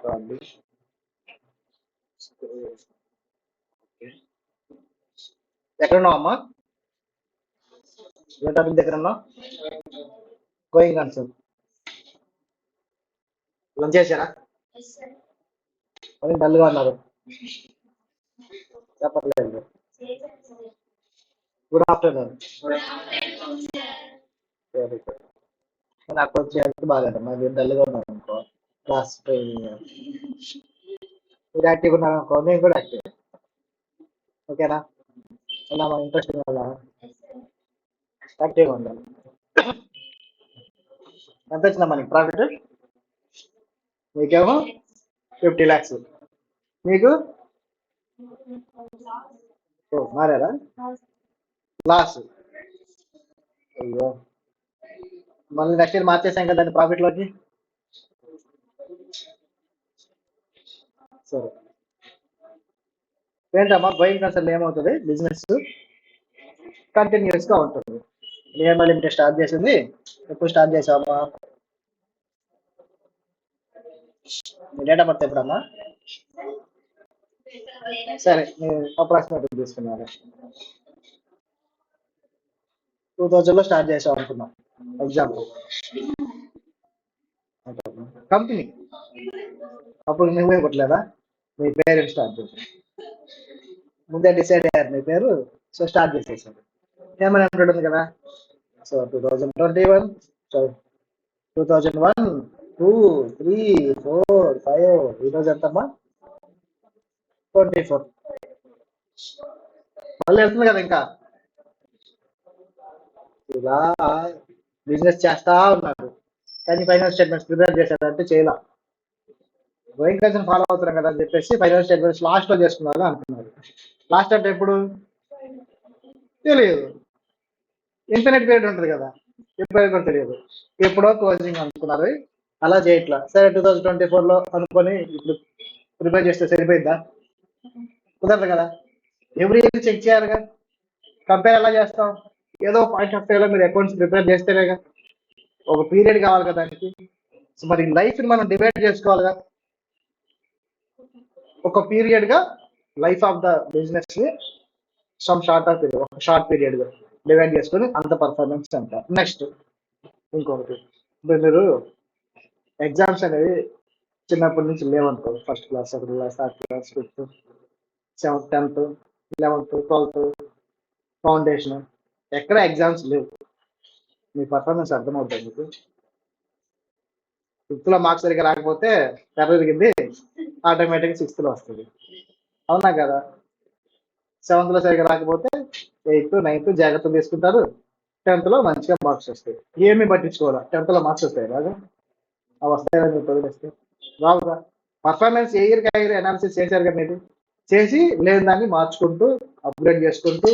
రాండి. ఎక్కడున్నావు అమ్మా? ఏ టాపిక్ దగ్గర ఉన్నావు? Going answer. లంచ్ చేశారా? కొంచెం డల్గా ఉన్నారు. చెప్పట్లేదు. Good afternoon. Very good. నాకు కొంచెం హెల్త్ బాగాలేదు, మరి డల్గా ఉన్నాను అనుకో, క్లాస్ మీరు యాక్టివ్గా ఉన్నారు అనుకో, నేను కూడా యాక్టివ్. ఓకేనా? అలా మన ఇంట్రెస్టింగ్ వల్ల యాక్టివ్గా ఉండాలి. ఎంత వచ్చిందా మనకి ప్రాఫిట్? మీకేమో 50 lakhs. మీకు మారారా? లాస్. అయ్యో, మళ్ళీ నెక్స్ట్ ఇయర్ మార్చేసాం కదా దాన్ని ప్రాఫిట్లోకి. సరే, ఏంటమ్మా గోయింగ్ కన్సర్న్ ఏమవుతుంది? బిజినెస్ కంటిన్యూస్గా ఉంటుంది. నియమ లిమిటెడ్ స్టార్ట్ చేసింది ఎప్పుడు స్టార్ట్ చేసామా? మీ డేట్ ఆఫ్ బర్త్ ఎప్పుడమ్మా? సరే, నేను అప్రాక్సిమేట్ తీసుకున్నాను. 2000లో స్టార్ట్ చేసాం అనుకున్నాం ఎగ్జాంపుల్. కంపెనీ అప్పుడు నువ్వే కొట్టలేదా? మీ పేరెంట్స్ స్టార్ట్ చేశారు, ముందే డిసైడ్ అయ్యారు మీ పేరు, సో స్టార్ట్ చేసేసారు. ఏమైనా ఉంటుంది కదా. సో 2021, సో 2001, 2, 3, 4, 5, ఈరోజు ఎంతమ్మా? 24. మళ్ళీ వెళ్తుంది కదా ఇంకా. ఇలా బిజినెస్ చేస్తా ఉన్నారు, కానీ ఫైనాన్స్ స్టేట్మెంట్స్ ప్రిపేర్ చేశారంటే చేయలే. గోయింగ్ కన్సర్న్ ఫాలో అవుతున్నాం కదా అని చెప్పేసి ఫైనాన్స్ స్టేట్మెంట్స్ లాస్ట్లో చేసుకున్నారు అనుకున్నారు. లాస్ట్ అంటే ఎప్పుడు తెలియదు, ఇన్ఫినిట్ పీరియడ్ ఉంటుంది కదా, ఎప్పుడైనా కూడా తెలియదు. ఎప్పుడో క్లోజింగ్ అనుకున్నారు, అలా చేయట్లా. సరే 2024లో అనుకొని ఇప్పుడు ప్రిపేర్ చేస్తే సరిపోయిందా? కుదరదు కదా, ఎవ్రీ ఇయర్ చెక్ చేయాలిగా. కంపేర్ ఎలా చేస్తాం? ఏదో పాయింట్ ఆఫ్ టైంలో మీరు అకౌంట్స్ ప్రిపేర్ చేస్తేనేగా, ఒక పీరియడ్ కావాలి కదా దానికి. సో మరి లైఫ్ని మనం డివైడ్ చేసుకోవాలిగా, ఒక పీరియడ్గా లైఫ్ ఆఫ్ ద బిజినెస్ని సమ్ షార్ట్ ఆఫ్ పీరియడ్, ఒక షార్ట్ పీరియడ్గా డివైడ్ చేసుకొని అంత పర్ఫార్మెన్స్ అంటారు. నెక్స్ట్ ఇంకొకటి, ఇప్పుడు మీరు ఎగ్జామ్స్ అనేవి చిన్నప్పటి నుంచి లేవనుకో, first class, second class, third class, 5th, 7th, 10th, 11th, 12th, foundation, ఎక్కడ ఎగ్జామ్స్ లేవు. మీ పర్ఫార్మెన్స్ అర్థమవుతుంది మీకు. 5th మార్క్స్ సరిగ్గా రాకపోతే పెరిగింది, ఆటోమేటిక్గా 6th వస్తుంది, అవునా కదా? 7th సరిగ్గా రాకపోతే 8th, 9th జాగ్రత్తలు తీసుకుంటారు, 10th మంచిగా మార్క్స్ వస్తాయి. ఏమీ పట్టించుకోవాలి, 10th మార్క్స్ వస్తాయి రాగా, అవి వస్తాయని చెప్పి వదిలేస్తే రావుగా. పర్ఫార్మెన్స్ ఏ ఇయర్కి ఆ ఇయర్ అనాలిసిస్ చేశారు కదా మీరు, చేసి లేని దాన్ని మార్చుకుంటూ అప్గ్రేడ్ చేసుకుంటూ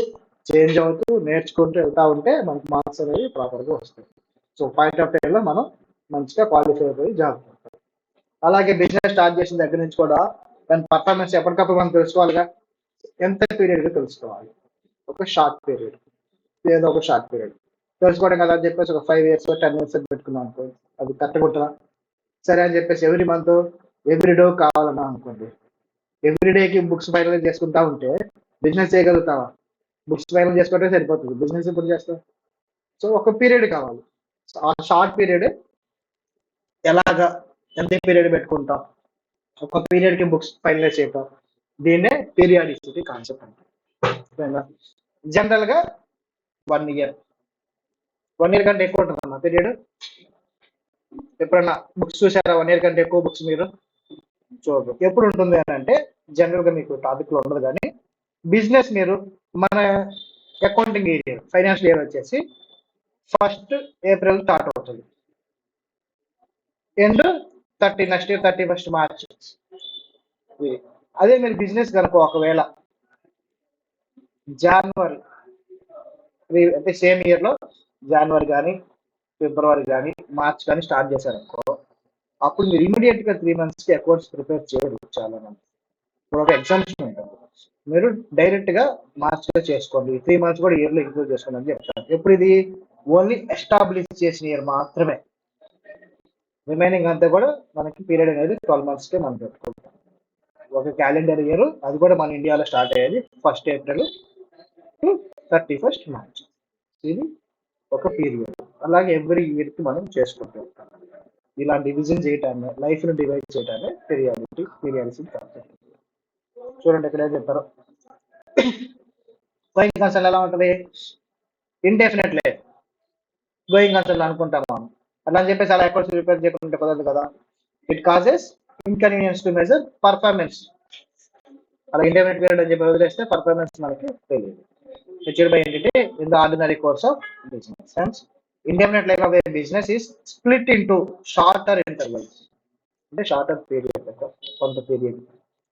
చేంజ్ అవుతూ నేర్చుకుంటూ వెళ్తూ ఉంటే మనకు మార్క్స్ అనేవి ప్రాపర్గా వస్తాయి. సో పాయింట్ ఆఫ్ టైంలో మనం మంచిగా క్వాలిఫై అయిపోయి జాబ్ చేస్తాం. అలాగే బిజినెస్ స్టార్ట్ చేసిన దగ్గర నుంచి కూడా దాని పర్ఫార్మెన్స్ ఎప్పటికప్పుడు మనం తెలుసుకోవాలిగా. ఎంత పీరియడ్గా తెలుసుకోవాలి? ఒక షార్ట్ పీరియడ్, ఏదో ఒక షార్ట్ పీరియడ్ తెలుసుకోవడం కదా అని చెప్పేసి ఒక 5 years 10 years పెట్టుకున్నాం అనుకో, అది కరెక్ట్గా ఉంటుందా? సరే అని చెప్పేసి ఎవ్రీ మంత్ ఎవ్రీ డే కావాలన్నా అనుకోండి, ఎవ్రీ డేకి బుక్స్ ఫైనల్ చేసుకుంటా ఉంటే బిజినెస్ చేయగలుగుతావా? బుక్స్ ఫైనల్ చేసుకుంటే సరిపోతుంది, బిజినెస్ ఇప్పుడు చేస్తాం. సో ఒక పీరియడ్ కావాలి. సో ఆ షార్ట్ పీరియడ్ ఎలాగా, ఎంత పీరియడ్ పెట్టుకుంటాం, ఒక పీరియడ్కి బుక్స్ ఫైనలైజ్ చేయటం, దీన్నే పీరియాడిసిటీ కాన్సెప్ట్ అంటారు. జనరల్గా 1 year, 1 year కంటే ఎక్కువ ఉంటుంది అన్న పీరియడ్. ఎప్పుడన్నా బుక్స్ చూసారా 1 year కంటే ఎక్కువ బుక్స్ మీరు చూడరు. ఎప్పుడు ఉంటుంది అని అంటే జనరల్గా మీకు టాపిక్లో ఉండదు, కానీ బిజినెస్ మీరు మన అకౌంటింగ్ ఇయర్, ఫైనాన్షియల్ ఇయర్ వచ్చేసి 1st April స్టార్ట్ అవుతుంది, end next year 31st March. అదే మీరు బిజినెస్ కనుక ఒకవేళ January అంటే సేమ్ ఇయర్లో January కానీ February కానీ March కానీ స్టార్ట్ చేశారనుకో, అప్పుడు మీరు ఇమీడియట్గా 3 monthsకి అకౌంట్స్ ప్రిపేర్ చేయరు చాలా మంది. ఇప్పుడు ఒక ఎగ్జామ్షన్ ఉంటుంది, మీరు డైరెక్ట్గా మార్చ్లో చేసుకోండి, 3 months కూడా ఇయర్లో ఇంక్లూడ్ చేసుకోండి అని చెప్తారు. ఎప్పుడు ఇది ఓన్లీ ఎస్టాబ్లిష్ చేసిన ఇయర్ మాత్రమే. రిమైనింగ్ అంతా కూడా మనకి పీరియడ్ అనేది 12 మంత్స్కే మనం పెట్టుకుంటాం. ఒక క్యాలెండర్ ఇయర్, అది కూడా మన ఇండియాలో స్టార్ట్ అయ్యేది 1st April to 31st March. ఇది ఒక పీరియడ్. అలాగే ఎవ్రీ ఇయర్కి మనం చేసుకుంటూ ఉంటాం. ఇలా డివిజన్ చేయటాన్ని, లైఫ్ను డివైడ్ చేయటాన్ని పీరియాడిసిటీ కాన్సెప్ట్. చూడండి ఇక్కడ ఏం చెప్తారు. గోయింగ్ కన్సర్న్ ఎలా ఉంటుంది? ఇండెఫినెట్ లైఫ్ గోయింగ్ కన్సర్న్ అనుకుంటాం మనం. అలా అని చెప్పేసి అలా అకౌంట్స్ ప్రిపేర్ చేయకుంటే కుదరదు కదా. It causes inconvenience to measure performance. అలా ఇండెఫినెట్ పీరియడ్ అని చెప్పి వదిలేస్తే పర్ఫార్మెన్స్ మనకి తెలియదు. Achieved by entity in the ordinary course of business. Hence, indefinite life of a business is split into shorter intervals. అంటే షార్టర్ పీరియడ్, కొంత period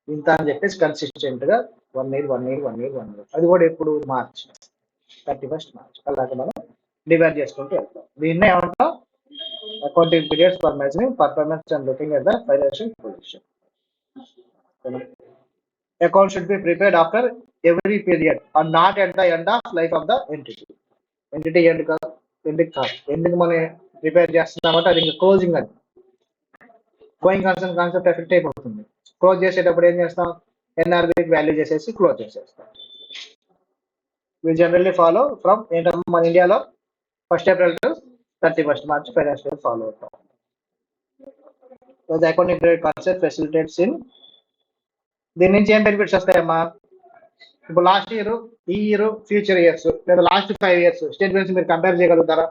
ఇంత అని చెప్పేసి కన్సిస్టెంట్ గా 1 year 1 year 1 year 1 year, అది కూడా ఎప్పుడు మార్చ్ 31st మార్చ్ అలాగే మనం డివైడ్ చేసుకుంటూ వెళ్తాం. దీన్నే ఏమంటాం? Accounting periods for measuring performance and looking at the financial position. Account should be prepared after every period and not at the end of life of the entity. Entity ఎందుకు మనం prepare చేస్తున్నామంటే అది ఇంకా closing అని. Going concern concept effect అయిపోతుంది. Close చేసేటప్పుడు ఏం చేస్తాం? ఎన్ఆర్బికి వాల్యూ చేసేసి క్లోజ్ చేసేస్తాం. వి జనరల్లీ ఫాలో ఫ్రమ్ ఏంటంటే మన ఇండియాలో 1st April to 31st March financial year follow అవుతాం. Accounting period concept facilitates in. దీని నుంచి ఏం బెనిఫిట్స్ వస్తాయమ్మా? ఇప్పుడు లాస్ట్ ఇయర్, ఈ ఇయర్, ఫ్యూచర్ ఇయర్స్ లేదా లాస్ట్ 5 years స్టేట్మెంట్స్ మీరు కంపేర్ చేయగలుగుతారా?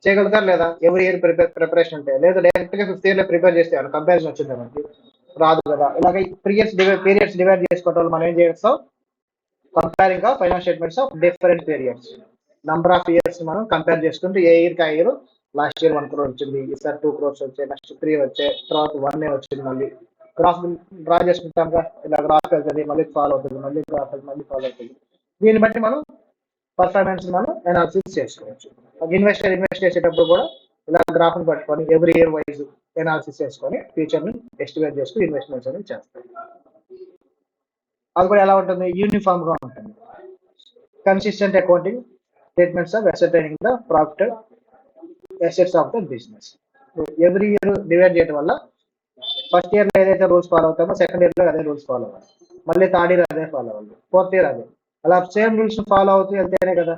చేయగలుగుతారు లేదా? ఎవరి ఇయర్ ప్రిపరేషన్ ఉంటే, లేదా డైరెక్ట్ గా 5th year లో ప్రిపేర్ చేస్తే కంపారిజన్ వచ్చింది మనకి రాదు కదా. ఇలాగ పీరియడ్స్ డివైడ్ చేసుకోవడం మనం ఏం చేస్తాం? Comparing of finance statements of different periods, number of years మనం కంపేర్ చేసుకుంటూ ఏ ఇయర్ కి ఆ ఇయర్, లాస్ట్ ఇయర్ 1 crore వచ్చింది, ఈసారి 2 crores వచ్చాయి, నెక్స్ట్ 3 వచ్చాయి, తర్వాత 1 వచ్చింది, మళ్ళీ గ్రాఫ్ డ్రా చేసుకుంటాం కదా. ఇలా గ్రాఫ్ వెళ్తుంది, మళ్ళీ ఫాలో అవుతుంది, మళ్ళీ గ్రాఫ్ మళ్ళీ ఫాలో అవుతుంది. దీన్ని బట్టి మనం పర్ఫార్మెన్స్ మనం అనాలిసిస్ చేసుకోవచ్చు. ఇన్వెస్ట్ చేసేటప్పుడు కూడా ఇలా గ్రాఫ్ని పట్టుకొని ఎవ్రీ ఇయర్ వైజ్ అనాలిసిస్ చేసుకొని ఫ్యూచర్ని ఎస్టిమేట్ చేసుకుని ఇన్వెస్ట్మెంట్స్ అనేది చేస్తాం. అది కూడా ఎలా ఉంటుంది? యూనిఫామ్ గా ఉంటుంది. Consistent accounting statements of ascertaining the profit assets of the business. Every year divide చేయడం వల్ల ఫస్ట్ ఇయర్ లో ఏదైతే రూల్స్ ఫాలో అవుతామో సెకండ్ ఇయర్ లో అదే రూల్స్ ఫాలో అవ్వాలి, మళ్ళీ థర్డ్ ఇయర్ అదే ఫాలో అవ్వాలి, 4th year అదే. అలా సేమ్ రూల్స్ ఫాలో అవుతూ వెళ్తేనే కదా.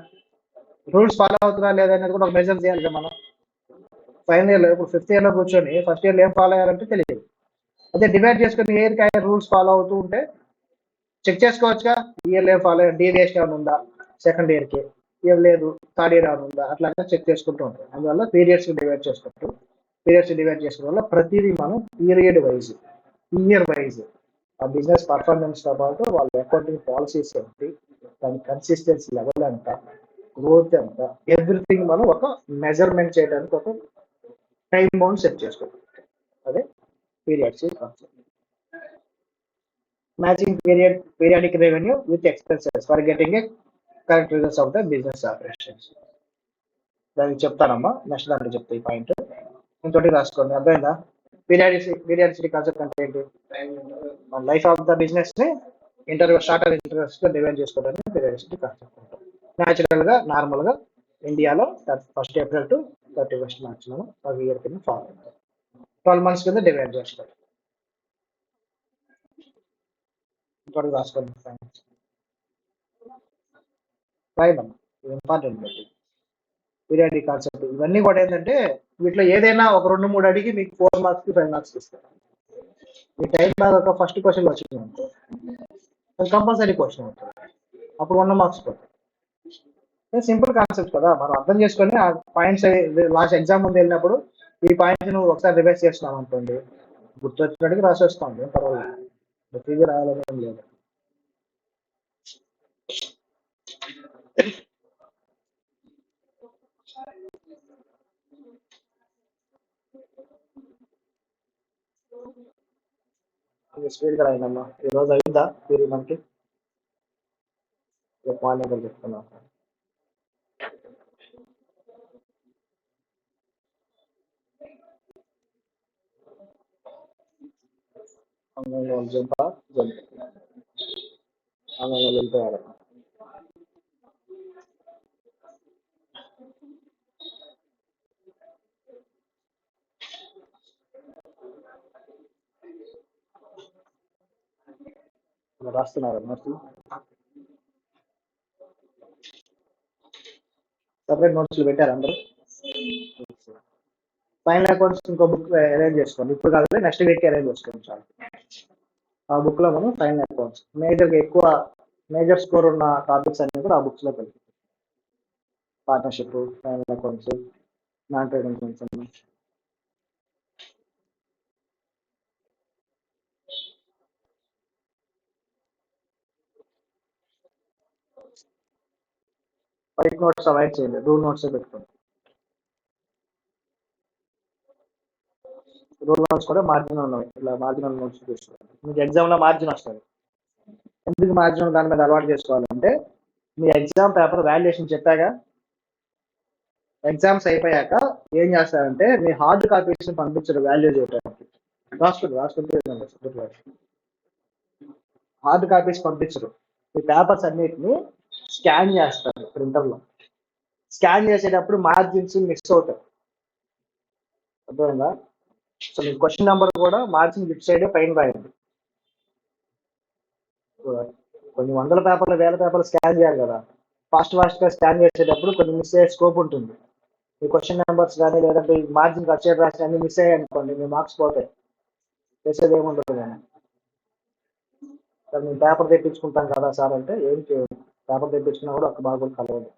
రూల్స్ ఫాలో అవుతున్నా లేదనేది కూడా ఒక మెజర్ చేయాలి కదా మనం. ఫైనల్ ఇయర్ లో, ఇప్పుడు 5th year లో కూర్చొని ఫస్ట్ ఇయర్ లో ఏం ఫాలో అయ్యారంటే తెలియదు. అదే డివైడ్ చేసుకుని ఇయర్ కి రూల్స్ ఫాలో అవుతూ ఉంటే చెక్ చేసుకోవచ్చుగా. ఇయర్ లో ఏం ఫాలో అయ్యారు, డీవియేషన్ ఏమైనా ఉందా సెకండ్ ఇయర్ కి, ఇయర్ లేదు, థర్డ్ ఇయర్ ఏమైనా ఉందా, అట్లాగా చెక్ చేసుకుంటూ ఉంటాం. అందువల్ల పీరియడ్స్ డివైడ్ చేసుకుంటాం. పీరియడ్స్ డివైడ్ చేసుకోవడం వల్ల ప్రతిదీ మనం పీరియడ్ వైజ్, ఇయర్ వైజ్ ఆ బిజినెస్ పర్ఫార్మెన్స్ తో పాటు వాళ్ళ అకౌంటింగ్ పాలసీస్ ఏంటి, దాని కన్సిస్టెన్సీ లెవెల్ ఎంత, గ్రోత్ ఎంత, ఎవ్రీథింగ్ మనం ఒక మెజర్మెంట్ చేయడానికి ఒక టైం బౌండ్ సెట్ చేసుకుంటాం. అదే periods concept. Matching periodic revenue with expenses for getting a correct results of the business operations. దానికి చెప్తానమ్మా, నెక్స్ట్ దాంట్లో చెప్తా ఈ పాయింట్. ఇంతటి రాసుకోండి, అర్థమైందా? పీరియాడిసిటీ కాన్సెప్ట్ అంటే ఏంటి? మన లైఫ్ ఆఫ్ ద బిజినెస్ ని షార్టర్ ఇంటర్వెల్స్ గా డివైడ్ చేసుకోవడానికి పీరియాడిసిటీ కాన్సెప్ట్ ఉంటుంది. న్యాచురల్ గా నార్మల్ గా ఇండియాలో 1st April to 31st March మనం ఒక ఇయర్ కింద ఫాలో అవుతాం. 12 months కింద డివైడ్ చేస్తారు. ఇంకోటి రాసుకోండి, రాయమ్మా, ఇంపార్టెంట్ పీరియాడిక్ కాన్సెప్ట్. ఇవన్నీ కూడా ఏంటంటే వీటిలో ఏదైనా ఒక 2-3 అడిగి మీకు 4 marks కి 5 marks ఇస్తారు. మీ టైం బాగా ఫస్ట్ క్వశ్చన్ వచ్చింది అనుకో, అది కంపల్సరీ క్వశ్చన్ అవుతుంది, అప్పుడు 100 marks పోతాయి. సింపుల్ కాన్సెప్ట్ కదా, మనం అర్థం చేసుకొని ఆ పాయింట్స్ లాస్ట్ ఎగ్జామ్ ముందు వెళ్ళినప్పుడు ఈ పాయింట్స్ నువ్వు ఒకసారి రివైజ్ చేస్తున్నాం అనుకోండి, గుర్తొచ్చినట్టుగా రాసేస్తాం, ఏం పర్వాలేదు, ప్రతిదీ రాయాలని లేదు. స్పీడ్గా రాయండమ్మా. ఈరోజు అయిందా మీరు మనకి? రేపు మార్నింగ్ చెప్తున్నాం. అంగంలో జంప అంగంలో వెళ్ళిపోయారు. రాస్తున్నారు నోట్స్, సపరేట్ నోట్స్లు పెట్టారు అందరూ. ఫైనల్ అకౌంట్స్ ఇంకో బుక్ అరేంజ్ చేసుకోండి, ఇప్పుడు కాదు నెక్స్ట్ వీక్ అరేంజ్ చేసుకోండి చాలు. ఆ బుక్ లో మనం ఫైనల్ అకౌంట్స్ మేజర్ ఎక్కువ మేజర్ స్కోర్ ఉన్న టాపిక్స్ అన్ని కూడా ఆ బుక్స్ లో పెడతాం. Partnership, final accounts, non trading accounts. White notes avoid చేయండి, రూల్ నోట్స్ పెట్టుకోండి. రూల్ నోట్స్ కూడా మార్జిన్ ఉన్నాయి, ఇలా మార్జినల్ నోట్స్ తీసుకోండి, మీకు ఎగ్జామ్ లో మార్జిన్ వస్తుంది. ఎందుకు మార్జిన్ దాని మీద అలవాటు చేసుకోవాలంటే, మీ ఎగ్జామ్ పేపర్ వాల్యుయేషన్ చెప్పాగా, ఎగ్జామ్స్ అయిపోయాక ఏం చేస్తారంటే మీ హార్డ్ కాపీస్ పంపించరు వాల్యూ చేయడానికి. రాసుకుంటే హార్డ్ కాపీస్ పంపించరు, ఈ పేపర్స్ అన్నిటిని స్కాన్ చేస్తారు ప్రింటర్లో. స్కాన్ చేసేటప్పుడు మార్జిన్స్ మిక్స్ అవుతాయి, అర్థమైందా? సో మీ క్వశ్చన్ నెంబర్ కూడా మార్జిన్ లిఫ్ట్ సైడ్ పైన రాయండి. కొన్ని వందల పేపర్లు వేల పేపర్లు స్కాన్ చేయాలి కదా, ఫాస్ట్ గా స్కాన్ చేసేటప్పుడు కొన్ని మిస్ అయ్యే స్కోప్ ఉంటుంది. మీ క్వశ్చన్ నెంబర్స్ కానీ లేదంటే మార్జిన్ కట్ చేయడం రాసి అన్ని మిస్ అయ్యాయి అనుకోండి, మీ మార్క్స్ పోతాయి, చేసేది ఏముండదు. కానీ సార్ మేము పేపర్ తెప్పించుకుంటాం కదా సార్ అంటే ఏం చేయదు, పేపర్ తెప్పించుకున్నా కూడా ఒక్క బాగా కలవదు.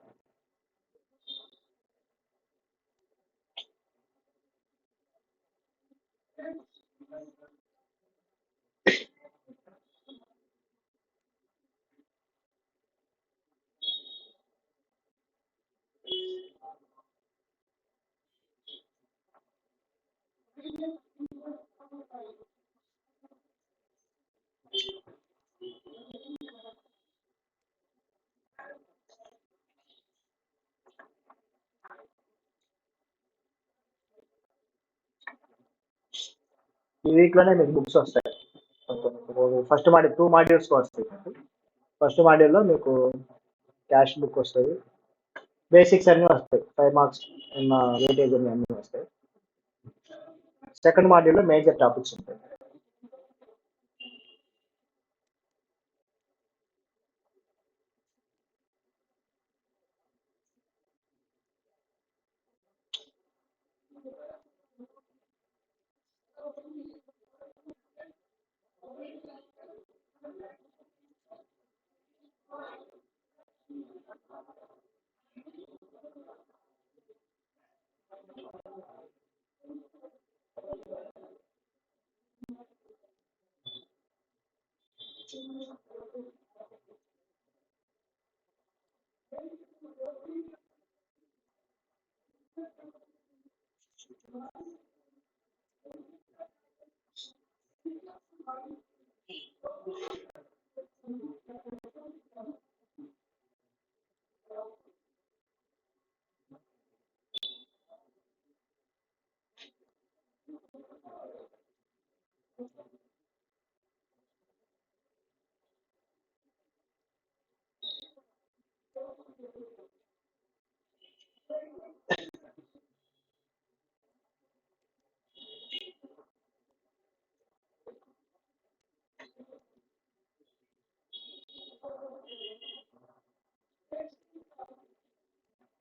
ఈ వీక్ లోనే మీకు బుక్స్ వస్తాయి. ఫస్ట్ మాడ్యూల్ 2 మాడ్యూల్స్ వస్తాయి. ఫస్ట్ మాడ్యూల్లో మీకు క్యాష్ బుక్ వస్తుంది, బేసిక్స్ అన్నీ వస్తాయి, 5 మార్క్స్ ఉన్న వెయిటేజ్ అన్నీ వస్తాయి. సెకండ్ మాడ్యూల్లో మేజర్ టాపిక్స్ ఉంటాయి.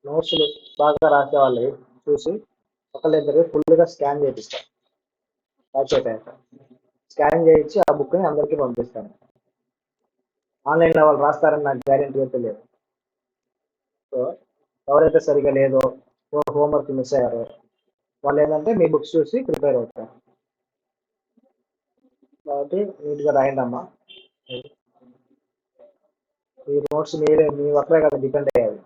నోట్స్లు బాగా రాసే వాళ్ళవి చూసి ఒకళ్ళిద్దరు ఫుల్గా స్కాన్ చేపిస్తాను, అయిపోయాక స్కాన్ చేయించి ఆ బుక్ని అందరికీ పంపిస్తాను. ఆన్లైన్లో వాళ్ళు రాస్తారని నాకు గ్యారెంటీ అయితే లేదు. సో ఎవరైతే సరిగా లేదో, హోంవర్క్ మిస్ అయ్యారో వాళ్ళు ఏంటంటే మీ బుక్స్ చూసి ప్రిపేర్ అవుతారు. కాబట్టి నీట్గా రాయండి అమ్మా. ఈ నోట్స్ మీరే మీ ఒక్కరే కదా డిపెండ్ అయ్యాలి,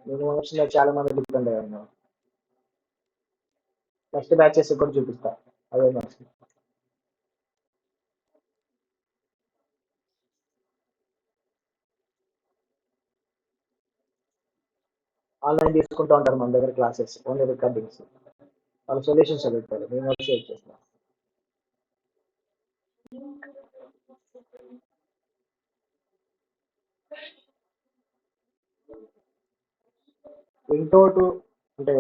మీ నోట్స్ మీద చాలా మంది డిపెండ్ అయ్యారు. నెక్స్ట్ బ్యాచెస్ కూడా చూపిస్తా అదే నోట్స్. ఆన్లైన్ తీసుకుంటూ ఉంటారు మన దగ్గర క్లాసెస్, ఓన్లీ రికార్డింగ్స్. వాళ్ళ సొల్యూషన్స్ అడుగుతారు, మేము నోట్స్ షేర్ చేస్తాం. ప్రింట్అవుట్ అంటే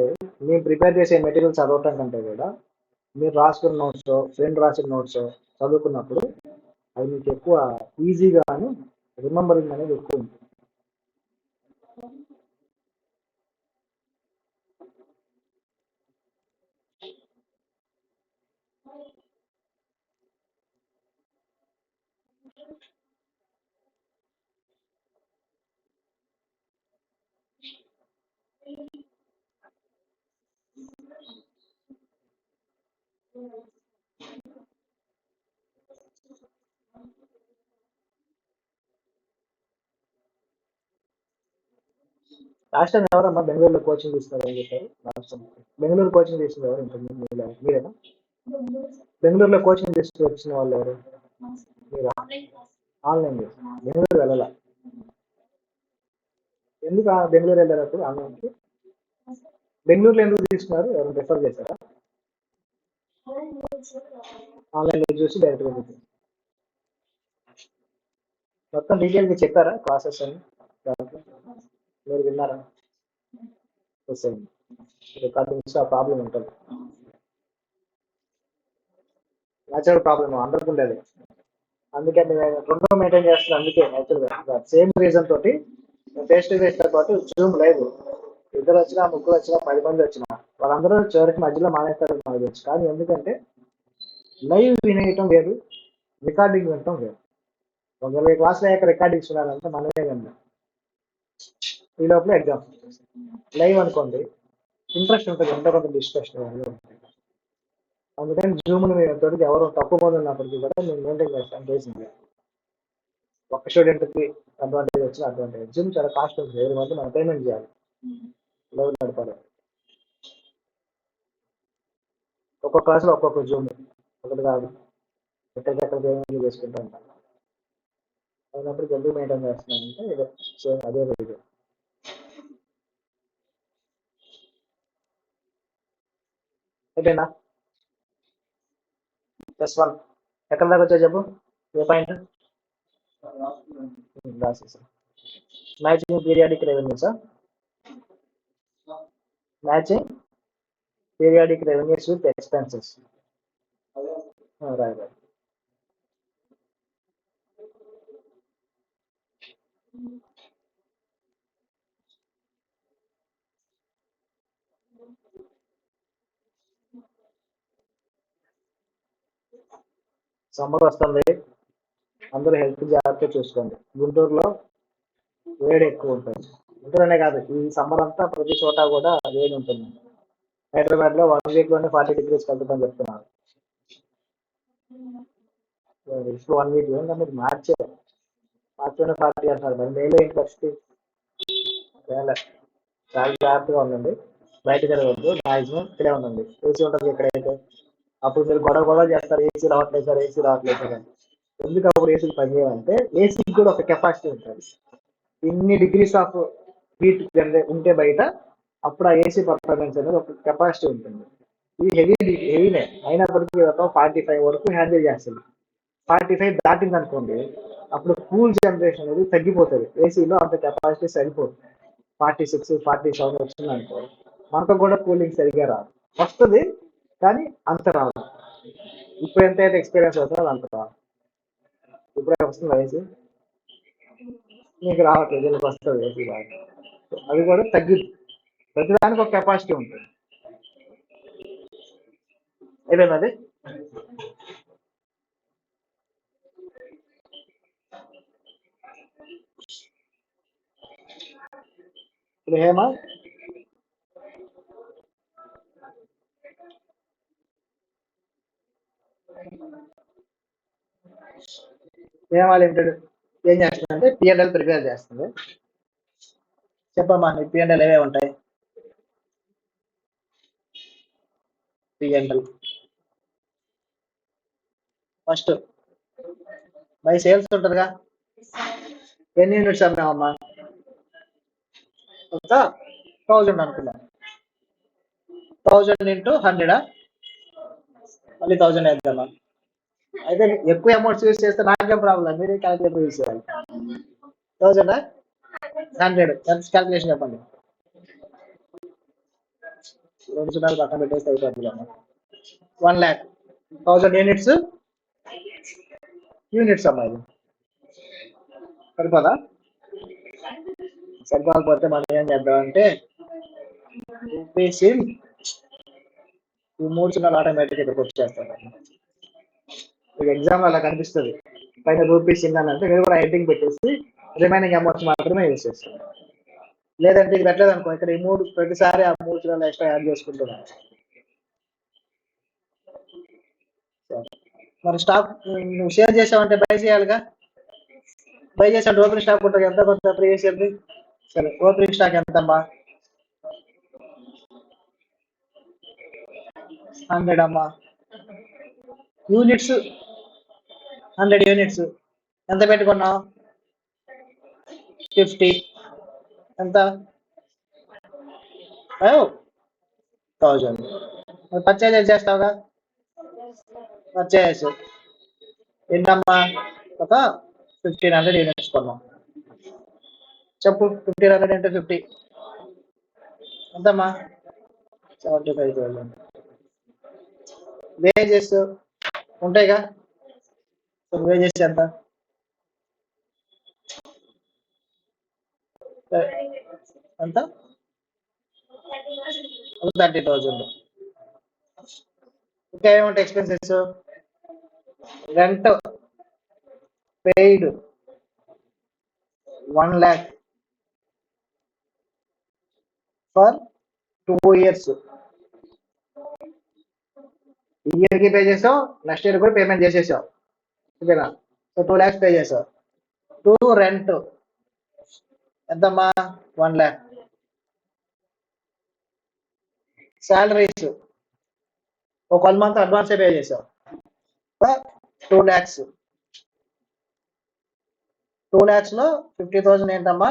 మేము ప్రిపేర్ చేసే మెటీరియల్ చదవటం కంటే కూడా మీరు రాసుకున్న నోట్స్, ఫ్రెండ్ రాసిన నోట్స్ చదువుకున్నప్పుడు అది మీకు ఎక్కువ ఈజీగాను రిమెంబరింగ్ అనేది ఎక్కువ ఉంటుంది. లాస్ట్ టైం ఎవరమ్మా బెంగళూరులో కోచింగ్ తీసుకున్నారు అని చెప్పారు? లాస్ట్ టైం బెంగళూరు కోచింగ్ తీసుకున్న ఎవరు ఇంతకుముందు మీరేనా? బెంగళూరులో కోచింగ్ తీసుకు వచ్చిన వాళ్ళు ఎవరు? మీరా? ఆన్లైన్ బెంగళూరు వెళ్ళాల. ఎందుకు బెంగళూరు వెళ్ళారు అప్పుడు ఆన్లైన్కి? బెంగళూరులో ఎందుకు తీసుకున్నారు? ఎవరు రిఫర్ చేశారా? ఆన్లైన్లో చూసి డైరెక్ట్గా తీసుకున్నారు. మొత్తం డీటెయిల్గా చెప్పారా ప్రాసెస్ అని దాంట్లో? మీరు విన్నారా? రికార్డింగ్స్ ఆ ప్రాబ్లం ఉంటుంది. న్యాచురల్ ప్రాబ్లమ్ అందరికి ఉండేది. అందుకే నేను రెండో మెయింటైన్ చేస్తున్నాను. అందుకే యాక్చువల్గా సేమ్ రీజన్ తోటి ఫేస్ టు ఫేస్ తో పాటు జూమ్ లైవ్ ఇద్దరు వచ్చినా, ముగ్గురు వచ్చినా, 10 మంది వచ్చినా వాళ్ళందరూ చివరికి మధ్యలో మానేస్తారు నాకు తెలుసు. కానీ ఎందుకంటే లైవ్ వినేయటం వేరు, రికార్డింగ్ వినటం వేరు. ఒక 20 క్లాసులు అయ్యాక రికార్డింగ్స్ వినాలంటే మనమే విన్నాం. ఈ లోపల ఎగ్జామ్ లైవ్ అనుకోండి, ఇంట్రెస్ట్ ఉంటుంది, ఎంతో కొంత డిస్కషన్. అందుకని జూమ్ తోటి ఎవరు తక్కువ మంది ఉన్నప్పటికీ కూడా నేను మెయింటైన్ చేస్తాను చేసింది. ఒక స్టూడెంట్కి అడ్వాంటేజ్ వచ్చిన అడ్వాంటేజ్. జూమ్ చాలా కాస్ట్ ఉంటుంది, 7 మంది మనం పేమెంట్ చేయాలి లైవ్ నడపాలి. ఒక్కొక్క క్లాస్లో ఒక్కొక్క జూమ్, ఒకటి కాదు, ఎక్కడికెక్కడ పేమెంట్ చేసుకుంటూ ఉంటాను. అయినప్పుడు జల్దీ మెయింటైన్ చేస్తున్నానంటే ఇదే సేమ్ అదే రేటు. అయిపోయిందా? +1 ఎక్కడ దాకా వచ్చా చెప్పు, ఏ పాయింట్? రాసేసా. మ్యాచింగ్ పీరియాడిక్ రెవెన్యూసా? Matching periodic revenues with expenses. రాయ్. సమ్మర్ వస్తుంది, అందరూ హెల్త్ జాగ్రత్త చూసుకోండి. గుంటూరులో వేడి ఎక్కువ ఉంటుంది. గుంటూరునే కాదు, ఈ సమ్మర్ అంతా ప్రతి చోట కూడా వేడి ఉంటుంది. హైదరాబాద్ లో 1 వీక్ లోనే 40 degrees కలుగుతుందని చెప్తున్నారు. ఇప్పుడు 1 వీక్ ఏంటంటే మీరు మార్చేలోనే 40 అంటున్నారు. మరి మేలో ఏంటి పరిస్థితి? చాలా జాగ్రత్తగా ఉండండి, బయట తిరగద్దు, మాక్సిమం ఇక్కడే ఉండండి. ఏసీ ఉంటుంది ఇక్కడైతే. అప్పుడు మీరు గొడవ చేస్తారు, ఏసీ రావట్లేదు సార్, ఏసీ రావట్లేదు సార్ అని. ఎందుకు అప్పుడు ఏసీకి పనిచేయాలంటే ఏసీకి కూడా ఒక కెపాసిటీ ఉంటుంది. ఇన్ని డిగ్రీస్ ఆఫ్ హీట్ ఉంటే బయట అప్పుడు ఆ ఏసీ పర్ఫార్మెన్స్ అనేది ఒక కెపాసిటీ ఉంటుంది. ఇది హెవీనే అయినప్పటికీ 45 వరకు హ్యాండిల్ చేస్తుంది. 45 దాటింది అనుకోండి, అప్పుడు కూల్ జనరేషన్ అనేది తగ్గిపోతుంది. ఏసీలో అంత కెపాసిటీ సరిపోదు. 46, 47 వచ్చింది అనుకో, మనకు కూడా కూలింగ్ సరిగ్గా రాదు. వస్తుంది కానీ అంత రాదు. ఇప్పుడు ఎంతైతే ఎక్స్పీరియన్స్ అవుతుందో అంత రాదు. ఇప్పుడే వస్తుంది ఏసీ, నీకు రావట్లేదు, నీకు వస్తుంది ఏసీ రాదు. అది కూడా తగ్గుద్ది. ప్రతిదానికి ఒక కెపాసిటీ ఉంటుంది. ఏదైనా అది ఇప్పుడు హేమ లిమిటెడ్ ఏం చేస్తుందంటే పిఎన్ఎల్ ప్రిపేర్ చేస్తుంది. చెప్పమ్మా, నీ పిఎన్ఎల్ ఏవే ఉంటాయి? పిఎన్ఎల్ ఫస్ట్ బై సేల్స్ ఉంటుందిగా. ఎన్ని యూనిట్స్ అమ్మావమ్మా? 1000 అనుకున్నాం. 1000 ఇంటూ 100, మళ్ళీ 1000 వేద్దామా? అయితే ఎక్కువ అమౌంట్స్ యూజ్ చేస్తే నాకేం ప్రాబ్లం, మీరే క్యాల్కులేటర్ యూజ్ చేయాలి. 1000, 100 ఎంత క్యాల్కులేషన్ చెప్పండి. 2 సున్నాలు పక్కన పెట్టేస్తే అయిపోతుంది. 1 lakh 1000 యూనిట్స్ యూనిట్స్ అమ్మా ఇది. సరిపోదా? సరిపోకపోతే మనం ఏం చేద్దామంటే రూపీస్ ఈ 3 సున్నాలు ఆటోమేటిక్ ఇక్కడికి వచ్చేస్తాను. మీకు ఎగ్జామ్ అలా కనిపిస్తుంది పైన రూపీస్ ఇన్ అని అంటే మీరు కూడా హెడ్డింగ్ పెట్టేసి రిమైనింగ్ అమౌంట్స్ మాత్రమే యూజ్ చేస్తాను. లేదంటే ఇది పెట్టలేదు అనుకో, ఇక్కడ ఈ 3 ప్రతిసారి ఆ 3 సున్నాలు ఎక్స్ట్రా యాడ్ చేసుకుంటున్నాను. మరి స్టాక్ నువ్వు షేర్ చేసావంటే బై చేయాలిగా. బై చేసాడు ఓపెనింగ్ స్టాక్ ఉంటుంది, ఎంత కొంత ప్రీవియస్ ఇయర్ది. సరే, ఓపెనింగ్ స్టాక్ ఎంతమ్మా? 100 అమ్మా. Units 100 units. ఎంత పెట్టుకున్నావు? 50. ఎంత? 5,000. పర్చేజ్ చేస్తావుగా. పర్చేజ్ ఏంటమ్మా? ఒక 1,500 యూనిట్స్ కొన్నాం. చెప్పు, 1,500 into 50 ఎంతమ్మా? 75,000. వేజెస్ ఉంటాయిగా, వేజెస్ ఎంత? ఎంత? 30,000. ఇంకా ఏముంటాయి expenses? Rent paid 1 lakh for 2 years. ఈ ఇయర్కి పే చేసావు, నెక్స్ట్ ఇయర్ కూడా పేమెంట్ చేసేసావు, ఓకేనా? సో 2 lakhs పే చేసావు. 2 రెంట్ ఎంతమ్మా? 1 lakh. శాలరీస్ ఒక 1 month అడ్వాన్సే పే చేసావు, 2 lakhs. 2 lakhs లో 50,000 ఏంటమ్మా?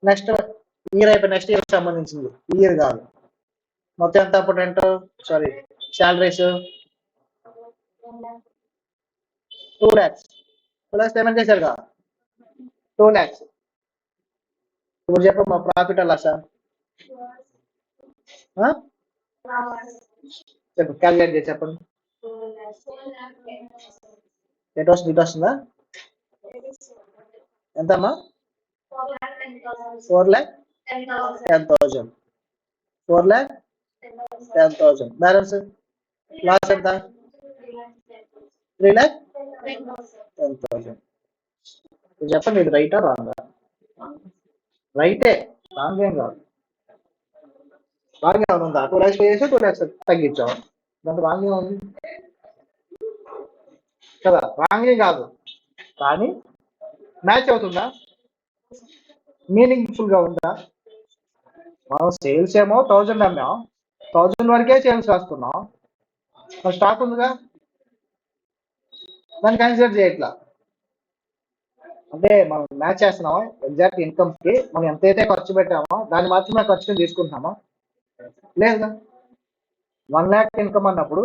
నెక్స్ట్ ఇయర్ అయిపోయి నెక్స్ట్ ఇయర్ సంబంధించింది, ఈ ఇయర్ కాదు. మొత్తం ఎంత అప్పుడు rent, sorry salaries 2 lakhs. 2 lakhs payment చేశారు కదా, 2 lakhs. ఇప్పుడు చెప్పు మా ప్రాఫిట్ అలా సార్ చెప్పు, క్యాలిక్యులేట్ చేసి చెప్పండి. ఎటు వస్తుంది, ఇటు వస్తుందా? ఎంతమ్మా? 4,10,000. 4,10,000. బ్యాలెన్స్ లాస్ ఎంత? 3,10,000. చెప్పండి, ఇది రైటా రాంగా? రైటే, రాంగ్ ఏం కాదు. రాంగ్ ఏమైనా ఉందా? 2 lakhs పే చేసి 2 lakhs తగ్గించావు, దాంట్లో రాంగ్ ఏముంది కదా? రాంగ్ కాదు, కానీ మ్యాచ్ అవుతుందా? మీనింగ్ఫుల్ గా ఉందా? మనం సేల్స్ ఏమో 1,000 అమ్మాం, 1,000 వరకే సేల్స్ రాస్తున్నాం, మరి స్టాక్ ఉందిగా, దాన్ని కన్సిడర్ చేయట్లా. అంటే మనం మ్యాచ్ చేస్తున్నామా ఎగ్జాక్ట్ ఇన్కమ్ కి, మనం ఎంతైతే ఖర్చు పెట్టామో దాన్ని మాత్రమే ఖర్చుని తీసుకుంటున్నామా? లేదా. 1 lakh ఇన్కమ్ అన్నప్పుడు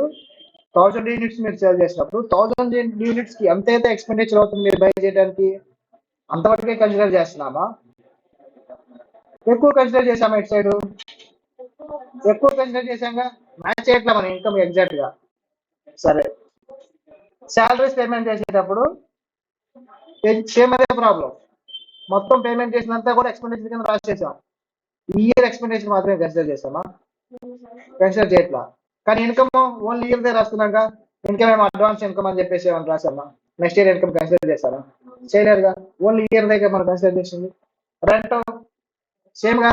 1,000 యూనిట్స్ మీరు సేల్ చేసినప్పుడు 1,000 యూనిట్స్ కి ఎంతైతే ఎక్స్పెండిచర్ అవుతుంది మీరు బై చేయడానికి, అంతవరకే కన్సిడర్ చేస్తున్నామా? ఎక్కువ కన్సిడర్ చేసామా? ఇటు సైడ్ ఎక్కువ కన్సిడర్ చేసాంగా, మ్యాచ్ చేయట్లా మన ఇన్కమ్ ఎగ్జాక్ట్ గా. సరే, శాలరీస్ పేమెంట్ చేసేటప్పుడు సేమ్ అదే ప్రాబ్లం. మొత్తం పేమెంట్ చేసినంతా కూడా ఎక్స్పెండిచర్ కింద రాసేసాం, ఈ ఇయర్ ఎక్స్పెండిచర్ మాత్రమే కన్సిడర్ చేసామా? కన్సిడర్ చేయట్లా. కానీ ఇన్కమ్ ఓన్లీ ఇయర్ దే రాస్తున్నాగా, ఇన్కమ్ ఏమో అడ్వాన్స్ ఇన్కమ్ అని చెప్పేసి ఏమన్నా రాసామా? నెక్స్ట్ ఇయర్ ఇన్కమ్ కన్సిడర్ చేస్తారా? చేయలేరుగా, ఓన్లీ ఇయర్ దగ్గర మనం కన్సిడర్ చేసింది. రెంట్ సేమ్ గా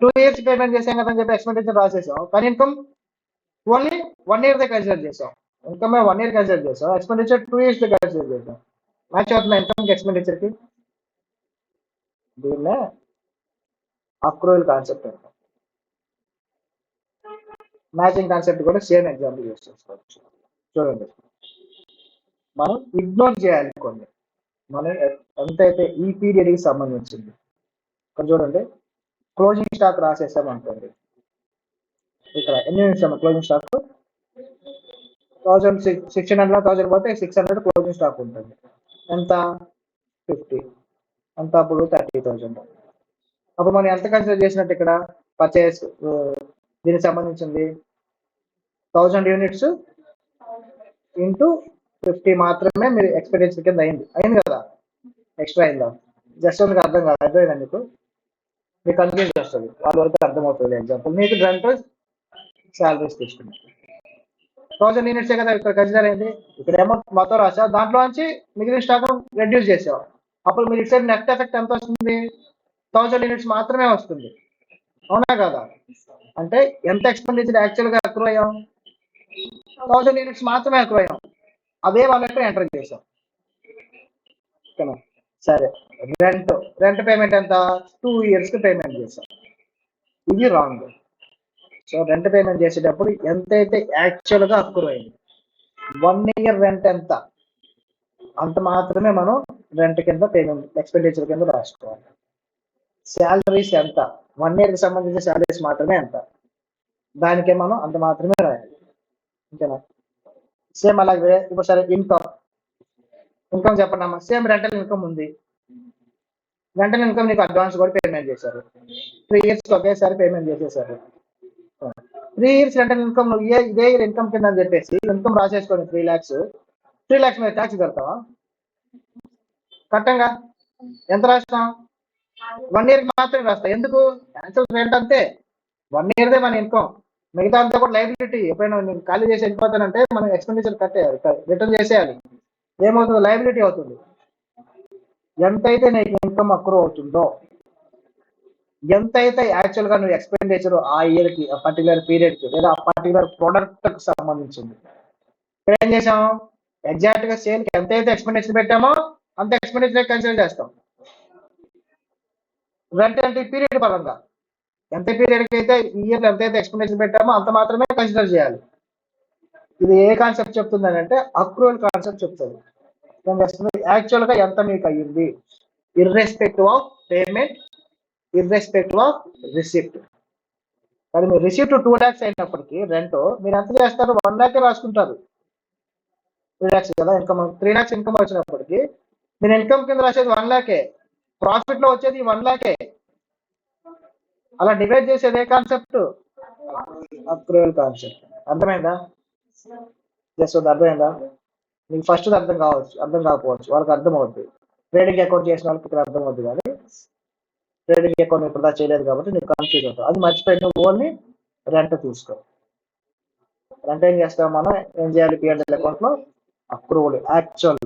2 years పేమెంట్ చేసాం కదా అని చెప్పి ఎక్స్పెండిచర్ రాసేసాం, కానీ income only 1 year they consider చేసాం. ఇన్కమ్ 1 year కన్సిడర్ చేసాం, ఎక్స్పెండిచర్ 2 years దే కన్సిడర్ చేసాం. మ్యాచ్ అవుతున్నా ఇన్కమ్ ఎక్స్పెండిచర్ కి? దీన్నే అక్రూవల్ కాన్సెప్ట్ అంటాం. మ్యాచింగ్ కాన్సెప్ట్ కూడా సేమ్ ఎగ్జాంపుల్ యూస్ చేసుకోవచ్చు. చూడండి, మనం ఇగ్నోర్ చేయాలి కొన్ని, మనం ఎంతైతే ఈ పీరియడ్ కి సంబంధించింది. ఇక్కడ చూడండి, క్లోజింగ్ స్టాక్ రాసేసాం అనుకోండి, ఇక్కడ ఎన్ని నిమిషం క్లోజింగ్ స్టాక్ 1,600 1,000 పోతే 600 క్లోజింగ్ స్టాక్ ఉంటుంది. ఎంత? 50. ఎంత అప్పుడు? 30,000. అప్పుడు మనం ఎంత కన్సిడర్ చేసినట్టు ఇక్కడ? పర్చేస్ దీనికి సంబంధించింది 1,000 యూనిట్స్ ఇంటూ 50 మాత్రమే మీరు ఎక్స్పెండిచర్ కింద అయింది కదా, ఎక్స్ట్రా అయిందా? జస్ట్ మీకు అర్థం కాదు, అర్థమైందా మీకు కన్ఫ్యూజన్ వస్తుంది, వాళ్ళ వరకు అర్థమవుతుంది. ఎగ్జాంపుల్ మీకు రెంట్ శాలరీస్ తీసుకున్నాం 1000 యూనిట్సే కదా ఇక్కడ కన్సిడర్ అయింది. ఇక్కడ అమౌంట్ మొత్తం రాసా, దాంట్లో నుంచి మిగిలిన స్టాక్ రెడ్యూస్ చేసావు, అప్పుడు మీరు ఇటు సైడ్ నెట్ ఎఫెక్ట్ ఎంత వస్తుంది? 1000 యూనిట్స్ మాత్రమే వస్తుంది, అవునా కదా? అంటే ఎంత ఎక్స్పెండిచర్ యాక్చువల్గా అక్రూ అయ్యాం? 1000 యూనిట్స్ మాత్రమే అక్రూ అయ్యాం, అదే వాళ్ళ యొక్క ఎంటర్ చేసాం. ఓకేనా? సరే, రెంట్ పేమెంట్ ఎంత? 2 years పేమెంట్ చేసాం, ఇది రాంగ్. సో రెంట్ పేమెంట్ చేసేటప్పుడు ఎంతైతే యాక్చువల్గా అక్రూ అయింది 1 year రెంట్ ఎంత అంత మాత్రమే మనం రెంట్ కింద పేమెంట్ ఎక్స్పెండిచర్ కింద రాసుకోవాలి. శాలరీస్ ఎంత 1 year కి సంబంధించిన శాలరీస్ మాత్రమే ఎంత, దానికే మనం అంత మాత్రమే రాయాలి. ఓకేనా? సేమ్ అలాగే ఇప్పుడు సరే ఇన్కమ్ చెప్పండి అమ్మా. సేమ్ రెంటల్ ఇన్కమ్ ఉంది, రెంటల్ ఇన్కమ్ నీకు అడ్వాన్స్ కూడా పేమెంట్ చేశారు, 3 years ఒకేసారి పేమెంట్ చేసేసారు. 3 years రెంటల్ ఇన్కమ్ ఇదే ఇన్కమ్ కింద అని చెప్పేసి ఇన్కమ్ రాసేసుకొని 3 lakhs మీద ట్యాక్స్ కడతావా? కట్టంగా. ఎంత రాస్తాం? 1 year మాత్రమే రాస్తాం. ఎందుకు? యాక్చువల్ రెంట్ అంతే, 1 year మన ఇన్కమ్, మిగతా అంతా కూడా లైబిలిటీ. ఎప్పుడైనా నేను ఖాళీ చేసి వెళ్ళిపోతానంటే మనం ఎక్స్పెండిచర్ కట్టేయాలి, రిటర్న్ చేసేయాలి. ఏమవుతుంది? లైబిలిటీ అవుతుంది. ఎంతైతే నీకు ఇన్కమ్ అక్రూ అవుతుందో, ఎంతైతే యాక్చువల్గా నువ్వు ఎక్స్పెండిచర్ ఆ ఇయర్కి, ఆ పర్టికులర్ పీరియడ్కి లేదా ఆ పర్టికులర్ ప్రోడక్ట్కి సంబంధించింది, ఇక్కడ ఏం చేసాం? ఎగ్జాక్ట్గా సేల్కి ఎంతైతే ఎక్స్పెండిచర్ పెట్టామో అంత ఎక్స్పెండిచర్ కన్సిడర్ చేస్తాం. రెంట్ అంటే పీరియడ్ పరంగా ఎంత పీరియడ్కి అయితే ఈ ఇయర్లో ఎంతైతే ఎక్స్పెండిచర్ పెట్టామో అంత మాత్రమే కన్సిడర్ చేయాలి. ఇది ఏ కాన్సెప్ట్ చెప్తుంది అంటే అక్రూవల్ కాన్సెప్ట్ చెప్తుంది. ఏం చేస్తుంది? యాక్చువల్గా ఎంత మీకు అయ్యింది irrespective of payment, irrespective of receipt. కానీ మీరు రిసిప్ట్ 2 lakhs అయినప్పటికీ రెంట్ మీరు ఎంత చేస్తారు? 1 lakh రాసుకుంటారు. 3 lakhs కదా ఇన్కమ్, 3 lakhs ఇన్కమ్ వచ్చినప్పటికీ మీరు ఇన్కమ్ కింద రాసేది 1 lakh, ప్రాఫిట్ లో వచ్చేది 1 lakh. అలా డివైడ్ చేసేది ఏ కాన్సెప్ట్? Accrual concept. అర్థమైందా? జస్ట్ అర్థమైందా? మీకు ఫస్ట్ అర్థం కాకపోవచ్చు, వాళ్ళకి అర్థం అవుతుంది. ట్రేడింగ్ అకౌంట్ చేసిన వాళ్ళకి ఇక్కడ అర్థం అవుతుంది, కానీ ట్రేడింగ్ అకౌంట్ ఇప్పుడు చేయలేదు కాబట్టి నీకు కన్ఫ్యూజ్ అవుతుంది. అది మర్చిపోయి నువ్వు ఓన్లీ రెంట్ తీసుకో. రెంట్ ఏం చేస్తాం మనం? ఏం చేయాలి? పిఎంఎల్ అకౌంట్ లో అక్రూవల్ యాక్చువల్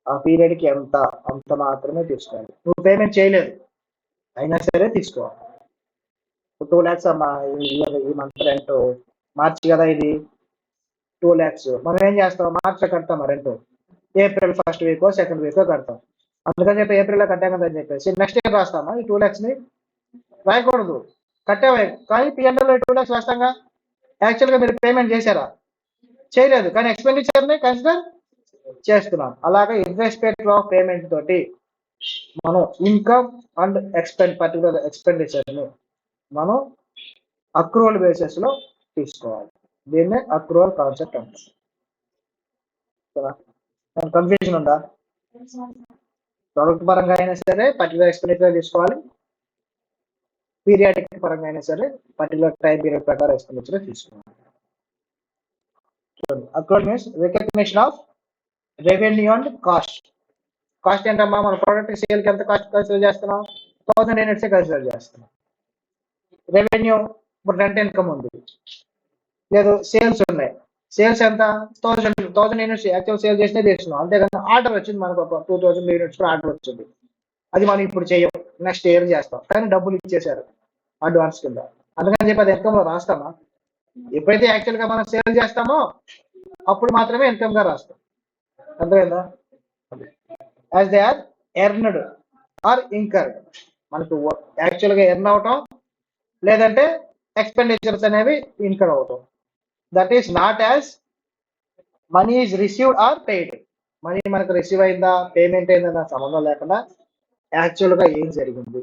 ఆ పీరియడ్ కి ఎంత అంత మాత్రమే తీసుకోవాలి. నువ్వు పేమెంట్ చేయలేదు అయినా సరే తీసుకోవాలి. 2 lakhs అమ్మా ఈ మంత్ రెంట్, మార్చి కదా ఇది, 2 lakhs. మనం ఏం చేస్తాం? మార్చిలో కడతాం rent, April 1st week second week కడతాం. అందుకని చెప్పి ఏప్రిల్లో కట్టాం కదా అని చెప్పేసి నెక్స్ట్ ఇయర్ రాస్తామా? ఈ 2 lakhs ని రాయకూడదు. కట్టామే కానీ పిఎన్ఎల్ 2 lakhs రాస్తాంగా. యాక్చువల్గా మీరు పేమెంట్ చేశారా? చేయలేదు, కానీ ఎక్స్పెండిచర్ని కన్సిడర్ చేస్తున్నాం. అలాగే ఇర్రెస్పెక్టివ్ ఆఫ్ పేమెంట్ తోటి మనం ఇన్కమ్ అండ్ పర్టికులర్ ఎక్స్పెండిచర్ని మనం అక్రూవల్ బేసిస్ లో తీసుకోవాలి. దీన్నే అక్రూవల్ కాన్సెప్ట్ అంటారు. కన్ఫ్యూజన్ ఉందా? ప్రొడక్ట్ పరంగా అయినా సరే పర్టికులర్ ఎక్స్పెండిచర్ తీసుకోవాలి, పీరియాడిక్ పరంగా అయినా సరే పర్టికులర్ టైం పీరియడ్ ప్రకారం ఎక్స్పెండిచర్ తీసుకోవాలి. Accrual means recognition of revenue and cost. Cost ఏంటమ్మా? మన ప్రోడక్ట్ సేల్కి ఎంత కాస్ట్ కన్సిడర్ చేస్తున్నాం? 1000 యూనిట్స్ కన్సిడర్ చేస్తున్నాం. రెవెన్యూ ఇప్పుడు రెంట్ ఇన్కమ్ ఉంది, లేదు సేల్స్ ఉన్నాయి, సేల్స్ ఎంత? 1000 యూనిట్స్ యాక్చువల్ సేల్ చేసినా చేస్తున్నాం, అంతేగాని ఆర్డర్ వచ్చింది మనకు ఒక 2000 యూనిట్స్ ఆర్డర్ వచ్చింది, అది మనం ఇప్పుడు చేయం, నెక్స్ట్ ఇయర్ చేస్తాం, కానీ డబ్బులు ఇచ్చేసారు అడ్వాన్స్ కింద. అందుకని చెప్పి అది ఇన్కమ్ లో రాస్తామా? ఎప్పుడైతే యాక్చువల్ గా మనం సేల్ చేస్తామో అప్పుడు మాత్రమే ఇన్కమ్ గా రాస్తాం. అర్థమైందా? As they are earned or incurred. మనకు యాక్చువల్ గా ఎర్న్ అవటం లేదంటే ఎక్స్పెండిచర్స్ అనేవి ఇన్కర్ అవటం. That is not as money is received or paid. Money మనకు రిసీవ్ అయిందా పేమెంట్ అయిందా సంబంధం లేకుండా యాక్చువల్ గా ఏం జరిగింది,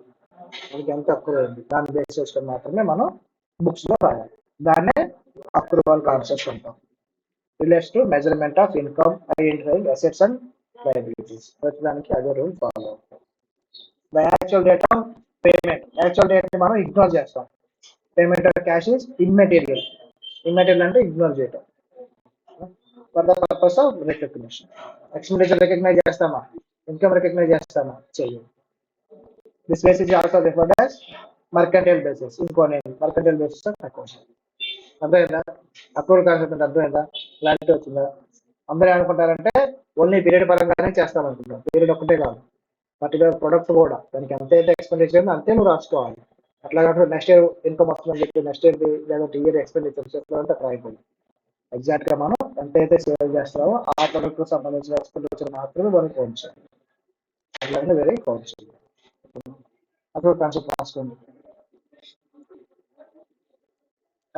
మనకి ఎంత అక్రూవ్ అయింది, దాన్ని బేస్ చేసుకొని మాత్రమే మనం బుక్స్ లో రాయాలి. దాన్నే అక్రూవల్ కాన్సెప్ట్ అంటాం. Relates to measurement of income, identifying assets and liabilities. ప్రతిదానికి అదే రూల్ ఫాలో అవుతాం. The actual date of payment, actual date ని మనం ఇగ్నోర్ చేస్తాం. Payment of cash is immaterial. Immaterial అంటే ఇగ్నోర్ చేయటం. For the purpose of recognition. Expenditure recognize చేస్తామా, income recognize చేస్తామా, చెయ్యం. This base is also referred as mercantile basis. ఇంకో నేను మర్కంటైల్ బేసిస్ ఆఫ్ అకౌంట్స్. అర్థమైందా? అప్రూవల్ కాన్సెప్ట్ అంటే అర్థమైందా? క్లారిటీ వచ్చిందా? అందరూ ఏమనుకుంటారంటే ఓన్లీ పీరియడ్ పరంగానే చేస్తాం అనుకుంటాం. పీరియడ్ ఒకటే కాదు, పర్టికులర్ ప్రొడక్ట్ కూడా దానికి ఎంత అయితే ఎక్స్పెండిచర్ అంతే నువ్వు రాసుకోవాలి. అట్లా కాకుండా నెక్స్ట్ ఇయర్ ఇన్కమ్ వస్తుందని చెప్పి నెక్స్ట్ ఇయర్ లేదంటే ఇయర్ ఎక్స్పెండిచర్ చెప్పాలంటే అట్లా అయిపోయింది. ఎగ్జాక్ట్ గా మనం ఎంతైతే సేవ్ చేస్తామో ఆ ప్రొడక్ట్ కు సంబంధించిన ఎక్స్పెండిచర్ మాత్రమే మనం పోయించాలి. అట్లా వెరీ ఇంపార్టెంట్. అప్రూవల్ కాన్సెప్ట్ రాసుకోండి.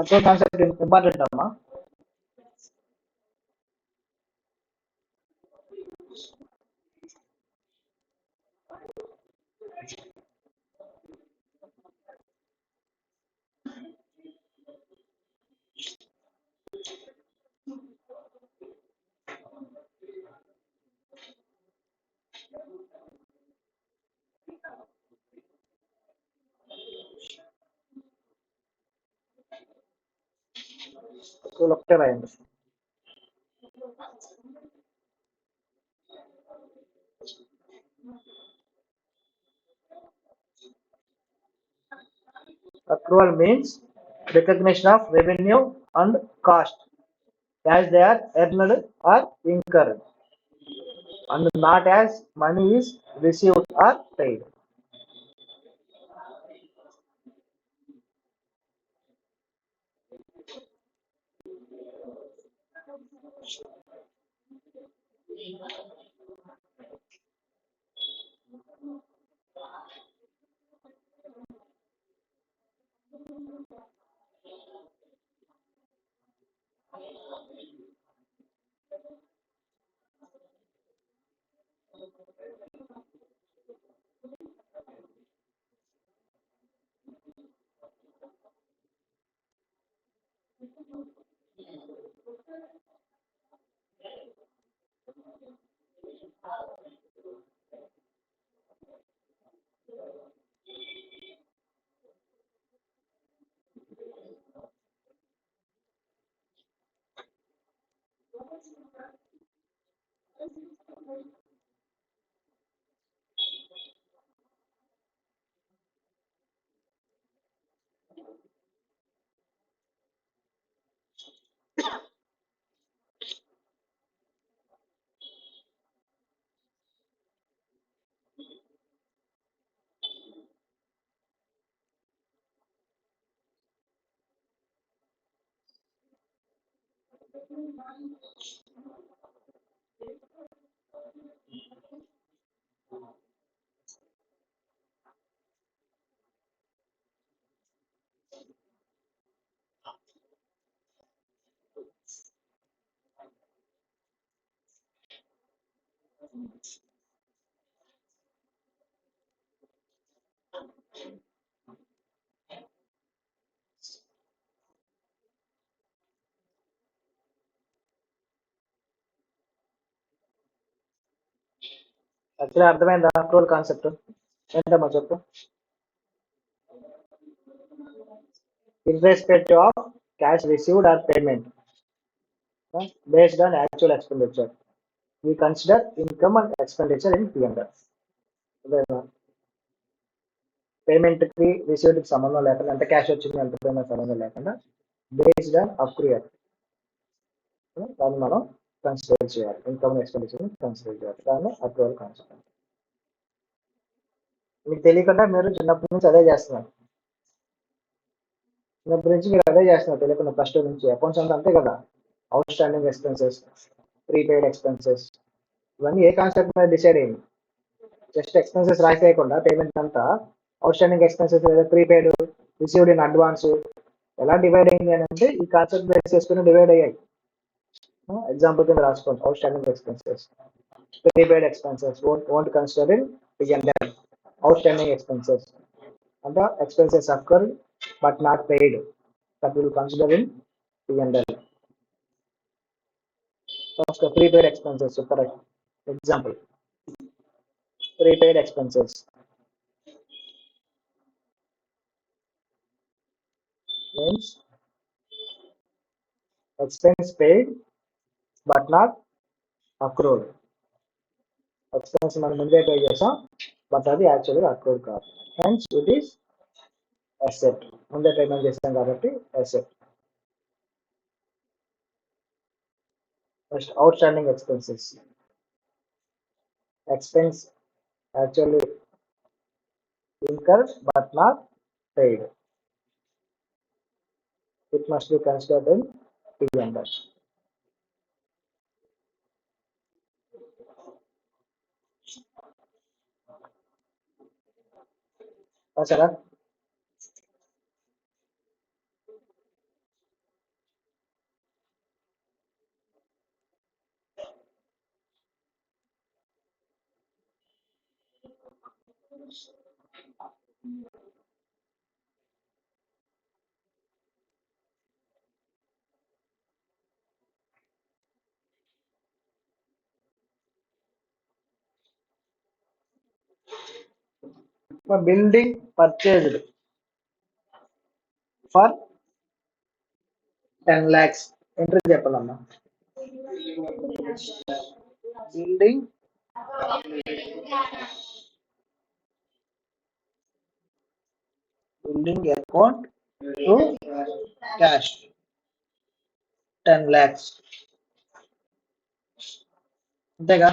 అప్రూవల్ కాన్సెప్ట్ ఇంపార్టెంట్ అమ్మా. అప్రూవల్ ఒకటే రాయండి. Accrual means recognition of revenue and cost as they are earned or incurred, and not as money is received or paid. Actually అర్థమైందా approval concept? ఏంటమ్మా చెప్పు. Irrespective of cash received or payment, based on actual expenditure, we consider income and expenditure in P&L. Payment కి received కి సంబంధం లేకుండా, ఎంత cash వచ్చింది ఎంత పేమెంట్ సంబంధం లేకుండా బేస్డ్ ఆన్ అక్రూయల్ దాన్ని మనం కన్సిడర్ చేయాలి. ఇన్కమ్ ఎక్స్పెండిచర్ కన్సిడర్ చేయాలి. దాన్ని అక్రూవల్ కాన్సెప్ట్. మీకు తెలియకుండా మీరు చిన్నప్పటి నుంచి అదే చేస్తున్నారు. చిన్నప్పటి నుంచి మీరు అదే చేస్తున్నారు తెలియకుండా. ఫస్ట్ నుంచి అకౌంట్స్ అంతా అంతే కదా. Out standing expenses, prepaid expenses, ఇవన్నీ ఏ కాన్సెప్ట్ మీద డిసైడ్ అయ్యింది? జస్ట్ ఎక్స్పెన్సెస్ రాసేయకుండా పేమెంట్ అంతా అవుట్ స్టాండింగ్ ఎక్స్పెన్సెస్ లేదా ప్రీపెయిడ్, రిసీవ్డ్ ఇన్ అడ్వాన్స్ ఎలా డివైడ్ అయింది అని అంటే ఈ కాన్సెప్ట్ బేస్ చేసుకుని డివైడ్ అయ్యాయి. ఎగ్జాంపుల్ కింద రాసుకోండి. Out standing expenses, prepaid expenses won't consider in P&L. Outstanding expenses and the expenses occurred but not paid, that will consider in P&L. First, prepaid expenses. Correct. Example: prepaid expenses means expense paid but not accrued. Expense మనం ముందే pay చేసాం, but అది యాక్చువల్గా accrued కాదు. Hence it is asset. ముందే payment చేస్తాం కాబట్టి asset. Next out standing expenses. Expense actually incurred but not paid. It must be considered in P&L. Sir, for building purchased for 10 lakhs. Entry చెప్పాలమ్మా. Building account to cash 10 lakhs. అంతేగా?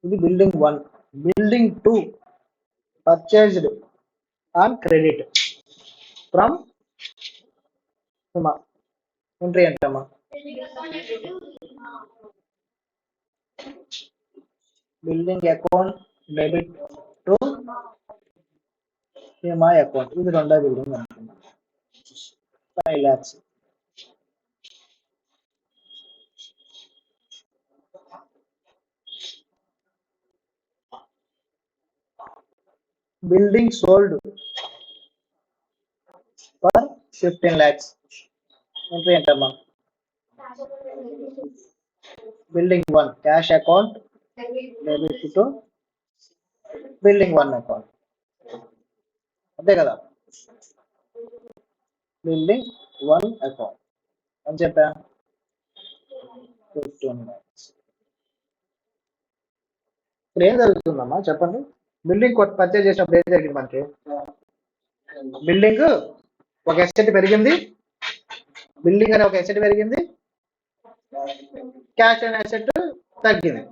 ఇది building 1. Building 2 purchased on credit from entry ఏంటమ్మా? Building account debit to EMI account. ఇది రెండో building అనుకున్నా. 5 lakhs. Building sold for 15 lakhs. Entry entama. Building 1 cash account debit to building 1 account. అంతే కదా? Building 1 account అని చెప్పా. 15 lakhs. ఇప్పుడు ఏం జరుగుతుందమ్మా చెప్పండి? బిల్డింగ్ పర్చేజ్ చేసినప్పుడు ఏం జరిగింది మనకి? బిల్డింగ్ ఒక ఎసెట్ పెరిగింది, బిల్డింగ్ అనే ఒక ఎసెట్ పెరిగింది, క్యాష్ అనే ఎసెట్ తగ్గింది.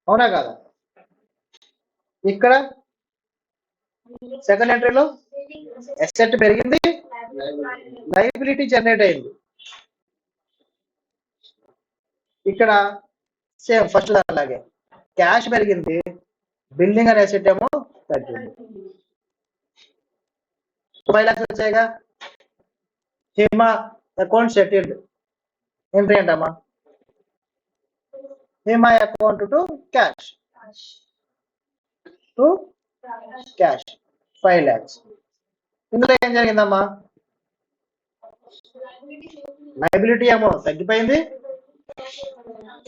అవునా కాదా? ఇక్కడ సెకండ్ ఎంట్రీలో ఎసెట్ పెరిగింది, లయబిలిటీ జనరేట్ అయింది. ఇక్కడ సేమ్ ఫస్ట్ అలాగే క్యాష్ పెరిగింది, బిల్డింగ్ అనే ఎసెట్ ఏమో తగ్గింది. 5 lakhs వచ్చాయిగా. హేమా అకౌంట్ సెటిల్డ్. ఎంట్రీ ఏంటమ్మా? హేమా account to cash. To cash 5 lakhs. ఇందులో ఏం జరిగిందమ్మా? లయబిలిటీ ఏమో తగ్గిపోయింది,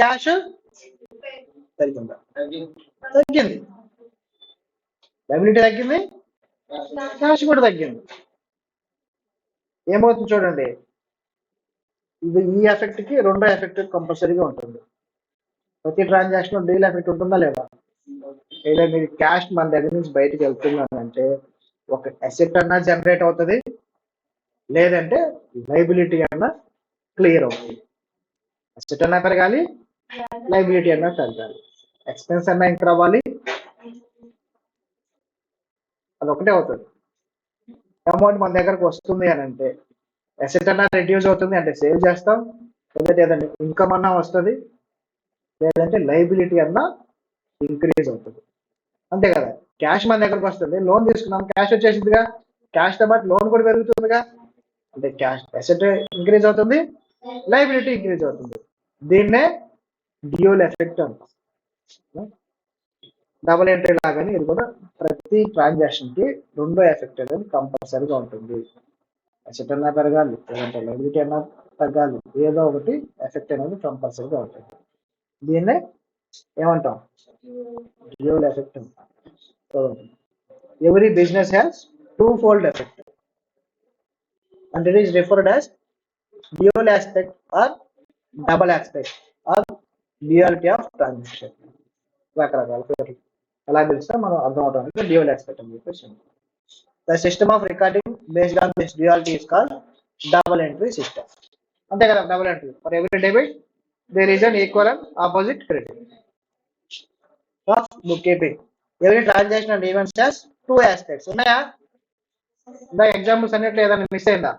క్యాష్ తగ్గిందా? తగ్గింది. లయబిలిటీ తగ్గింది, క్యాష్ కూడా తగ్గింది. ఏమవుతుంది చూడండి, ఇది ఈ ఎఫెక్ట్ కి రెండో ఎఫెక్ట్ కంపల్సరీగా ఉంటుంది. ప్రతి ట్రాన్సాక్షన్ డీల్ ఎఫెక్ట్ ఉంటుందా లేదా? లేదా మీరు క్యాష్ మన దగ్గర నుంచి బయటకు వెళ్తుందంటే ఒక అసెట్ అన్నా జనరేట్ అవుతుంది, లేదంటే లైబిలిటీ అన్నా క్లియర్ అవుతుంది. అసెట్ అన్నా పెరగాలి, లైబిలిటీ అన్నా తగ్గాలి, ఎక్స్పెన్స్ అన్నా ఇంక్రీజ్ అవ్వాలి, అది ఒకటే అవుతుంది. అమౌంట్ మన దగ్గరకు వస్తుంది అని అంటే అసెట్ అన్నా రెడ్యూస్ అవుతుంది అంటే సేవ్ చేస్తాం, లేదంటే ఏదైనా ఇన్కమ్ అన్నా వస్తుంది, లేదంటే లైబిలిటీ అన్నా ఇంక్రీజ్ అవుతుంది. అంతే కదా? క్యాష్ మన దగ్గరకు వస్తుంది, లోన్ తీసుకున్నాం, క్యాష్ వచ్చేసిందిగా, క్యాష్ తో పాటు లోన్ కూడా పెరుగుతుందిగా, అంటే క్యాష్ అసెట్ ఇంక్రీజ్ అవుతుంది, లైబిలిటీ ఇంక్రీజ్ అవుతుంది. దీన్నే డ్యూయల్ ఎఫెక్ట్ అంటాం. డబుల్ ఎంట్రీ లాగానే ఇది కూడా ప్రతి ట్రాన్సాక్షన్ కి రెండో ఎఫెక్ట్ అనేది కంపల్సరీగా ఉంటుంది. అసెట్ అన్నా పెరగాలి, లేదంటే లైబిలిటీ అన్నా తగ్గాలి, ఏదో ఒకటి ఎఫెక్ట్ అనేది కంపల్సరీగా ఉంటుంది. దీన్నే ఏమంటాం? డ్యూయల్ ఎఫెక్ట్ అంటాం. So every business has two-fold effect, and it is referred as dual aspect or double aspect or duality of transaction. రకరకాల పేర్లు ఎలా పిలిస్తే మనం అర్థం అవడానికి డ్యూయల్ ఆస్పెక్ట్ అని చెప్పేసి. The system of recording based on this duality is called double entry system. అంతే కదా, double entry. For every debit there is an equal and opposite credit. Of book keeping every transaction and events has two aspects. ఉన్నాయా? Examples అన్నిట్లో ఏదైనా miss అయిందా?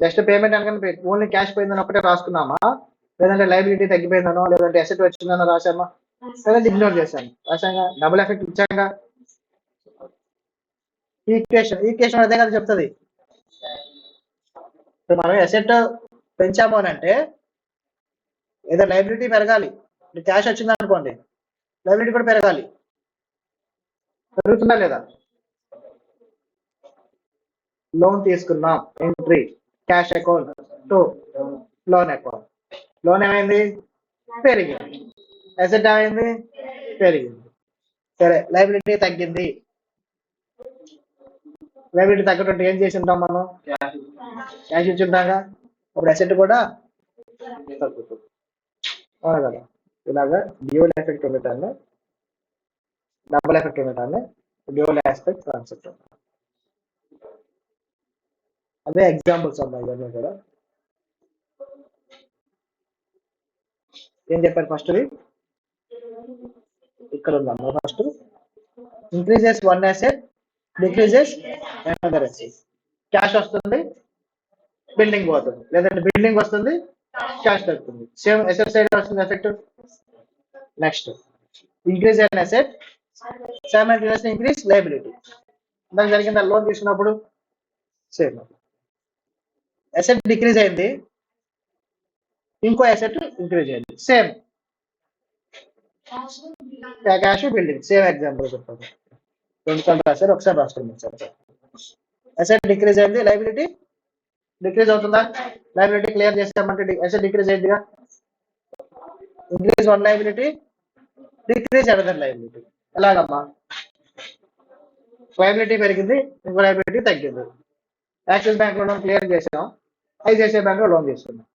Just payment అనగానే only cash పోయిందని ఒకటే రాసుకున్నామా, లేదంటే లైబిలిటీ తగ్గిపోయిందనో, లేదంటే అసెట్ వచ్చిందనో రాసామా, లేదంటే ఇగ్నోర్ చేశాను? రాశాంగా. డబుల్ ఎఫెక్ట్ ఇచ్చాక ఈక్వేషన్ అదే కదా చెప్తుంది. మనం అసెట్ పెంచాము అని అంటే ఏదో లైబిలిటీ పెరగాలి. క్యాష్ వచ్చింది అనుకోండి, లైబిలిటీ కూడా పెరగాలి. పెరుగుతుందా లేదా? లోన్ తీసుకున్నాం, entry cash account to loan account. Loan ఏమైంది? పెరిగింది. అసెట్ ఏమైంది? పెరిగింది. సరే, లైబిలిటీ తగ్గింది. లైబిలిటీ తగ్గట్టు ఏం చేసి ఉంటాం మనం? క్యాష్ ఇచ్చి ఉంటాగా. అప్పుడు అసెట్ కూడా తగ్గుతుంది. అవునా కదా? ఇలాగా డ్యూయల్ ఎఫెక్ట్ ఉండటాన్ని, డబుల్ ఎఫెక్ట్ ఉండటాన్ని డ్యూయల్ ఆస్పెక్ట్ కాన్సెప్ట్. అదే ఎగ్జాంపుల్స్ ఉన్నాయి ఇవన్నీ కూడా. ఏం చెప్పారు ఫస్ట్? ఇక్కడ ఉందమ్మా. First increases one asset, decreases another asset. Cash వస్తుంది, బిల్డింగ్ పోతుంది, లేదంటే బిల్డింగ్ వస్తుంది, క్యాష్ తగ్గుతుంది. సేమ్ అసెట్ సైడ్ వస్తుంది ఎఫెక్ట్. నెక్స్ట్ ఇంక్రీజ్ అయిన అసెట్ సైమల్టేనియస్లీ ఇంక్రీజ్ లయబిలిటీ. దానికి జరిగింది లోన్ తీసుకున్నప్పుడు. సేమ్ అసెట్ డిక్రీజ్ అయింది, ఇంకో అసెట్ ఇంక్రీజ్ అయింది. Same cash building. Same example చెప్తాను. రెండు సార్లు రాశారు, ఒకసారి రాసుకోండి. అసెట్ డిక్రీజ్ అయింది, లయబిలిటీ డిక్రీజ్ అవుతుందా? లయబిలిటీ క్లియర్ చేస్తామంటే అసెట్ డిక్రీజ్ అయిందిగా. Increase one liability, decrease another liability. ఎలాగమ్మా? లయబిలిటీ పెరిగింది, ఇంకో లయబిలిటీ తగ్గింది. యాక్సిస్ బ్యాంక్ లో లోన్ క్లియర్ చేసాం, ఐసిఐసిఐ బ్యాంక్ లో లోన్ తీసుకున్నాం.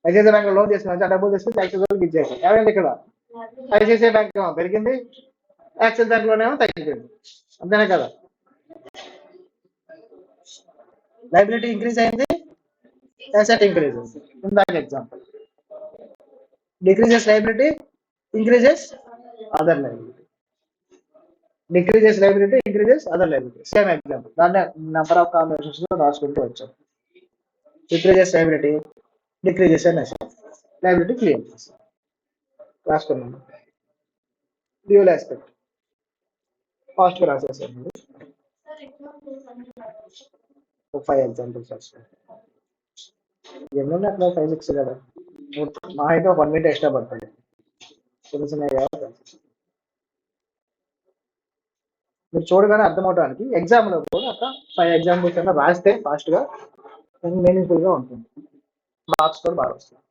ఐసిఐసిఐ బ్యాంక్ లో లోన్ తీసుకున్నాం, డబ్బులు తీసుకుని యాక్సిస్ బ్యాంక్ ఇచ్చేసాం. ఏమైంది ఇక్కడ? ఐసిఐసిఐ బ్యాంక్ పెరిగింది, యాక్సిస్ బ్యాంక్ లోనేమో తగ్గిపోయింది. అంతేనే కదా? లయబిలిటీ ఇంక్రీజ్ అయింది, asset increases. ఇందాక example. Decreases liability, increases other liability. Decreases liability, increases other liability. Same example. దాన్ని నెంబర్ ఆఫ్ కాంబినేషన్స్ లో రాసుకుంటూ వచ్చాం. Decreases liability, decreases and asset, liability clear చేస్తాం. రాసుకున్నాము. డ్యూయల్ ఆస్పెక్ట్ ఫాస్ట్ గా రాసేసాను. 5 ఎగ్జాంపుల్స్ రాసుకోండి. ఎన్ని అట్లా 5, 6 కదా. మా అయితే 1 minute ఎక్స్ట్రా పడుతుంది. చిన్న చిన్న మీరు చూడగానే అర్థమవడానికి ఎగ్జామ్ లో కూడా అట్లా 5 ఎగ్జాంపుల్స్ అయినా రాస్తే ఫాస్ట్ గా మీనింగ్ఫుల్ గా ఉంటుంది. మార్క్స్ కూడా బాగా వస్తుంది.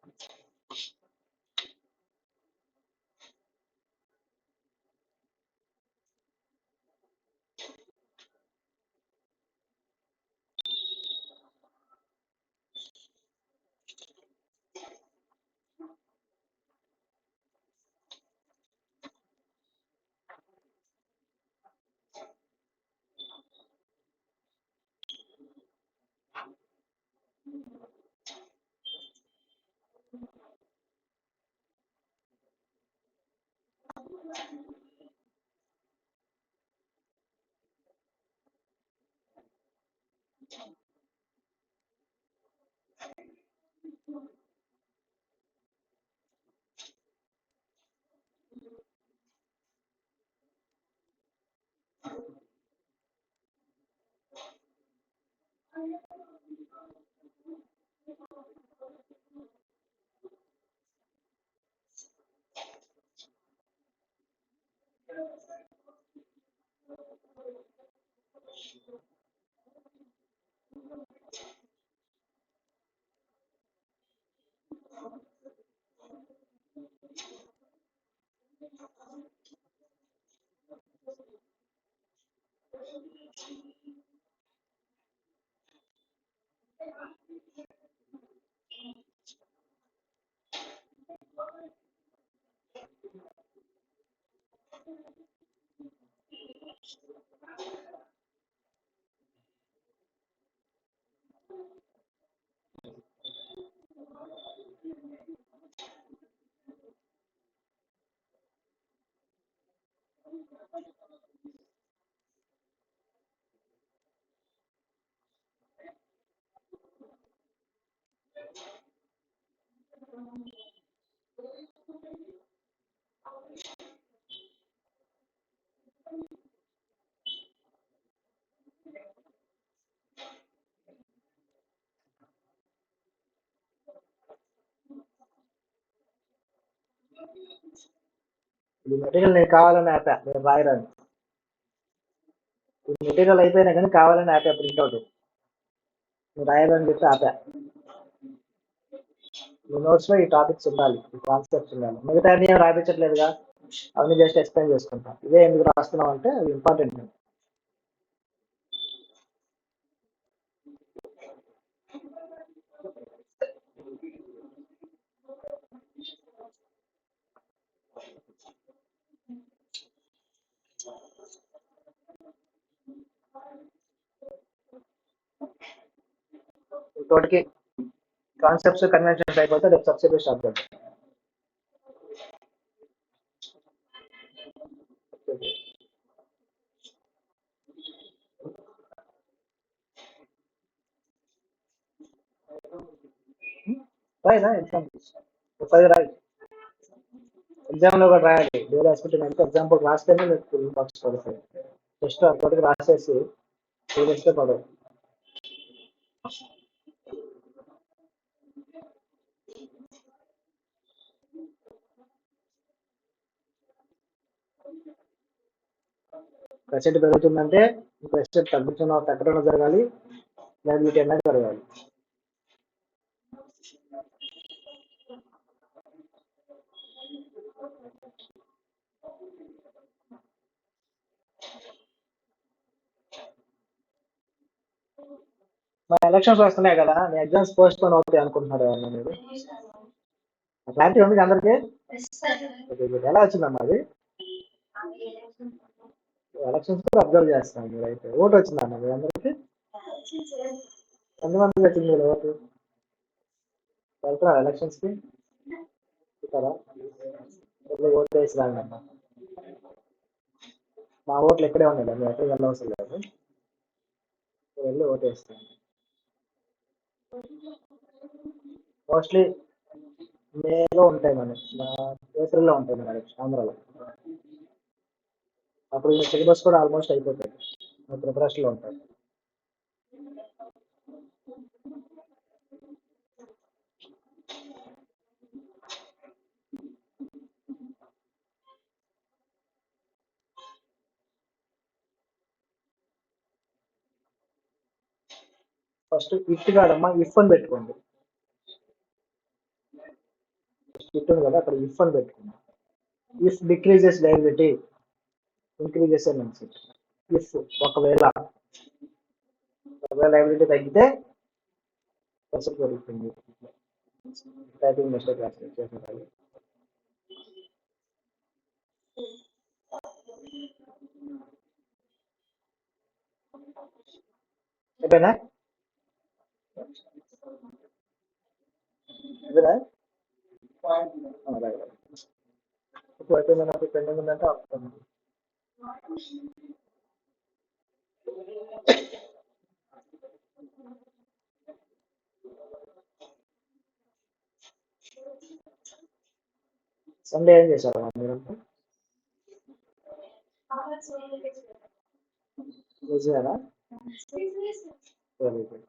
ఈ మెటీరియల్ నేను కావాలని ఆపా, మీరు రాయరని. ఈ మెటీరియల్ అయిపోయినా కానీ కావాలని ఆపా ప్రింట్అవుట్, మీరు రాయరని చెప్పి ఆపా. మీ నోట్స్ లో ఈ టాపిక్స్ ఉండాలి, ఈ కాన్సెప్ట్స్ ఉండాలి. మిగతా అన్ని ఏం రాయించట్లేదుగా, అవన్నీ జస్ట్ ఎక్స్ప్లెయిన్ చేసుకుంటాం. ఇదే ఎందుకు రాస్తున్నాం అంటే అది ఇంపార్టెంట్. తోటికి కాన్సెప్ట్స్ కన్వెన్షన్స్ అయిపోతే రేపు సబ్సిడీ స్టార్ట్ చేద్దాం. రాయినా ఎగ్జామ్ 30 రాయి, ఎగ్జామ్ లో కూడా రాయాలి. డేట్ రాసుకుంటే ఎగ్జాంపుల్ రాస్తేనే మీకు మార్క్స్ పడతాయి. జస్ట్ అప్పటికి రాసేసి వదిలేస్తే పడవు. పర్సెంట్ పెరుగుతుందంటే పర్సెంట్ తగ్గడం జరగాలి, లైబిలిటీ అనేది జరగాలి. మా ఎలక్షన్స్ వస్తున్నాయి కదా, మీ ఎగ్జామ్స్ పోస్ట్ పోన్ అవుతాయి అనుకుంటున్నారు ఏమన్నా మీరు? క్లారిటీ ఉంది అందరికి? ఎలా వచ్చిందమ్మా అది? ఎలక్షన్స్ కూడా అబ్జర్వ్ చేస్తాను. మీరు అయితే ఓటు వచ్చిందమ్మా మీ అందరికి? ఎంతమంది వచ్చింది మీరు ఓటు? వెళ్తారా ఎలక్షన్స్ కి? చూస్తారా? ఓటు వేసి రాండమ్మా. మా ఓట్లు ఎక్కడే ఉన్నాయి, మేము ఎక్కడికి వెళ్ళవలసిన లేదు, వెళ్ళి ఓటు వేస్తాను. మోస్ట్లీ మేలో ఉంటాయి, మన ఏప్రిల్లో ఉంటాయి మన ఆంధ్రాలో. అప్పుడు సిలబస్ కూడా ఆల్మోస్ట్ అయిపోతుంది, ప్రిపరేషన్లో ఉంటాయి. ఫస్ట్ ఇఫ్ కాదమ్మా, ఇఫ్ అని పెట్టుకోండి. ఇఫ్ ఉంది కదా, అక్కడ ఇఫ్ అని పెట్టుకోండి. ఇఫ్ డిక్రీజెస్ లయబిలిటీ ఇంక్రీజెస్ అని మంచి. ఇఫ్ ఒకవేళ లయబిలిటీ తగ్గితే పర్సెంట్ పెరుగుతుంది. టైపింగ్ మిస్టేక్ చేసిన అయిపోయినా? ఇప్పుడు అయిపోయింది నాకు పెండింగ్ ఉందంటే ఆపుతాను. సండే ఏం చేశారు మీరంతా? నిజమేనా? Very good.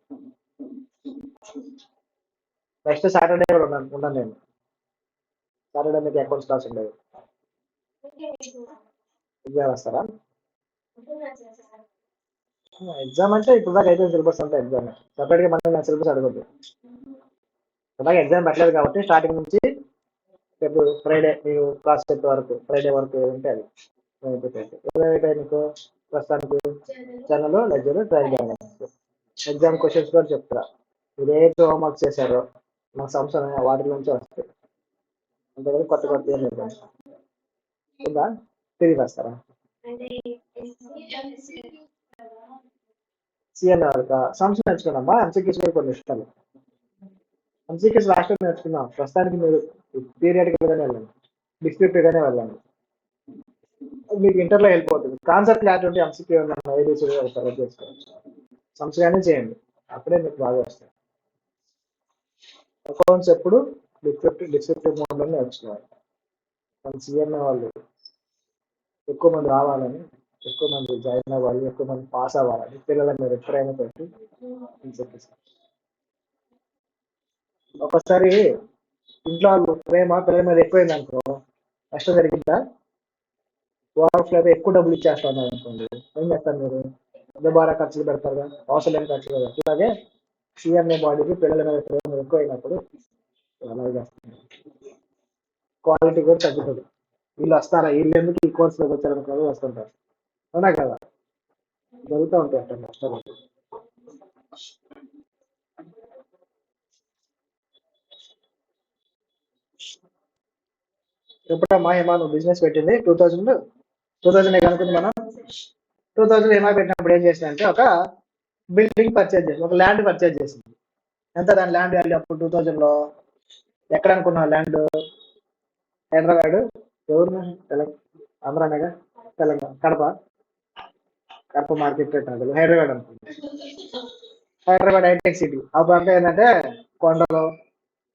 నెక్స్ట్ సాటర్డే కూడా ఉన్నాను నేను. సాటర్డే మీకు అకౌంట్స్ క్లాస్ ఉండేది. ఎగ్జామ్ వస్తారా? ఎగ్జామ్ అంటే ఇప్పుడు దాకా అయిపోయింది సిలబస్ అంతా. ఎగ్జామ్ సపరేట్గా మళ్ళీ నా సిలబస్ అడగద్దు. అలాగే ఎగ్జామ్ పెట్టలేదు కాబట్టి స్టార్టింగ్ నుంచి రేపు ఫ్రైడే మీరు క్లాస్ టెన్త్ వరకు, ఫ్రైడే వరకు ఉంటే అది అయిపోతాయి. మీకు ప్రస్తుతానికి channel lecture train exam questions కూడా చెప్తారా. మీరు ఏ హోంవర్క్ చేశారో మా సంవత్సరం వాటి నుంచి వస్తాయి. అంతేకాదు కొత్త కొత్త ఏం లేదు ఉందా, తిరిగి వస్తారా? సిఎన్ వరకు సంవత్సరం నేర్చుకున్నామా. ఎంసీక్యూస్ కూడా కొన్ని ఇష్టాలు. ఎంసీక్యూస్ లాస్ట్ టైం నేర్చుకున్నాం. ప్రస్తుతానికి మీరు పీరియడ్గానే వెళ్ళండి, డిస్క్రిప్టివ్గానే వెళ్ళండి. మీకు ఇంటర్లో వెళ్ళిపోతుంది. కాన్సెప్ట్ క్లారిటీ ఉంటే ఎంసీక్యూ ఏబీసీ కరెక్ట్ చేసుకోవచ్చు. సంవత్సరాన్ని చేయండి, అప్పుడే మీకు బాగా వస్తాయి. అకౌంట్స్ ఎప్పుడు డిస్క్రిప్టివ్ మోడ్లో నేర్చుకోవాలి. మన సిఎంఏ వాళ్ళు ఎక్కువ మంది రావాలని, ఎక్కువ మంది జాయిన్ అవ్వాలి, ఎక్కువ మంది పాస్ అవ్వాలని పిల్లలను మీరు ఎప్పుడైనా పెట్టి చెప్పేసి ఒకసారి ఇంట్లో వాళ్ళు ప్రేమ పిల్లల మీద ఎక్కువైంది అనుకో, కష్టం జరిగిందా? ఓవర్ ఫ్లో ఎక్కువ డబ్బులు ఇచ్చేస్తా ఉన్నారు అనుకోండి, ఏం చేస్తారు మీరు? దుబారా ఖర్చులు పెడతారు కదా, అవసరం లేని ఖర్చులు కదా. అలాగే సీఎంఏ బాడీకి పిల్లల మీద ప్రేమ ఎక్కువ అయినప్పుడు అలాగే చేస్తారు. క్వాలిటీ కూడా తగ్గుతుంది. వీళ్ళు వస్తారా, వీళ్ళు ఎందుకు ఈ కోర్సులోకి వచ్చారనుకో వస్తుంటారు. అవునా కదా, జరుగుతూ ఉంటాయి అట్లా నష్టాలు. ఎప్పుడమ్మా ఏమా నువ్వు బిజినెస్ పెట్టింది 2000 కనుకుంది మనం. 2000 ఏమా పెట్టినప్పుడు ఏం చేసిన అంటే ఒక బిల్డింగ్ పర్చేజ్ చేసింది, ఒక ల్యాండ్ పర్చేజ్ చేసింది. ఎంత దాని ల్యాండ్ వాల్యూ అప్పుడు 2000లో? ఎక్కడ అనుకున్నావు ల్యాండ్? హైదరాబాద్ ఎవరు? తెలంగాణ, ఆంధ్రానేగా, తెలంగాణ, కడప మార్కెట్ పెట్టినది హైదరాబాద్ అనుకుంది. హైదరాబాద్ హైటెక్ సిటీ అప్పుడు అంటే ఏంటంటే కొండలు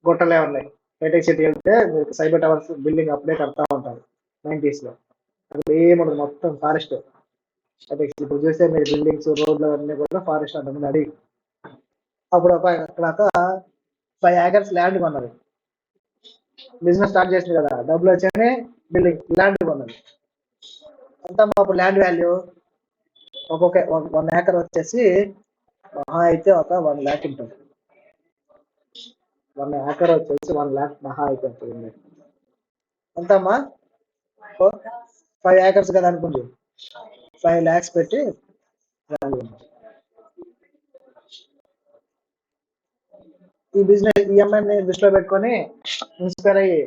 గుట్టలే ఉన్నాయి. హైటెక్ సిటీ వెళ్తే మీకు సైబర్ టవర్స్ బిల్డింగ్ అప్పుడే కడతా ఉంటారు 90s లో. అక్కడ ఏముండదు, మొత్తం ఫారెస్ట్. హైటెక్ సిటీ ఇప్పుడు చూస్తే మీరు బిల్డింగ్స్ రోడ్లు అన్నీ కూడా ఫారెస్ట్ అంటుంది అడిగి. అప్పుడు అక్కడ 5 acres ల్యాండ్ కొన్నది. బిజినెస్ స్టార్ట్ చేసింది కదా, డబ్బులు వచ్చాయని బిల్డింగ్ ల్యాండ్ కొన్నది. ఎంత అప్పుడు ల్యాండ్ వాల్యూ? ఒక్కొక్క 1 acre వచ్చేసి మహా అయితే ఒక 1 lakh ఉంటుంది. 1 acre వచ్చేసి 1 lakh మహా అయితే ఉంటుంది. ఎంతమ్మా? 5 acres కదా అనుకుంది, 5 lakhs పెట్టి ల్యాండ్ కొన్నది. ఈ బిజినెస్ ఈఎంఐని దృష్టిలో పెట్టుకొని ఇన్స్పైర్ అయ్యి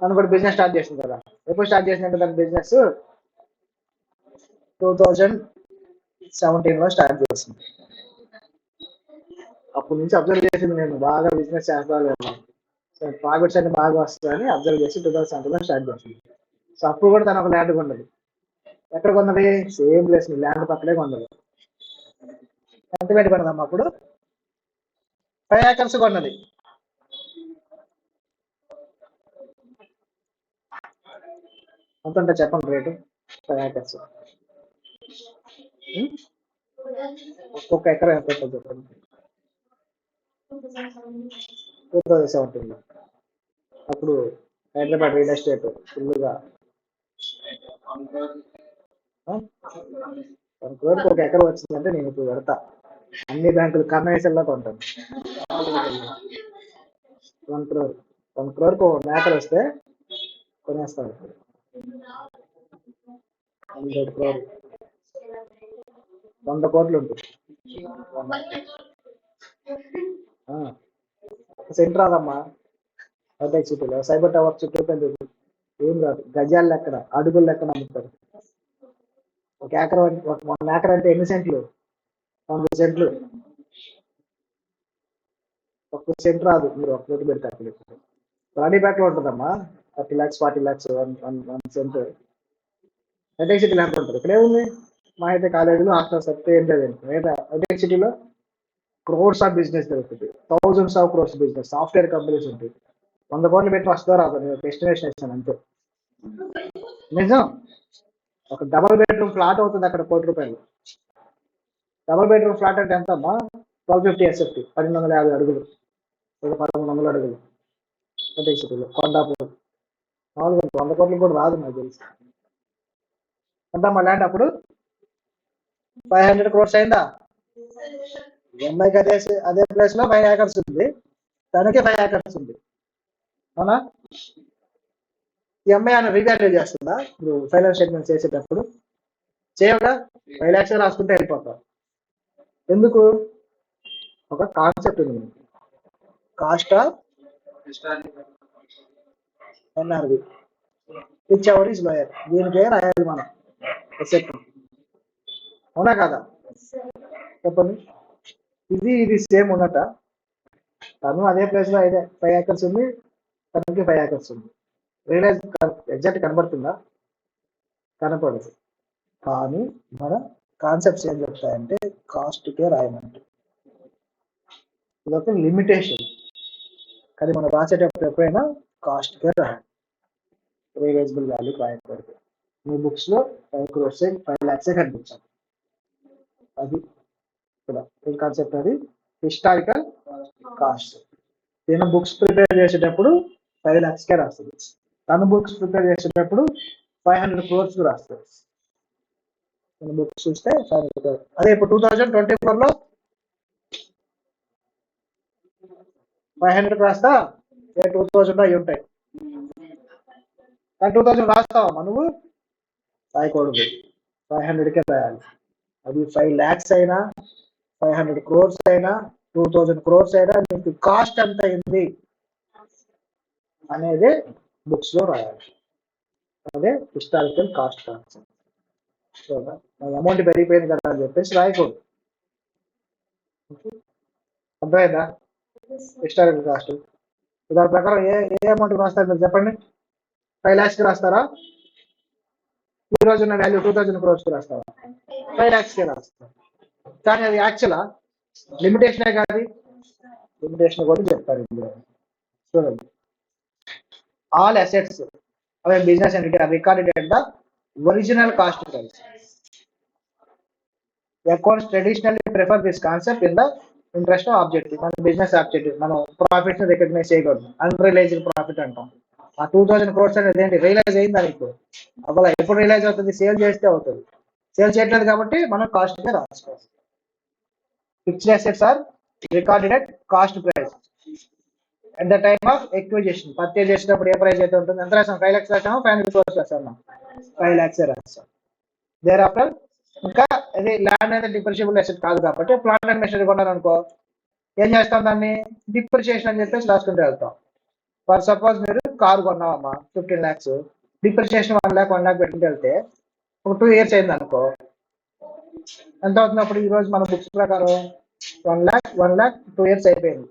తను కూడా బిజినెస్ స్టార్ట్ చేసింది కదా. ఎప్పుడు స్టార్ట్ చేసినట్టు దాని బిజినెస్ 2017లో స్టార్ట్ చేసింది. అప్పటి నుంచి అబ్జర్వ్ చేసింది నేను, బాగా బిజినెస్ చేస్తాను, ప్రాఫిట్స్ అన్ని బాగా వస్తాయని అబ్జర్వ్ చేసి 2017లో స్టార్ట్ చేసింది. సో అప్పుడు కూడా తను ఒక ల్యాండ్ కొన్నది. ఎక్కడ కొన్నది? సేమ్ ప్లేస్, ల్యాండ్ పక్కనే కొన్నది. ఎంత పెట్టి కొన్నదమ్మా అప్పుడు? 5 acres కొన్నది. ఎంత ఉంటే చెప్పండి రేటు 5 acres? ఒక్కొక్క ఎకరం ఎంత ఉంటుంది చెప్పండి. 2017లో అప్పుడు హైదరాబాద్ రియల్ ఎస్టేట్ ఫుల్గా 1 crore ఒక ఎకరం వచ్చిందంటే నేను ఇప్పుడు పెడతా. అన్ని బ్యాంకులు కన్వెన్షన్లో కొంటాను. 1 crore, 1 crore ఒక మేకలు వస్తే కొనేస్తాను. 100 crore 100 కోట్లు ఉంటుంది. సెంటర్ రాదమ్మా హైటెక్ సిటీలో. సైబర్ టవర్ చుట్టూ ఏం రాదు, గజాలు లెక్కన, అడుగులు లెక్కన అమ్ముతారు. 1 acre అంటే ఎన్ని సెంట్లు? 100 సెంట్లు. 1 సెంట్ రాదు, మీరు 1 కోటి పెడితే అక్కడ. రాణిపేటలో ఉంటుందమ్మా 30 lakhs 40 lakhs 1 సెంట్. హైటెక్ సిటీలో ఎంత ఉంటుంది? ఇక్కడే ఉంది. మా అయితే కాలేజీలో హాస్టల్స్ వస్తే ఏం లేదు. హైటెక్ సిటీలో క్రోర్స్ ఆఫ్ బిజినెస్ జరుగుతుంది, thousands of crores business. Software companies ఉంటాయి. 100 కోట్లు పెట్టి వస్తుందో రాదు, నేను ఎస్టిమేషన్ ఇస్తాను అంతే. నిజం. ఒక డబల్ బెడ్రూమ్ ఫ్లాట్ అవుతుంది అక్కడ 1 కోటి రూపాయలు. డబల్ బెడ్రూమ్ ఫ్లాట్ అంటే ఎంత అమ్మా? 1250 SFT, 1250 అడుగులు, 1300 అడుగులు. హైటెక్ సిటీలో కొండాపూర్. మామూలుగా 100 కోట్లు కూడా రాదు నాకు తెలిసి. ఎంత మా ల్యాండ్ అప్పుడు? 500 crores అయిందా? ఎంఐకి అదే ప్లేస్ లో 5 acres ఉంది, తనకే 5 acres ఉంది. అవునా? ఎంఐ అని రీవాల్యూ చేస్తుందా ఇప్పుడు ఫైనాన్స్ స్టేట్మెంట్ చేసేటప్పుడు? చేయగా 5 lakhs రాసుకుంటే వెళ్ళిపోతాం. ఎందుకు? ఒక కాన్సెప్ట్ ఉంది, cost of NRV, whichever is lower. దీనికే రాయాలి మనం ఎసెట్. అవునా కదా? చెప్పండి. ఇది సేమ్ ఉన్నట. తను అదే ప్లేస్ లో అయితే 5 acres ఉంది, తనకి 5 acres ఉంది. రియలైజ్ ఎగ్జాక్ట్ కనబడుతుందా? కనపడదు. కానీ మన కాన్సెప్ట్స్ ఏం చెప్తాయంటే కాస్ట్కే రాయమంటే ఇదొక లిమిటేషన్. కానీ మనం రాసేటప్పుడు ఎప్పుడైనా కాస్ట్కే రాయాలి, రియలైజబుల్ వాల్యూ రాయకూడదు. మీ బుక్స్ లో 5 crores 5 lakhs కనిపించాలి. అది ఇక్కడ ఏం కాన్సెప్ట్? అది హిస్టారికల్ కాస్ట్. నేను బుక్స్ ప్రిపేర్ చేసేటప్పుడు 5 lakhs రాస్తుంది, తను బుక్స్ ప్రిపేర్ చేసేటప్పుడు 500 crores రాస్తారు. మన బుక్స్ చూస్తే 500 crores. అదే ఇప్పుడు 2024లో 500 రాస్తా 2000 అయి ఉంటాయి. కానీ 2000 రాస్తావా నువ్వు? రాయకూడదు, 500కే రాయాలి. అది 5 lakhs అయినా 500 crores అయినా 2000 crores అయినా మీకు కాస్ట్ ఎంత అయింది అనేది బుక్స్ లో రాయాలి. అదే హిస్టారికల్ కాస్ట్ కాన్సెప్ట్. అమౌంట్ పెరిగిపోయింది కదా అని చెప్పేసి రాయకూడదు. అర్థమైందా? హిస్టారికల్ కాస్ట్ దాని ప్రకారం ఏ అమౌంట్ రాస్తారు మీరు చెప్పండి? 5 lakhs కి రాస్తారా? ఈ రోజు ఉన్న వాల్యూ 2000 crores కి రాస్తారా? 5 lakhs కి రాస్తారు. కానీ అది యాక్చువల్ లిమిటేషనే కాదు, లిమిటేషన్ కూడా చెప్తారు ఇందులో. చూడండి, all assets of a business entity are recorded at the original cost price. Accounts traditionally prefer this concept in the interest of objective. మన బిజినెస్ ఆబ్జెక్టివ్ మనం ప్రాఫిట్ ని రికగ్నైజ్ చేయకూడదు. అన్రియలైజ్డ్ ప్రాఫిట్ అంటాం. ఆ 2000 crores అనేది ఏంటి? రియలైజ్ అయింది ఇప్పుడు. అవ్వాలి. ఎప్పుడు రియలైజ్ అవుతుంది? సేల్ చేస్తే అవుతుంది. సేల్ చేయట్లేదు కాబట్టి మనం కాస్ట్ గా రాసుకోవాలి. Fixed assets are recorded at cost price at the time of acquisition. Purchase చేసినప్పుడు ఏ ప్రైస్ అయితే ఉంటుంది? ఎంత రాసాం? 5 lakhs రాసాము, 500 crores రాసాము, 5 lakhs రాసాం. దేర్ ఆఫ్టర్ ఇంకా అది ల్యాండ్ అనేది డిప్రిషియబుల్ అసెట్ కాదు కాబట్టి ప్లాంట్ అండ్ మెషినరీ కొన్నారనుకో, ఏం చేస్తాం? దాన్ని డిప్రిషియేషన్ అని చెప్పేసి రాసుకుంటూ వెళ్తాం. ఫర్ సపోజ్ మీరు car కొన్నావమ్మా 15 lakhs, depreciation 1 lakh 1 lakh పెట్టుకుంటూ వెళ్తే ఒక 2 years అయింది అనుకో, ఎంత అవుతుంది అప్పుడు? ఈ రోజు మన బుక్స్ ప్రకారం 1 lakh 2 years అయిపోయింది.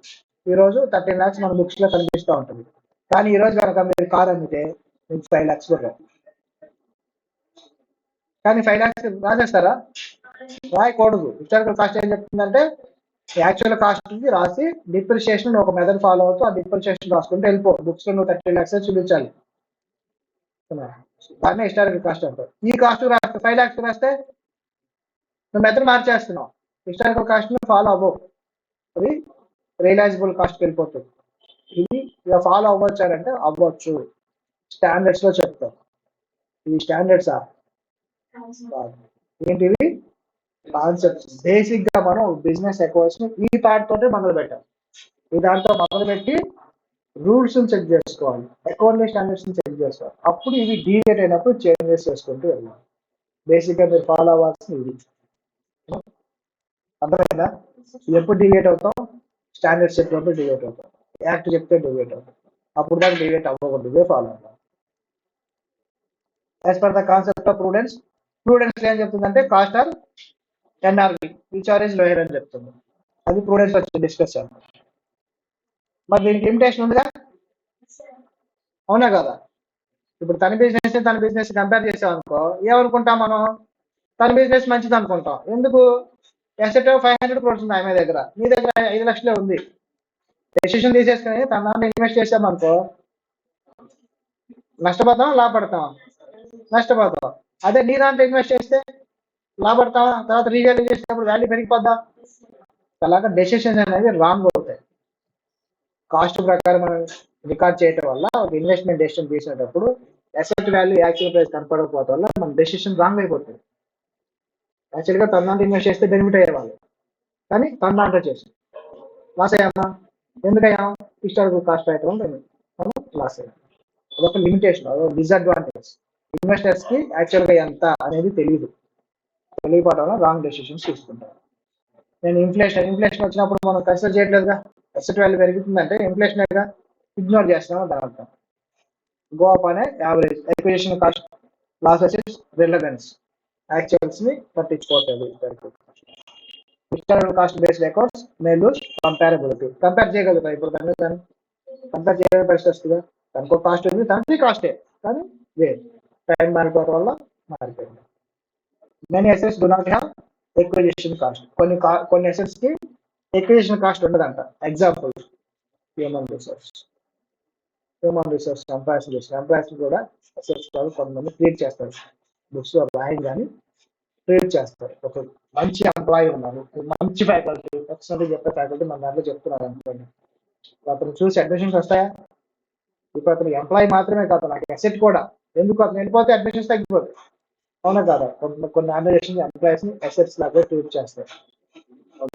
ఈ రోజు 13 lakhs మన బుక్స్ లో కనిపిస్తూ ఉంటుంది. కానీ ఈ రోజు కనుక మీరు కార్ అమ్మితే మీకు 5 lakhs కూడా. కానీ 5 lakhs రాసేస్తారా? రాయకూడదు. హిస్టారికల్ కాస్ట్ ఏం చెప్తుందంటే యాక్చువల్ కాస్ట్ కి రాసి డిప్రిషియేషన్ ఒక మెథడ్ ఫాలో అవుతూ ఆ డిప్రిషియేషన్ రాసుకుంటే వెళ్ళిపో. బుక్స్ లో నువ్వు 30 lakhs చూపించాలి. దాన్ని హిస్టారికల్ కాస్ట్ అంటారు. ఈ కాస్ట్ రాస్తే 5 lakhs రాస్తే నువ్వు మెథడ్ మార్చేస్తున్నావు. హిస్టారికల్ కాస్ట్ ని ఫాలో అవ్వవు, అది రియలైజబుల్ కాస్ట్ వెళ్ళిపోతుంది. ఇది ఇలా ఫాలో అవ్వచ్చారంటే అవ్వచ్చు. స్టాండర్డ్స్ లో చెప్తారు. ఇది స్టాండర్డ్స్ ఏంటివి? కాన్సెప్ట్స్. బేసిక్ గా మనం బిజినెస్ అకౌంట్స్ ఈ పార్ట్ తోటి మొదలు పెట్టాం. ఈ దాంతో మొదలు పెట్టి రూల్స్ చెక్ చేసుకోవాలి, అకౌంటింగ్ స్టాండర్డ్స్ చెక్ చేసుకోవాలి. అప్పుడు ఇవి డీవియేట్ అయినప్పుడు చేంజెస్ చేసుకుంటూ వెళ్ళాలి. బేసిక్ గా మీరు ఫాలో అవ్వాల్సింది ఇది. అర్థమైందా? ఎప్పుడు డివేట్ అవుతాం? స్టాండర్డ్స్ చెప్పినప్పుడు డివేట్ అవుతాం, యాక్ట్ చెప్తే డివేట్ అవుతాం. అప్పుడు దాకా డివేట్ అవ్వకూడదు, ఇవే ఫాలో అవుతాం. As per the concept of prudence, prudence ఏం చెప్తుందంటే cost or NRV whichever is lower అని చెప్తుంది. అది ప్రూడెన్స్ వచ్చి డిస్కస్ చేస్తాం. మరి దీనికి లిమిటేషన్ ఉందిగా, అవునా కదా? ఇప్పుడు తన బిజినెస్ కంపేర్ చేసాం అనుకో, ఏమనుకుంటాం మనం? తన బిజినెస్ మంచిది అనుకుంటాం. ఎందుకు? ఎసెట్ 500 crores ఉంది ఆమె దగ్గర, నీ దగ్గర 5 లక్షలే ఉంది. డెసిషన్ తీసేసుకుని తన దాంట్లో ఇన్వెస్ట్ చేసామనుకో, నష్టపోతాం లాభపడతాం? నష్టపోతాం. అదే నీ దాంట్లో ఇన్వెస్ట్ చేస్తే లాభపడతావా? తర్వాత రీవాల్యూ చేసినప్పుడు వాల్యూ పెరిగిపోద్దా? అలాగా డెసిషన్స్ అనేవి రాంగ్ అవుతాయి. కాస్ట్ ప్రకారం మనం రికార్డ్ చేయడం వల్ల ఒక ఇన్వెస్ట్మెంట్ డెసిషన్ తీసేటప్పుడు అసెట్ వాల్యూ యాక్చువల్ ప్రైస్ కనపడకపోవడం వల్ల మన డెసిషన్ రాంగ్ అయిపోతుంది. యాక్చువల్గా తన దాంట్లో ఇన్వెస్ట్ చేస్తే బెనిఫిట్ అయ్యేవాళ్ళు, కానీ తన దాంట్లో చేసి లాస్ అయ్యామా? ఎందుకయ్యాం? హిస్టారికల్ కాస్ట్ రాయటం మనం లాస్ అయ్యాం. అదొక లిమిటేషన్, అదొక డిసడ్వాంటేజ్. ఇన్వెస్టర్స్ కి యాక్చువల్గా ఎంత అనేది తెలియకపోవడం వల్ల రాంగ్ డెసిషన్స్ తీసుకుంటారు. నేను ఇన్ఫ్లేషన్ వచ్చినప్పుడు మనం కన్సిడర్ చేయట్లేదుగా. అసెట్ వాల్యూ పెరుగుతుందంటే ఇన్ఫ్లేషన్గా ఇగ్నోర్ చేస్తున్నాం దాని అర్థం. గో అప్ అనే average acquisition cost loss assets relevance actuals ని పట్టించుకోవట్లేదు. Historical cost based accounts may lose comparability. Compare చేయగలుగుతాం. ఇప్పుడు దాన్ని కంపేర్ చేయడం పరిస్థితి వస్తుందిగా. తనకు కాస్ట్ ఉంది, తనకి కాస్టే, కానీ వేరు. టైం మారిపోవడం వల్ల మారిపోయింది. Many assets do not have acquisition cost. కొన్ని అసెట్స్ కి ఎక్విజిషన్ కాస్ట్ ఉండదంట. ఎగ్జాంపుల్ హ్యూమన్ రిసోర్స్ ఎంప్లాయీస్ కూడా అసెట్స్ కొంతమంది క్రియేట్ చేస్తారు. బుక్స్ రాయి కానీ క్రియేట్ చేస్తారు. ఒక మంచి ఎంప్లాయీ ఉన్నారు, మంచి ఫ్యాకల్టీ, ఎక్సలెంట్ చెప్పే ఫ్యాకల్టీ మన దాంట్లో చెప్తున్నారు అనుకోండి, అతను చూసి అడ్మిషన్స్ వస్తాయా? ఇప్పుడు అతను ఎంప్లాయీ మాత్రమే కాదు, నాకు అసెట్ కూడా ఎందుకు అతను వెళ్ళిపోతే అడ్మిషన్స్ తగ్గిపోతాయి. అవునా కాదా? కొన్ని ఆర్గనైజేషన్ ఎంప్లాయీస్ ని అసెట్స్ లాగా ట్రీట్ చేస్తారు.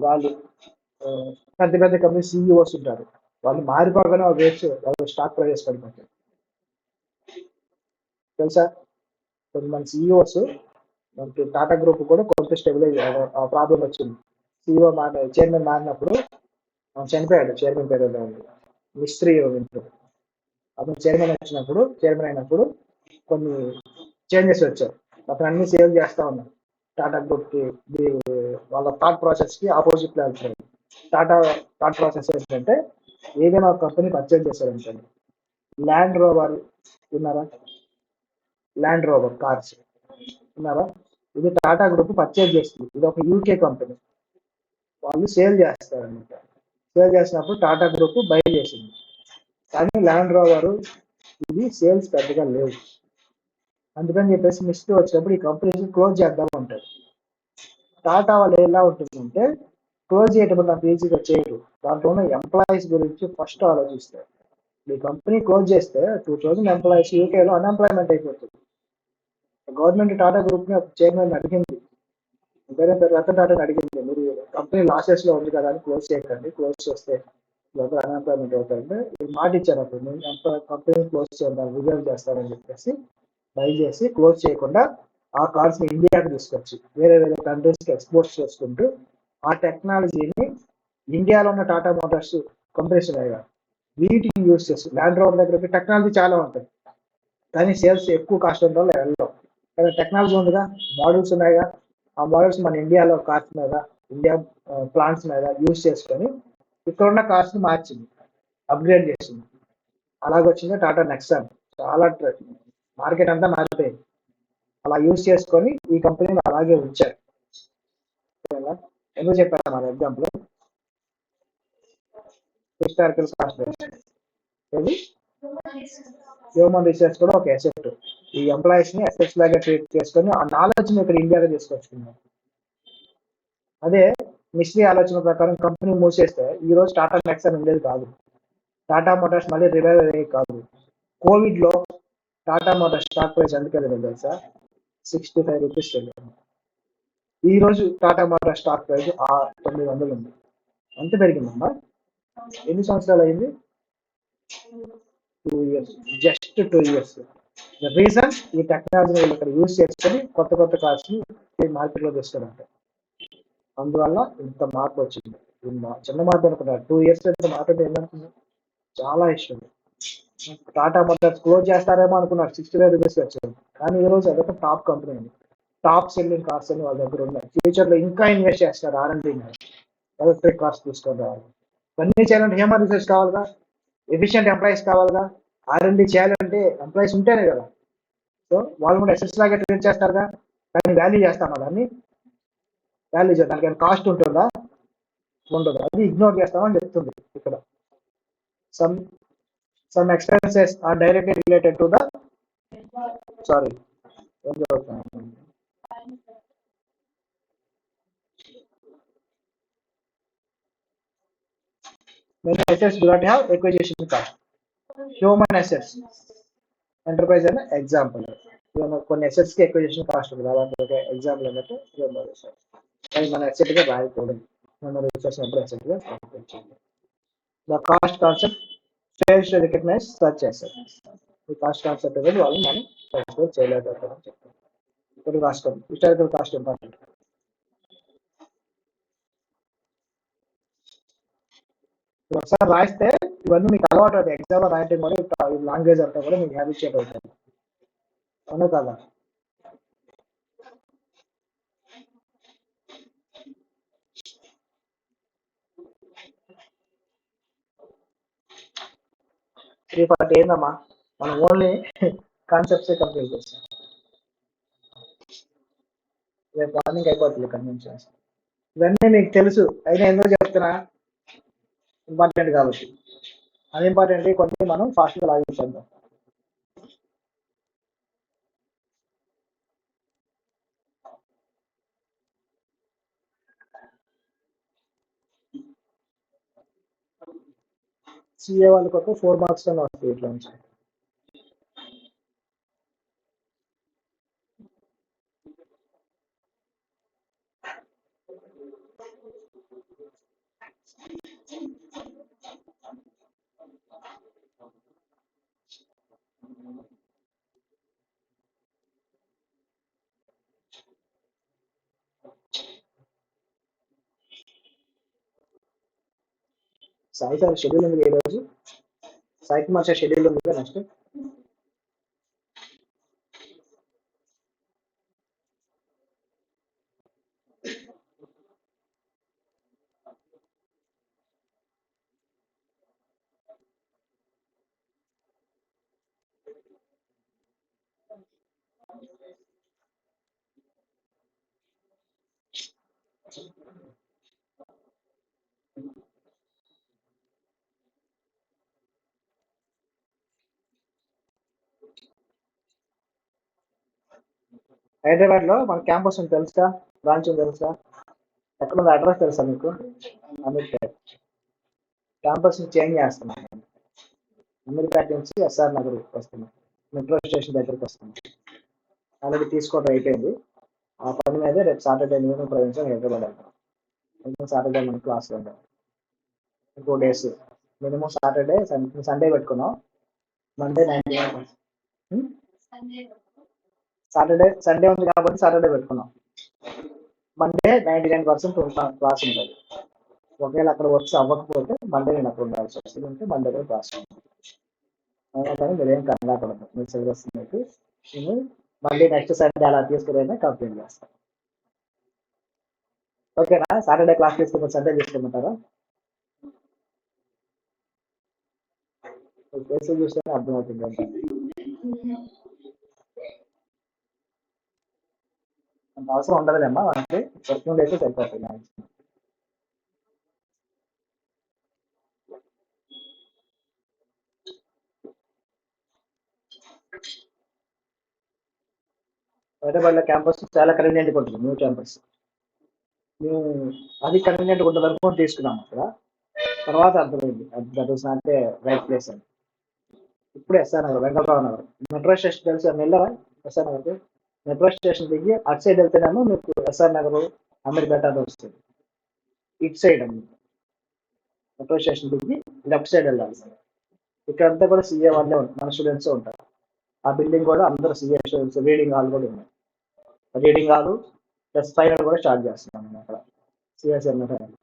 వాళ్ళు ఆ, పెద్ద పెద్ద కంపెనీ సీఈఓస్ ఉంటారు. వాళ్ళు మారిపోగానే వాళ్ళు స్టాక్ ప్రైజెస్ పడిపోతాయి. తెలుసా? కొంతమంది సీఈఓస్, మనకి టాటా గ్రూప్ కూడా కొంత స్టెబిలైజ్ ప్రాబ్లం వచ్చింది. సీఈఓ చైర్మన్ మారినప్పుడు చనిపోయాడు. చైర్మన్ పేరు ఏదో ఉంది, మిస్త్రీ వింటూ. అతను చైర్మన్ అయినప్పుడు కొన్ని చేంజెస్ వచ్చాయి. అతను అన్ని సేవ్ చేస్తా ఉన్నాడు. టాటా గ్రూప్ కి వాళ్ళ థాట్ ప్రాసెస్ కి ఆపోజిట్ లో వెళ్తాడు. టాటా థాట్ ప్రాసెస్ ఏంటంటే, ఏదైనా ఒక కంపెనీ పర్చేజ్ చేశారనుకోండి, ల్యాండ్ రోవర్ విన్నారా? ల్యాండ్ రోవర్ కార్స్ విన్నారా? ఇది టాటా గ్రూప్ పర్చేజ్ చేస్తుంది. ఇది ఒక యూకే కంపెనీ. వాళ్ళు సేల్ చేస్తారనమాట. సేల్ చేసినప్పుడు టాటా గ్రూప్ బై చేసింది. కానీ ల్యాండ్ రోవర్ ఇది సేల్స్ పెద్దగా లేవు. అందుకని చెప్పేసి మిస్టర్ వచ్చినప్పుడు ఈ కంపెనీని క్లోజ్ చేద్దాం అంటారు. టాటా వాళ్ళు ఎలా ఉంటుందంటే, క్లోజ్ చేయటం అంత ఈజీగా చేయరు. దాంట్లో ఉన్న ఎంప్లాయీస్ గురించి ఫస్ట్ ఆలోచిస్తారు. ఈ కంపెనీ క్లోజ్ చేస్తే 2000 ఎంప్లాయీస్ యూకేలో అన్ఎంప్లాయ్మెంట్ అయిపోతుంది. గవర్నమెంట్ టాటా గ్రూప్ ని చైర్మన్ అడిగింది, వేరే పేరు రతన్ టాటాని అడిగింది, మీరు కంపెనీ లాసెస్ లో ఉంది కదా అని క్లోజ్ చేయకండి, క్లోజ్ చేస్తే ఎవరు అన్ఎంప్లాయ్మెంట్ అవుతారంటే మాట ఇచ్చారు. అప్పుడు నేను కంపెనీ క్లోజ్ చేద్దాం, రిజర్వ్ చేస్తారని చెప్పేసి దయచేసి క్లోజ్ చేయకుండా ఆ కార్స్ ని ఇండియాకి తీసుకొచ్చి వేరే వేరే కంట్రీస్ కి ఎక్స్పోర్ట్ చేసుకుంటూ ఆ టెక్నాలజీని ఇండియాలో ఉన్న టాటా మోటార్స్ కంపెనీస్ ఉన్నాయి, వీటికి యూజ్ చేసి ల్యాండ్ రోవర్ దగ్గర టెక్నాలజీ చాలా ఉంటుంది, కానీ సేల్స్ ఎక్కువ కాస్ట్ ఉండడం వెళ్ళవు. కానీ టెక్నాలజీ ఉందిగా, మోడల్స్ ఉన్నాయిగా, ఆ మోడల్స్ మన ఇండియాలో కార్స్ మీద, ఇండియా ప్లాంట్స్ మీద యూజ్ చేసుకొని ఇక్కడ ఉన్న కార్స్ ని మార్చింది, అప్గ్రేడ్ చేసింది. అలాగొచ్చింది టాటా నెక్సాన్. చాలా మార్కెట్ అంతా మారిపోయింది. అలా యూజ్ చేసుకొని ఈ కంపెనీని అలాగే ఉంచారు. ఎందుకు చెప్పాను మన ఎగ్జాంపుల్? హిస్టారికల్ కాస్ట్ ఏది, హ్యూమన్ రిసోర్స్ కూడా ఒక అసెట్. ఈ ఎంప్లాయీస్ ని అసెట్స్ లాగా ట్రీట్ చేసుకొని ఆ నాలెడ్జ్ ని ఇక్కడ ఇండియాలో తీసుకొచ్చుకున్నాం. అదే మిస్ట్రీ ఆలోచన ప్రకారం కంపెనీ మూసేస్తే ఈ రోజు టాటా నెక్సాన్ ఉండేది కాదు, టాటా మోటార్స్ మళ్ళీ రివైవ్ అయ్యేది కాదు. కోవిడ్ లో టాటా మోటార్స్ స్టాక్ ప్రైస్ ఎందుకు వెళ్ళింది తెలుసా? 65 రూపీస్ వెళ్ళింది. ఈ రోజు టాటా మోటార్స్ స్టాక్ ప్రైస్ 900 ఉంది. ఎంత పెరిగిందమ్మా? ఎన్ని సంవత్సరాలు అయింది? 2 ఇయర్స్, జస్ట్ 2 ఇయర్స్. రీజన్, ఈ టెక్నాలజీ ఇక్కడ యూజ్ చేసుకొని కొత్త కొత్త కార్స్ ని మార్కెట్ లో తెస్తారంట. అందువల్ల ఇంత మార్పు వచ్చింది. చిన్న మార్పు అనుకున్నారు, 2 ఇయర్స్ మార్పు ఏంటనుకున్నారు, చాలా ఇష్టం. టాటా మోటార్స్ క్లోజ్ చేస్తారేమో అనుకున్నారు, 65 రూపీస్ వచ్చింది. కానీ ఈ రోజు అదొక top company, top selling cars అని వాళ్ళ దగ్గర ఉన్నాయి. ఫ్యూచర్ లో ఇంకా ఇన్వెస్ట్ చేస్తారు R&D, ఎలక్ట్రిక్ కార్స్ తీసుకొని రావాలి. ఇవన్నీ చేయాలంటే హ్యూమన్ రిసోర్స్ కావాలిగా, ఎఫిషియెంట్ ఎంప్లాయీస్ కావాలిగా. R&D చేయాలంటే ఎంప్లాయీస్ ఉంటేనే కదా. సో వాళ్ళు కూడా అసెట్స్ లాగా ట్రీట్ చేస్తారుగా, కానీ వాల్యూ చేస్తామా దాన్ని? వాల్యూ చేస్తాం, దానికి కాస్ట్ ఉంటుందా? ఉండదు. అది ఇగ్నోర్ చేస్తామని చెప్తుంది ఇక్కడ. Some some expenses are directly related to the, sorry, ఏం జరుగుతుంది, many assets do not have acquisition cost. Human assets, enterprise అనే ఎగ్జాంపుల్. కొన్ని అసెట్స్ కి ఎక్విజిషన్ కాస్ట్ ఉంది, అలాంటి ఎగ్జాంపుల్ ఏంటంటే హ్యూమన్ రిసోర్స్. అది మన అసెట్ గా రాయకూడదు. హ్యూమన్ రిసోర్స్ ఎప్పుడు అసెట్ గా concept. The cost concept fails to recognize such assets. ఈ కాస్ట్ కాన్సెప్ట్ అనేది వాళ్ళు మనం కన్సిడర్ చేయలేకపోతామని చెప్తాం. ఇప్పుడు రాసుకోండి, హిస్టారికల్ కాస్ట్ ఇంపార్టెంట్. ఒకసారి రాస్తే ఇవన్నీ మీకు అలవాటు అవుతాయి. ఎగ్జామ్ లో రాయటం కూడా లాంగ్వేజ్ అంతా కూడా మీకు హ్యాబిచుయేట్ అవుతుంది. అవును కదా? 340 ఏందమ్మా, మనం ఓన్లీ కాన్సెప్ట్స్ కంప్లీట్ చేస్తాం. రేపు మార్నింగ్ అయిపోతుంది కన్వెన్షన్స్. ఇవన్నీ మీకు తెలుసు, అయినా ఎందుకు చెప్తున్నా, ఇంపార్టెంట్ కాబట్టి. అది ఇంపార్టెంట్, కొన్ని మనం ఫాస్ట్గా లాగించేద్దాం. సిఏ వాళ్ళకి ఒక 4 మార్క్స్ వస్తాయి ఇట్లా నుంచి. సాయి సార్ షెడ్యూల్ ఉంది ఈ రోజు. సాయికి మార్చే షెడ్యూల్ ఉంది నెక్స్ట్. హైదరాబాద్ లో మన క్యాంపస్ ఉంది తెలుసా, బ్రాంచ్ ఉంది తెలుసా, ఎక్కడ ఉంది అడ్రస్ తెలుసా మీకు? అమీర్పేట్. క్యాంపస్ ని చేంజ్ చేస్తున్నాం, అమీర్పేట నుంచి ఎస్ఆర్ నగర్ వస్తున్నాం, మెట్రో స్టేషన్ దగ్గరికి వస్తున్నాం. ఆల్రెడీ తీసుకోవడం అయిపోయింది. ఆ పని మీద రేపు సాటర్డే నేను ప్రవేశం హైదరాబాద్ వెళ్తాను. సాటర్డే మన క్లాస్ ఉంటాం 2 days. మినిమం సాటర్డే సండే పెట్టుకున్నాం. మండే 99%. సాటర్డే సండే ఉంది కాబట్టి సాటర్డే పెట్టుకున్నాం. మండే 99% క్లాస్ ఉంటుంది. ఒకవేళ అక్కడ వర్క్స్ అవ్వకపోతే మండే నేను అక్కడ ఉండాల్సి వస్తుంది. అంటే మండే కూడా క్లాస్ ఉంటుంది. అయినా కానీ మీరేం కంగాపడదు, మీరు సిలబస్ మీకు నేను మళ్ళీ నెక్స్ట్ సండే అలా తీసుకురైనా కంప్లీట్ చేస్తాను. ఓకేనా? సాటర్డే క్లాస్ తీసుకుని సండే తీసుకోమంటారా? కేసు చూస్తేనే అర్థమవుతుంది అంటే అంత అవసరం ఉండదులేమ్మా, మనకి వర్కింగ్ డేస్ సరిపోతుంది. హైదరాబాద్లో క్యాంపస్ చాలా కన్వీనియంట్గా ఉంటుంది, న్యూ క్యాంపస్. మేము అది కన్వీనియంట్గా ఉంటుంది అనుకుని తీసుకున్నాం అక్కడ. తర్వాత అర్థమైంది that is not a right place అని. ఇప్పుడు SR Nagar, Venkatarao Nagar metro station తెలిసి వెళ్ళావా? ఎస్ఆర్ నగర్కి మెట్రో స్టేషన్ దిగి అటు సైడ్ వెళ్తేనేమో మీకు ఎస్ఆర్ నగర్ అమీర్పేట అది వస్తుంది. ఇటు సైడ్ అమ్మ మెట్రో స్టేషన్ దిగి లెఫ్ట్ సైడ్ వెళ్ళాలి. ఇక్కడంతా కూడా సీఏ వాళ్ళే ఉంటారు, మన స్టూడెంట్స్ ఉంటారు. ఆ బిల్డింగ్ కూడా అందరూ సీఏ స్టూడెంట్స్. రీడింగ్ హాల్ కూడా ఉన్నాయి. రీడింగ్ హాల్ ప్లస్ ఫైనల్ కూడా స్టార్ట్ చేస్తున్నాం మేము అక్కడ సిఎస్ఎం ఫైనల్.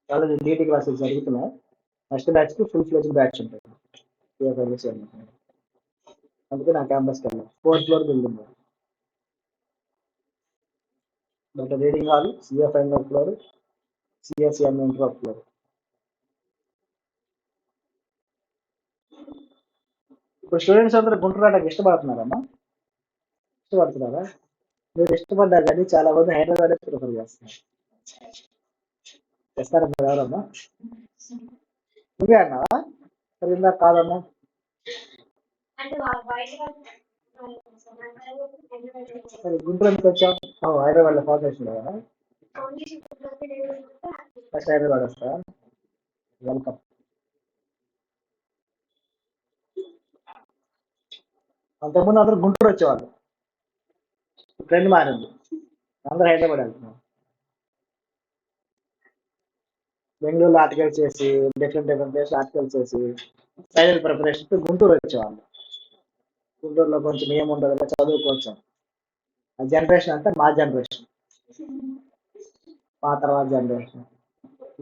చాలా డీటీ క్లాసెస్ జరుగుతున్నాయి. నెక్స్ట్ బ్యాచ్ కి ఫుల్ ఫ్లెజ్ బ్యాచ్ ఉంటుంది. అందుకే నా క్యాంపస్కి వెళ్ళాను. 4th floor building. But reading hall, CA final floor, CSM inter floor. ఇప్పుడు స్టూడెంట్స్ అందరూ గుంటూరు రావడానికి ఇష్టపడుతున్నారమ్మా? ఇష్టపడుతున్నారా? మీరు ఇష్టపడ్డారు కానీ చాలా మంది హైదరాబాద్ ప్రిఫర్ చేస్తున్నారు. చేస్తారా మీరు ఎవరమ్మా? నువ్వే అన్నావా? మరి ఇందాక కాదమ్మా. మరి గుంటూరు ఎందుకు వచ్చావు? హైదరాబాద్ లో ఫౌండేషన్ కదా, ఫస్ట్ హైదరాబాద్ వస్తా. వెల్కమ్. అంతకుముందు అందరూ గుంటూరు వచ్చేవాళ్ళు, ట్రెండ్ మారింది, అందరూ హైదరాబాద్ వెళ్తున్నారు. బెంగళూరులో ఆర్టికల్స్ చేసి డిఫరెంట్ ప్లేస్ ఆర్టికల్స్ చేసి ఫైనల్ ప్రిపరేషన్ గుంటూరు వచ్చేవాళ్ళు. గుంటూరులో కొంచెం ఏముండదు, చదువుకోవచ్చు. ఆ జనరేషన్ అంతా మా జనరేషన్, మా తర్వాత జనరేషన్.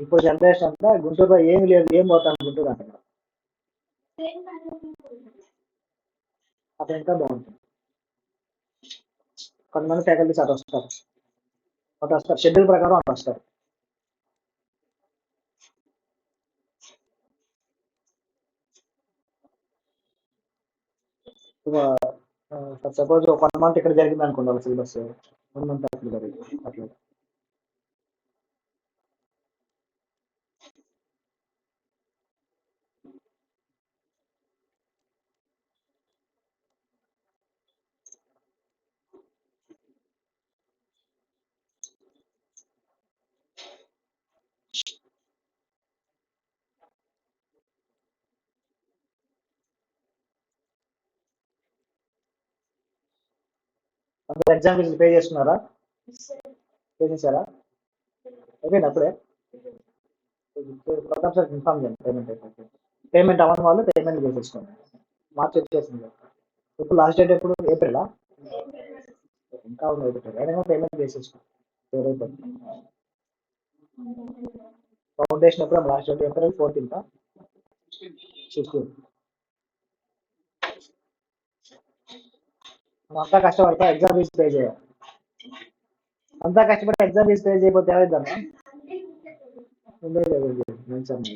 ఇప్పుడు జనరేషన్ అంతా గుంటూరులో ఏమి లేదు, ఏం పోతాను గుంటూరు అంటారు. అక్కడ ఇంకా బాగుంటుంది. కొంతమంది ఫ్యాకల్టీస్ అటు వస్తారు, షెడ్యూల్ ప్రకారం అటు వస్తారు. సపోజ్ 1 month ఇక్కడ జరిగింది అనుకోండి సిలబస్, 1 month అట్లా జరిగింది అట్లా. అందరు ఎగ్జామ్ ఫీజులు పే చేస్తున్నారా? పే చేశారా? అయిపోయింది అప్పుడే. ప్రతాప్ సార్ ఇన్ఫార్మ్ చేయండి పేమెంట్ అయిపోయింది. పేమెంట్ అవ్వని వాళ్ళు పేమెంట్ చేసేసుకోండి. మార్చి వచ్చేసింది. ఇప్పుడు లాస్ట్ డేట్ ఎప్పుడు? ఏప్రిలా? ఇంకా ఉంది ఏప్రిల్. అయినా పేమెంట్ చేసేసుకోండి. ఫౌండేషన్ ఎప్పుడు లాస్ట్ 14th 16. అంతా కష్టపడతా ఎగ్జామ్ ఫీజు పే చేయాలి. అంతా కష్టపడి ఎగ్జామ్ ఫీజు పే చేయకపోతే ఏమైందమ్మా? మంచి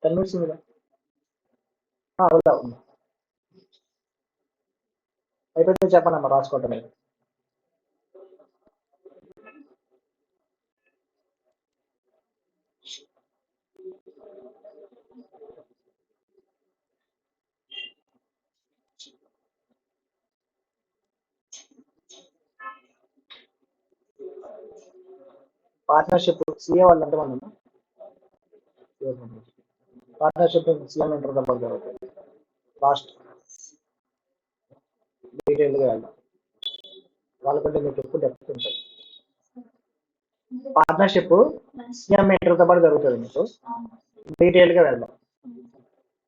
కన్వర్షన్ మీద వెళ్దాం. అయిపోతే చెప్పండి అమ్మా, రాసుకోవటం. పార్ట్నర్షిప్ సీఏ వాళ్ళు ఎంతమంది ఉన్నా? పార్ట్నర్షిప్ సీఎం ఇంటర్ తప్పదు జరుగుతుంది. లాస్ట్ డీటెయిల్గా వెళ్దాం, వాళ్ళకంటే మీకు ఎక్కువ డెప్త్ ఉంటుంది. పార్ట్నర్షిప్ సీఎం ఇంటర్తో పాటు జరుగుతుంది. మీకు డీటెయిల్గా వెళ్దాం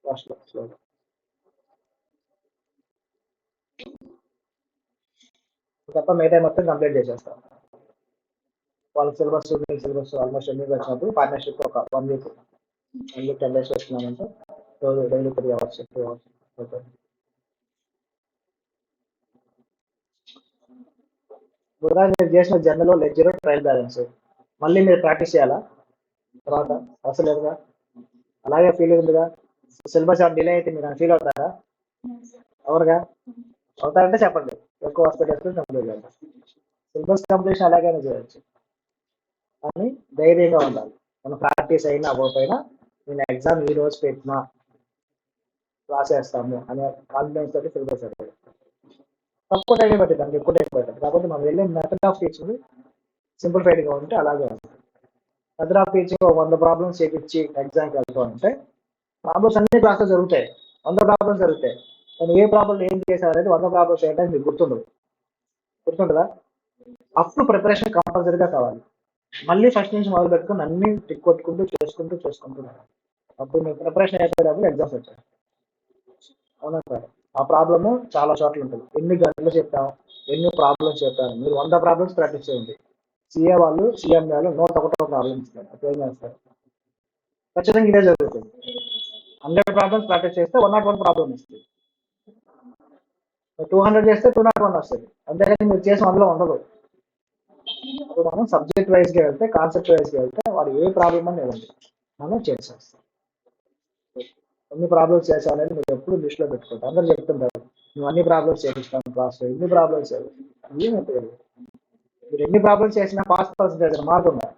లాస్ట్లో స్లోగా. తప్ప మిగతా మొత్తం కంప్లీట్ చేసేస్తాం. వాళ్ళ సిలబస్ సిలబస్ ఆల్మోస్ట్ ఎన్ని వచ్చినప్పుడు పార్ట్నర్షిప్ ఒక 1 వీక్ 10 days వస్తున్నామంటే రోజు డైలీ 3 hours 2 hours అవుతుంది. ఉదాహరణ మీరు చేసిన జర్నలో లెక్చర్ ట్రయల్ బ్యాలెన్స్ మళ్ళీ మీరు ప్రాక్టీస్ చేయాలా? తర్వాత అవసరం లేదుగా, అలాగే ఫీల్ ఉందిగా. సిలబస్ డిలే అయితే మీరు ఫీల్ అవుతారా? ఎవరుగా అవుతారంటే చెప్పండి, ఎక్కువ హాస్పిటల్స్ కంప్లీట్ చేద్దాం. సిలబస్ కంప్లీషన్ అలాగైనా చేయొచ్చు, కానీ ధైర్యంగా ఉండాలి. మనం ప్రాక్టీస్ అయినా అవ్వకపోయినా నేను ఎగ్జామ్ ఈ రోజు పెట్టినా రాసేస్తాము అనే కాన్ఫిడెన్స్ తోటి సిలబస్ అవుతుంది. తక్కువ టైం పట్టింది, దానికి ఎక్కువ టైం పట్టింది. కాబట్టి మనం వెళ్ళే మెథడ్ ఆఫ్ టీచింగ్ సింప్లిఫైడ్గా ఉంటే అలాగే ఉంటుంది. మెథడ్ ఆఫ్ టీచింగ్ 100 ప్రాబ్లమ్స్ చేపించి ఎగ్జామ్కి వెళ్తూ ఉంటే ప్రాబ్లమ్స్ అన్ని క్లాస్లో జరుగుతాయి, 100 ప్రాబ్లమ్స్ జరుగుతాయి. కానీ ఏ ప్రాబ్లం ఏం చేశారు అనేది 100 ప్రాబ్లమ్స్ చేయడానికి మీకు గుర్తుండదా? అప్పుడు ప్రిపరేషన్ కంపల్సరీగా కావాలి. మళ్ళీ ఫస్ట్ నుంచి మొదలు పెట్టుకుని అన్ని టిక్ కొట్టుకుంటూ చేసుకుంటున్నారు. అప్పుడు మీకు ప్రిపరేషన్ అయిపోయేటప్పుడు ఎగ్జామ్స్ వచ్చాయి. అవునా సార్? ఆ ప్రాబ్లమ్ చాలా చోట్ల ఉంటుంది. ఎన్ని గంటలు చెప్పాం, ఎన్ని ప్రాబ్లమ్స్ చెప్పాము. మీరు 100 ప్రాబ్లమ్స్ ప్రాక్టీస్ చేయండి. సీఏ వాళ్ళు సీఎం వాళ్ళు 101 ప్రాబ్లమ్స్ ఇస్తారు. అప్పుడు ఏం చేస్తారు? ఖచ్చితంగా ఇదే జరుగుతుంది. 100 ప్రాబ్లమ్స్ ప్రాక్టీస్ చేస్తే 101 ప్రాబ్లమ్ వస్తుంది. 200 చేస్తే 201 వస్తుంది. అంతేకాని మీరు చేసిన అందులో ఉండదు. అప్పుడు మనం సబ్జెక్ట్ వైజ్గా వెళ్తే, కాన్సెప్ట్ వైజ్గా వెళ్తే వాడు ఏ ప్రాబ్లమ్ అని ఇవ్వండి, మనం చేసేస్తాం. ఎన్ని ప్రాబ్లమ్స్ చేసామనేది మీరు ఎప్పుడు లిస్ట్లో పెట్టుకోండి. అందరూ చెప్తుంటారు నువ్వు అన్ని ప్రాబ్లమ్స్ చేపిస్తాను క్లాస్లో, ఎన్ని ప్రాబ్లమ్స్ ఏమైతే మీరు ఎన్ని ప్రాబ్లమ్స్ చేసినా పాస్ పర్సెంటేజ్ మార్క్ ఉందా?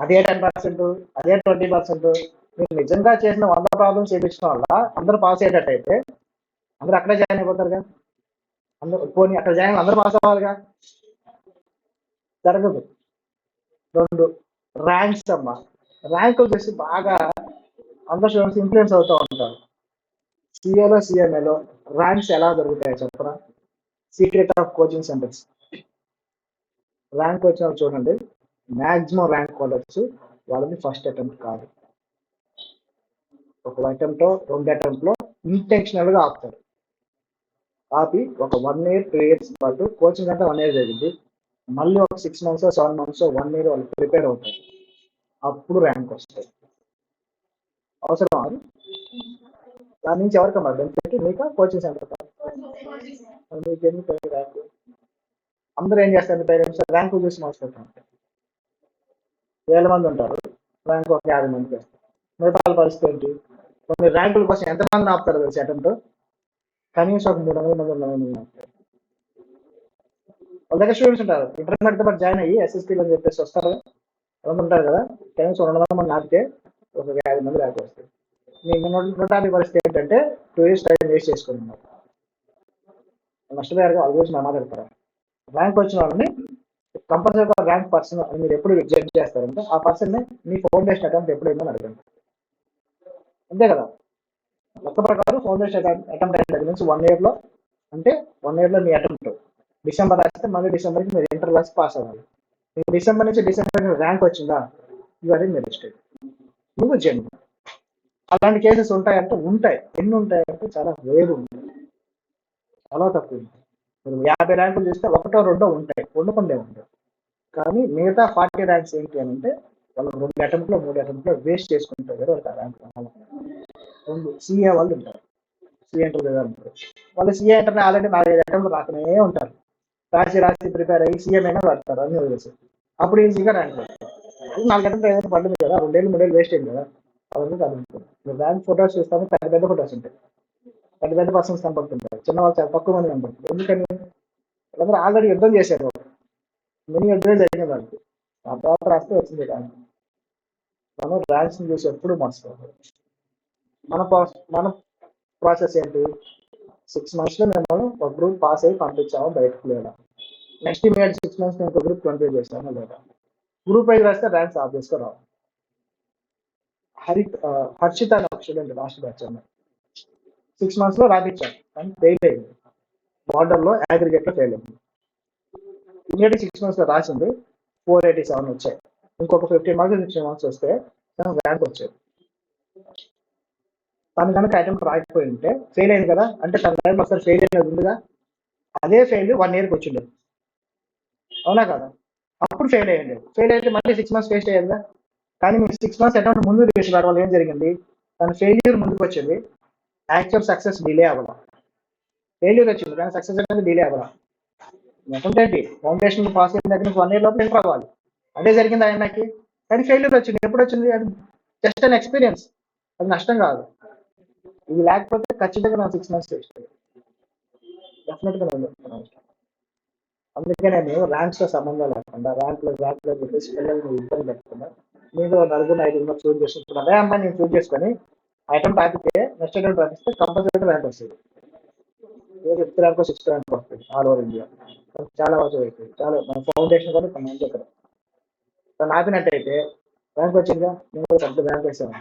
అదే 10%, అదే 20%. మీరు నిజంగా చేసిన 100 ప్రాబ్లమ్స్ చేయించడం వల్ల అందరూ పాస్ అయ్యేటట్టయితే అందరూ అక్కడే జాయిన్ అయిపోతారుగా. అందరూ పోనీ అక్కడ జాయిన్ అందరూ పాస్ అవ్వాలిగా, జరగదు. 2 ర్యాంక్స్ అమ్మా. ర్యాంకులు చేసి బాగా అందరూ స్టూడెంట్స్ ఇన్ఫ్లుయెన్స్ అవుతూ ఉంటారు. సిఏలో సిఎంఏలో ర్యాంక్స్ ఎలా దొరుకుతాయో చెప్పరా? Secret of coaching centres. Rank వచ్చిన చూడండి, మ్యాక్సిమం ర్యాంక్ కొట్టచ్చు, వాళ్ళని ఫస్ట్ అటెంప్ట్ కాదు. ఒక అటెంప్ట్ 2 అటెంప్ట్లో ఇంటెన్షనల్గా ఆపుతారు. ఆపి ఒక 1 ఇయర్ 2 ఇయర్స్ పాటు కోచింగ్ అంతా 1 ఇయర్ జరిగింది. మళ్ళీ ఒక 6 మంత్స్ 7 మంత్స్ 1 ఇయర్ వాళ్ళు ప్రిపేర్ అవుతారు. అప్పుడు ర్యాంక్ వస్తుంది. అవసరం అది. దాని నుంచి ఎవరికమ్మా బెనిఫిట్? మీకా కోచింగ్ సెంటర్ మీకు ఎందుకు ర్యాంక్? అందరూ ఏం చేస్తారు? పేరెంట్స్ ర్యాంకు చూసి మోసుకుంటారు. 1000 మంది ఉంటారు, ర్యాంక్ ఒక 50 మందికి వేస్తారు. మిగతా పరిస్థితి ఏంటి? కొన్ని ర్యాంకుల కోసం ఎంతమంది ఆపుతారు తెలిసి అటెంప్ట్? కనీసం ఒక 300 మంది ఆపుతారు. వాళ్ళ దగ్గర స్టూడెంట్స్ ఉంటారు, ఇంటర్మీడియట్ పాటు జాయిన్ అయ్యి ఎస్ఎస్పీలు అని చెప్పేసి వస్తారు, ఉంటారు కదా. కనీసం 200 మంది ఆపితే ఒక 50 మంది ర్యాంక్ వస్తుంది. మీకు 150 పరిస్థితి ఏంటంటే 2 ఇయర్స్ టైం వేస్ట్ చేసుకుంటున్నారు. నష్టపోయారుగా, వాళ్ళ గురించి మాట్లాడతారు. ర్యాంక్ వచ్చిన వాళ్ళని కంపల్సరీగా ర్యాంక్ పర్సన్ అని మీరు ఎప్పుడు జడ్జ్ చేస్తారంటే ఆ పర్సన్ని మీ ఫౌండేషన్ అటెంప్ట్ ఎప్పుడైందని అడగండి. అంతే కదా. లెక్క ప్రకారం ఫౌండేషన్ అటెంప్ట్ అయిన దగ్గర నుంచి 1 ఇయర్లో, అంటే 1 ఇయర్లో మీ అటెంప్ట్ డిసెంబర్ రాస్తే మళ్ళీ డిసెంబర్కి మీరు ఇంటర్ రాసి పాస్ అవ్వాలి. మీకు డిసెంబర్ నుంచి డిసెంబర్ ర్యాంక్ వచ్చిందా, ఇవన్నీ మీరు స్టేట్ నువ్వు జన్మ. అలాంటి కేసెస్ ఉంటాయంటే ఉంటాయి. ఎన్ని ఉంటాయంటే చాలా వేరు ఉంటాయి, చాలా తక్కువ ఉంటాయి. మీరు 50 ర్యాంకులు చూస్తే 1 2 ఉంటాయి, ఉండకుండా ఉంటాయి. కానీ మిగతా 40 ర్యాంక్స్ ఏంటి అని అంటే వాళ్ళు 2 అటెంప్ట్లో 3 అటెంప్ట్లో వేస్ట్ చేసుకుంటారు కదా. వాళ్ళకి ర్యాంక్ సీఏ వాళ్ళు ఉంటారు, సీఏ ఇంటర్ ఉంటారు. వాళ్ళు సీఏ ఇంటర్ని ఆల్రెడీ 4-5 అటెంప్ట్లు రాకనే ఉంటారు. రాసి ప్రిపేర్ అయ్యి సీఎం అయినా పడతారు అన్ని వదిలేసి. అప్పుడు ఈజీగా ర్యాంక్ పడతారు. 4 అటెంప్ట్ ఏదైనా పడుతుంది కదా, 2 ఏళ్ళు వేస్ట్ అయింది కదా. అవన్నీ కలుగుతుంది. మీరు ర్యాంక్ ఫోటోస్ చూస్తాము, పెద్ద ఫోటోస్ ఉంటాయి, పెద్ద పర్సన్స్ కనపడుతుంటారు, చిన్న వాళ్ళు చాలా తక్కువ మంది కనపడుతుంది. ఎందుకని? వాళ్ళందరూ ఆల్రెడీ యుద్ధం చేశారు, మినీ యుద్ధమే జరిగింది వాళ్ళకి. ఆ తర్వాత రాస్తే వచ్చింది ర్యాంక్. మనం ర్యాంక్స్ చూసి ఎప్పుడు మర్చిపోవాలి. మన ప్రాసెస్ ఏంటి? 6 మంత్స్లో మేము ఒక గ్రూప్ పాస్ అయ్యి పంపించాము బయటకు లేదా, నెక్స్ట్ ఇమీడియట్ 6 మంత్స్ మేము ఒక గ్రూప్ కంప్లీట్ చేసాము లేదా. గ్రూప్ వైజ్ రాస్తే ర్యాంక్స్ ఆబ్వియస్గా రావు. హర్షిత అనే ఒక స్టూడెంట్ లాస్ట్ బ్యాచ్ అన్న 6 మంత్స్లో రాపించాను, కానీ ఫెయిల్ అయింది. బార్డర్లో అగ్రిగేట్లో ఫెయిల్ అయింది. ఇమీడియట్ 6 మంత్స్లో రాసింది, 487 వచ్చాయి. ఇంకొక 15 మార్క్స్ 16 మార్క్స్ వస్తే ర్యాంక్ వచ్చేది. తను కనుక అటెంప్ట్ రాకపోయి ఉంటే ఫెయిల్ అయింది కదా, అంటే తన లైఫ్ ఒకసారి ఫెయిల్ అయినది ఉందిగా, అదే ఫెయిల్ 1 ఇయర్కి వచ్చిండేది, అవునా కదా. అప్పుడు ఫెయిల్ అయ్యండి, ఫెయిల్ అయితే మళ్ళీ 6 మంత్స్ వేస్ట్ అయ్యేదిగా. కానీ మీకు 6 మంత్స్ అటెంప్ట్ ముందు తీసుకురావడం వల్ల ఏం జరిగింది? తన ఫెయిల్యూర్ ముందుకు వచ్చింది, యాక్చువల్ సక్సెస్ డిలే అవ్వడం. ఫెయిల్యూర్ వచ్చింది కానీ సక్సెస్ అనేది డిలే అవ్వడం. ఏంటంటే ఫౌండేషన్ పాస్ అయిన దగ్గర నుంచి 1 ఇయర్ లోపల ఎంటర్ అవ్వాలి, అదే జరిగింది ఆయనకి. కానీ ఫెయిల్యూర్ వచ్చింది. ఎప్పుడు వచ్చింది? అది జస్ట్ అన్ ఎక్స్పీరియన్స్, అది నష్టం కాదు. ఇది లేకపోతే ఖచ్చితంగా నా 6 మంత్స్ వేస్ట్ డెఫినెట్గా నేను చెప్తున్నాను. అందుకే నేను ర్యాంక్స్తో సంబంధం లేకుండా ర్యాంక్లో చెప్పేసి పిల్లల్ని ఇబ్బంది పెట్టకుండా మీరు 4-5 చూజ్ చేసుకుంటున్నారు. అదే అమ్మాయి నేను చూజ్ చేసుకొని అటెంప్ట్ ఆపితే నెక్స్ట్ అటెంప్ట్ రాపిస్తే కంపల్సరీ ర్యాంక్ వస్తుంది. 5th ర్యాంక్ 6th ర్యాంక్ వస్తుంది ఆల్ ఓవర్ ఇండియా. చాలా బాగా అవుతుంది. చాలా మన ఫౌండేషన్ కూడా మంచి ఇక్కడ తను ఆపినట్టయితే ర్యాంక్ వచ్చిందిగా, నేను కూడా పెద్ద ర్యాంక్ వేసాను.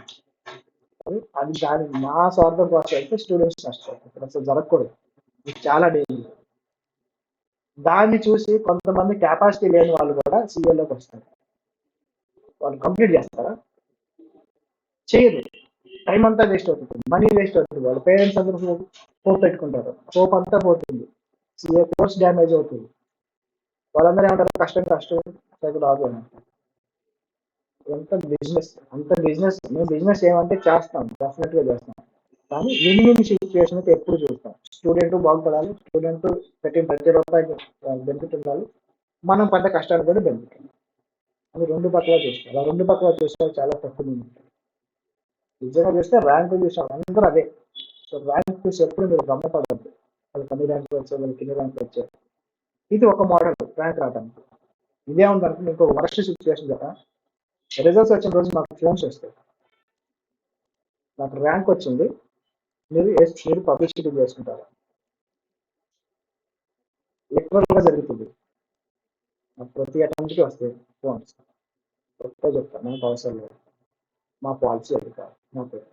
అది దాని మా స్వార్థం కోసం అయితే స్టూడెంట్స్ నష్టపోతారు. ఇక్కడ అసలు జరగకూడదు, ఇది చాలా డేంజర్. దాన్ని చూసి కొంతమంది కెపాసిటీ లేని వాళ్ళు కూడా సీఏలోకి వస్తారు. వాళ్ళు కంప్లీట్ చేస్తారా? చేయరు. టైం అంతా వేస్ట్ అవుతుంది, మనీ వేస్ట్ అవుతుంది, వాళ్ళ పేరెంట్స్ అందరూ హోప్ పెట్టుకుంటారు, హోప్ అంతా పోతుంది, సీఏ కోర్స్ డ్యామేజ్ అవుతుంది. వాళ్ళందరూ ఏమంటారు? కష్టం సైకిల్ ఆగు అని. ఎంత బిజినెస్, అంత బిజినెస్. మేము బిజినెస్ ఏమంటే చేస్తాం, డెఫినెట్గా చేస్తాం, కానీ విన్ సిచ్యువేషన్ అయితే ఎప్పుడు చూస్తాం. స్టూడెంట్ బాగుపడాలి, స్టూడెంట్ పెట్టిన ప్రతి రూపాయికి బెనిఫిట్ ఉండాలి, మనం పడ్డ కష్టాలు కూడా బెనిఫిట్ ఉండాలి. అది 2 పక్కల చూస్తాం. అలా 2 పక్కల చూస్తే చాలా తక్కువ. నిజంగా చూస్తే ర్యాంక్ చూసాం అందరూ అదే. సో ర్యాంక్ చూసి ఎప్పుడు మీరు గమనపడద్దు, వాళ్ళకి అన్ని ర్యాంకులు వచ్చాయి, వాళ్ళకి ఎన్ని ర్యాంకులు వచ్చాయి. ఇది ఒక మోడల్ ర్యాంక్ రావడానికి. ఇదే ఉందనుకుంటే ఇంకొక వరస్ట్ సిచ్యువేషన్ కదా, రిజల్ట్స్ వచ్చిన రోజు మాకు ఫోన్స్ వస్తాయి, నాకు ర్యాంక్ వచ్చింది, మీరు పబ్లిసిటీ చేసుకుంటారు. లిటరల్గా జరుగుతుంది. నాకు ప్రతి అటెంప్ట్కి వస్తాయి ఫోన్స్. చెప్తాను మనకు అవసరం లేదు, మా పాలసీ అది కాదు, మా పేరు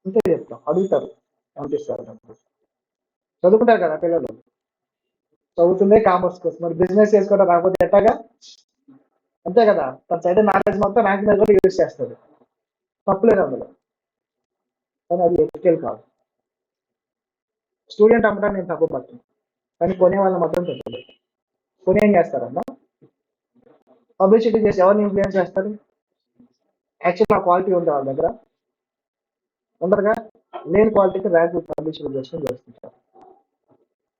ఇంతే చెప్తాం. అడుగుతారు, పంపిస్తారు. చదువుకుంటారు కదా పిల్లలు, చదువుతుందే కామర్స్ కోసం, మరి బిజినెస్ చేసుకోవడం రాకపోతే ఎట్టాగా? అంతే కదా. తన సైడ్ నాలెడ్జ్ మొత్తం ర్యాంక్ మీద కూడా యూజ్ చేస్తారు, తప్పులేదు అందులో. కానీ అది ఎథికల్ కాదు. స్టూడెంట్ అమ్మటాన్ని నేను తప్పు పట్టను, కానీ కొనే వాళ్ళని మాత్రం పెట్టదు. కొని ఏం చేస్తారమ్మా, పబ్లిసిటీ చేసి ఎవరిని ఇన్ఫ్లుయెన్స్ చేస్తారు? యాక్చువల్ ఆ క్వాలిటీ ఉంది వాళ్ళ దగ్గర ఉండరుగా, లేని క్వాలిటీకి ర్యాంక్ పబ్లిసిటీ చేసుకుని చేస్తుంటారు.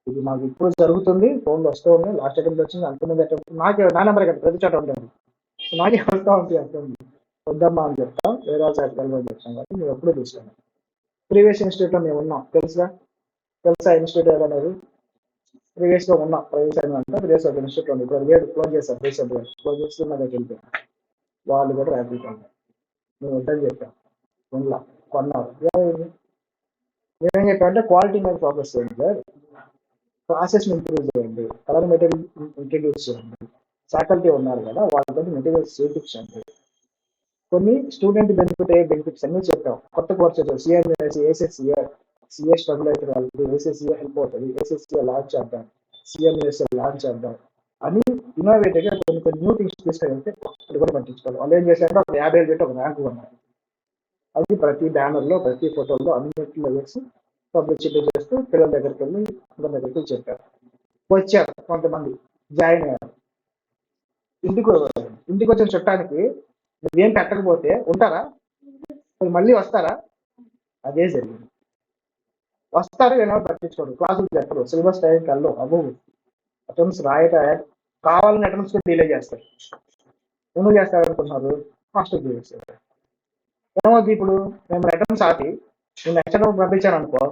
ఇది నాకు ఇప్పుడు జరుగుతుంది, ఫోన్లు వస్తూ ఉన్నాయి. లాస్ట్ అటెంప్ట్ వచ్చింది, అనుకున్నది అటెంప్ట్ నాకే నా నెంబర్ కదా ప్రతి చోట ఉంటుంది, నాకే వస్తూ ఉంటాయి అటెంప్ట్. వద్దమ్మా అని చెప్తాం, వేరే సైడ్ వెళ్ళమని చెప్తాం. కాబట్టి మేము ఎప్పుడు తీసుకున్నాం. ప్రీవియస్ ఇన్స్టిట్యూట్లో మేము ఉన్నాం, తెలుసా ఇన్స్టిట్యూట్ అనేది? ప్రీవియస్ లో ఉన్నాం, ప్రైవేట్ అంటే ప్రీవియస్ ఒక ఇన్స్టిట్యూట్ ఉంది, ఇప్పుడు వేరు క్లోజ్ చేశారు, క్లోజ్ చేసి నా దగ్గర వెళ్ళిపోయాం. వాళ్ళు కూడా ర్యాంక్ మేము వద్దని చెప్పాం, ఉన్న కొన్నారు. మేమేం చెప్పామంటే క్వాలిటీ మీద ఫోకస్ చేయండి సార్, ప్రాసెస్ ఇంప్రూవ్ చేయండి, కలర్ మెటీరియల్ ఇంట్రడ్యూస్ చేయండి, ఫ్యాకల్టీ ఉన్నారు కదా వాళ్ళతో మెటీరియల్స్ చేయించండి. కొన్ని స్టూడెంట్ బెనిఫిట్స్ అన్ని చెప్పాం. కొత్త కోర్సెస్ సిఎంఎస్, సిఎస్ స్ట్రగుల్ అయితే వాళ్ళకి ఏసీసీఏ హెల్ప్ అవుతుంది, ఏసీసీఏ లాంచ్ చేద్దాం, సిఎంఎస్ లాంచ్ చేద్దాం అని ఇన్నోవేటివ్ గా కొన్ని న్యూ థింగ్స్ తీసుకెళ్తే అది కూడా పట్టించుకోవాలి. వాళ్ళు ఏం చేశారంటే ఒక 50 పెట్టి ఒక ర్యాంక్ ఉన్నారు, అది ప్రతి బ్యానర్ లో ప్రతి ఫోటోలో అన్నింటిలో వేసి పబ్లిసిటీ చేస్తూ పిల్లల దగ్గరికి వెళ్ళి అందరి దగ్గరికి చెప్పారు. వచ్చారు కొంతమంది, జాయిన్ అయ్యారు. ఇంటికి వచ్చిన చుట్టానికి నువ్వేం పెట్టకపోతే ఉంటారా? మళ్ళీ వస్తారా? అదే జరిగింది. వస్తారు, ఏమో పట్టించుకోరు, క్లాసులు చెప్పరు, సిలబస్ టైంకి వెళ్ళవు, అటెంప్ట్స్ రాయట కావాలని అటెంప్ట్స్ కూడా డిలే చేస్తారు. ఎందుకు చేస్తారు అనుకుంటున్నారు? హాస్టల్ చేస్తారు. ఏమవుతుంది ఇప్పుడు? మేము అటెంప్ట్స్ ఆపి నేను ఎక్స్ట్రా పంపించాను అనుకో,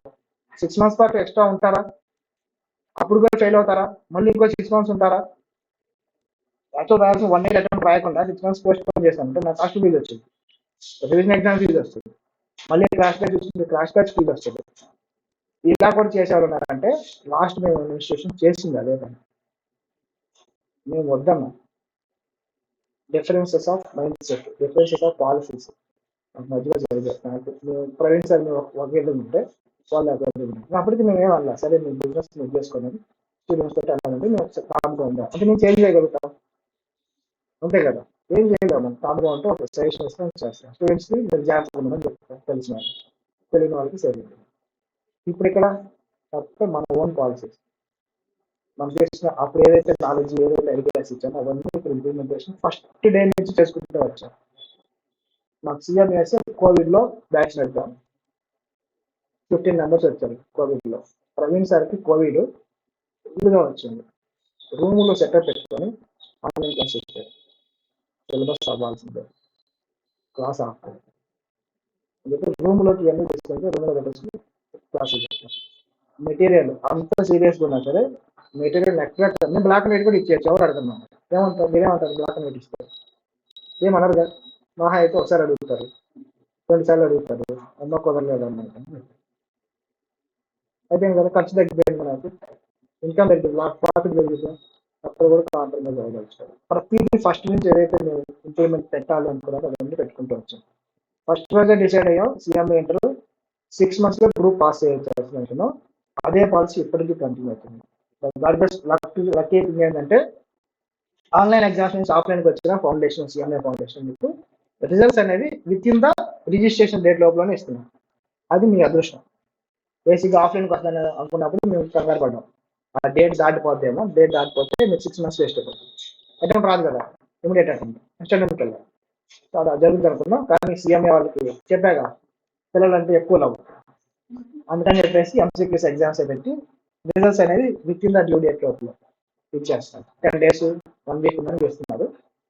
6 months పాటు ఎక్స్ట్రా ఉంటారా? అప్పుడు కూడా ఫెయిల్ అవుతారా? మళ్ళీ ఇంకో 6 months ఉంటారా? యాక్చువల్ రాయాల్సిన 1 year అటెంప్ట్ రాయకుండా 6 months పోస్ట్ పోన్ చేశాను అంటే నాకు హాస్టల్ ఫీజు వచ్చింది, రివిజన్ ఎగ్జామ్ ఫీజు వస్తుంది, మళ్ళీ క్లాస్ బ్యాచ్ ఫీజు వస్తుంది. ఇలా కూడా చేసేవాళ్ళు ఉన్నారంటే లాస్ట్ మేము అడ్మినిస్ట్రేషన్ చేసింది అదే పని. మేము వద్దన్నాం. Differences of mind set, differences of policies మధ్యలో జరిగాయి. ప్రవీణ్ సార్ ఒకే ఉంటే వాళ్ళు అప్పటికి మేము ఏమన్నా సరే మీ బిజినెస్ మీరు చేసుకోండి, స్టూడెంట్స్ తోటి వెళ్ళాలంటే మేము కామ్గా ఉందాం అంటే మేము చేంజ్ చేయగలుగుతాం, అంతే కదా. ఏం చేయలేము, మనం కామ్గా ఉంటే ఒక సజెషన్ ఇస్తాం, చేస్తాం. స్టూడెంట్స్కి మీరు జాగ్రత్తగా ఉండమని చెప్తాం, తెలిసిన వాళ్ళు, తెలియని వాళ్ళకి సరే. ఇప్పుడు ఇక్కడ తప్ప మన ఓన్ పాలసీస్ మనం చేసిన అప్పుడు ఏదైతే నాలెడ్జ్, ఏదైతే ఐడియాస్ ఇచ్చామో అవన్నీ ఇప్పుడు ఇంప్లిమెంటేషన్ ఫస్ట్ డే నుంచి చేసుకుంటూ వచ్చాం. మాకు సిఎంఎస్ కోవిడ్లో బ్యాచ్ నడిపాం, 15 members వచ్చారు కోవిడ్లో. ప్రవీణ్ సార్కి కోవిడ్ ఫుల్గా వచ్చింది, రూమ్లో సెటప్ పెట్టుకొని ఆన్లైన్ క్లాస్ ఇచ్చారు. సిలబస్ అవ్వాల్సిందే, క్లాస్ ఆఫ్టర్ రూమ్లోకి ఇవన్నీ తీసుకుంటే రూమ్లో పెట్టేసి క్లాసులు చెప్తాం. మెటీరియల్ అంత సీరియస్గా ఉన్నా సరే మెటీరియల్ ఎక్కడ నేను బ్లాక్ అండ్ వైట్ కూడా ఇచ్చేయచ్చు, ఎవరు అడుగుతున్నాను. ఏమంటారు మీరేమంటారు? బ్లాక్ అండ్ వైట్ ఇస్తారు ఏమన్నారు కదా, మహా అయితే ఒకసారి అడుగుతారు, 2 సార్లు అడుగుతారు, అమ్మ కుదరలేదు అన్నమాట. అయిపోయింది కదా, ఖర్చు తగ్గిపోయింది, నాకు ఇన్కమ్ తగ్గింది, నాకు ప్రాఫిట్ పెరిగింది. అక్కడ కూడా కాంప్రమైజ్ అవ్వగలుగుతారు. ప్రతిదీ ఫస్ట్ నుంచి ఏదైతే మేము ఇంప్లిమెంట్ పెట్టాలి అనుకున్నారో అవన్నీ పెట్టుకుంటూ వచ్చాం. ఫస్ట్ రోజే డిసైడ్ అయ్యాం, సిఎంఏ ఇంటర్ 6 months లో గ్రూప్ పాస్ చేయొచ్చు. అదే పాలసీ ఇప్పటికీ కంటిన్యూ అవుతుంది. లక్కీ థింగ్ ఏంటంటే ఆన్లైన్ ఎగ్జామ్స్ నుంచి ఆఫ్లైన్కి వచ్చిన ఫౌండేషన్, సిఎంఏ ఫౌండేషన్ మీకు రిజల్ట్స్ అనేది with in the registration date లోపలనే ఇస్తున్నాం. అది మీ అదృష్టం. బేసిక్గా ఆఫ్లైన్కి వస్తాను అనుకున్నప్పుడు మేము కంగారు పడ్డాం, ఆ డేట్ దాటిపోద్దేమో, డేట్ దాటిపోతే మీరు 6 months వేస్ట్ అయిపోతుంది, అటెంప్ట్ రాదు కదా, ఇమీడియట్ అటెంప్ట్కి వెళ్ళాం. చాలా జరుగుతుంది అనుకున్నాం, కానీ సిఎంఏ వాళ్ళకి చెప్పాగా పిల్లలంటే ఎక్కువ లవ్, అందుకని చెప్పేసి ఎంసీక్యూస్ ఎగ్జామ్స్ పెట్టి రిజల్ట్స్ అనేది with in the due date లోపల ఇచ్చేస్తాం. 10 days 1 week ఉందని చేస్తున్నారు.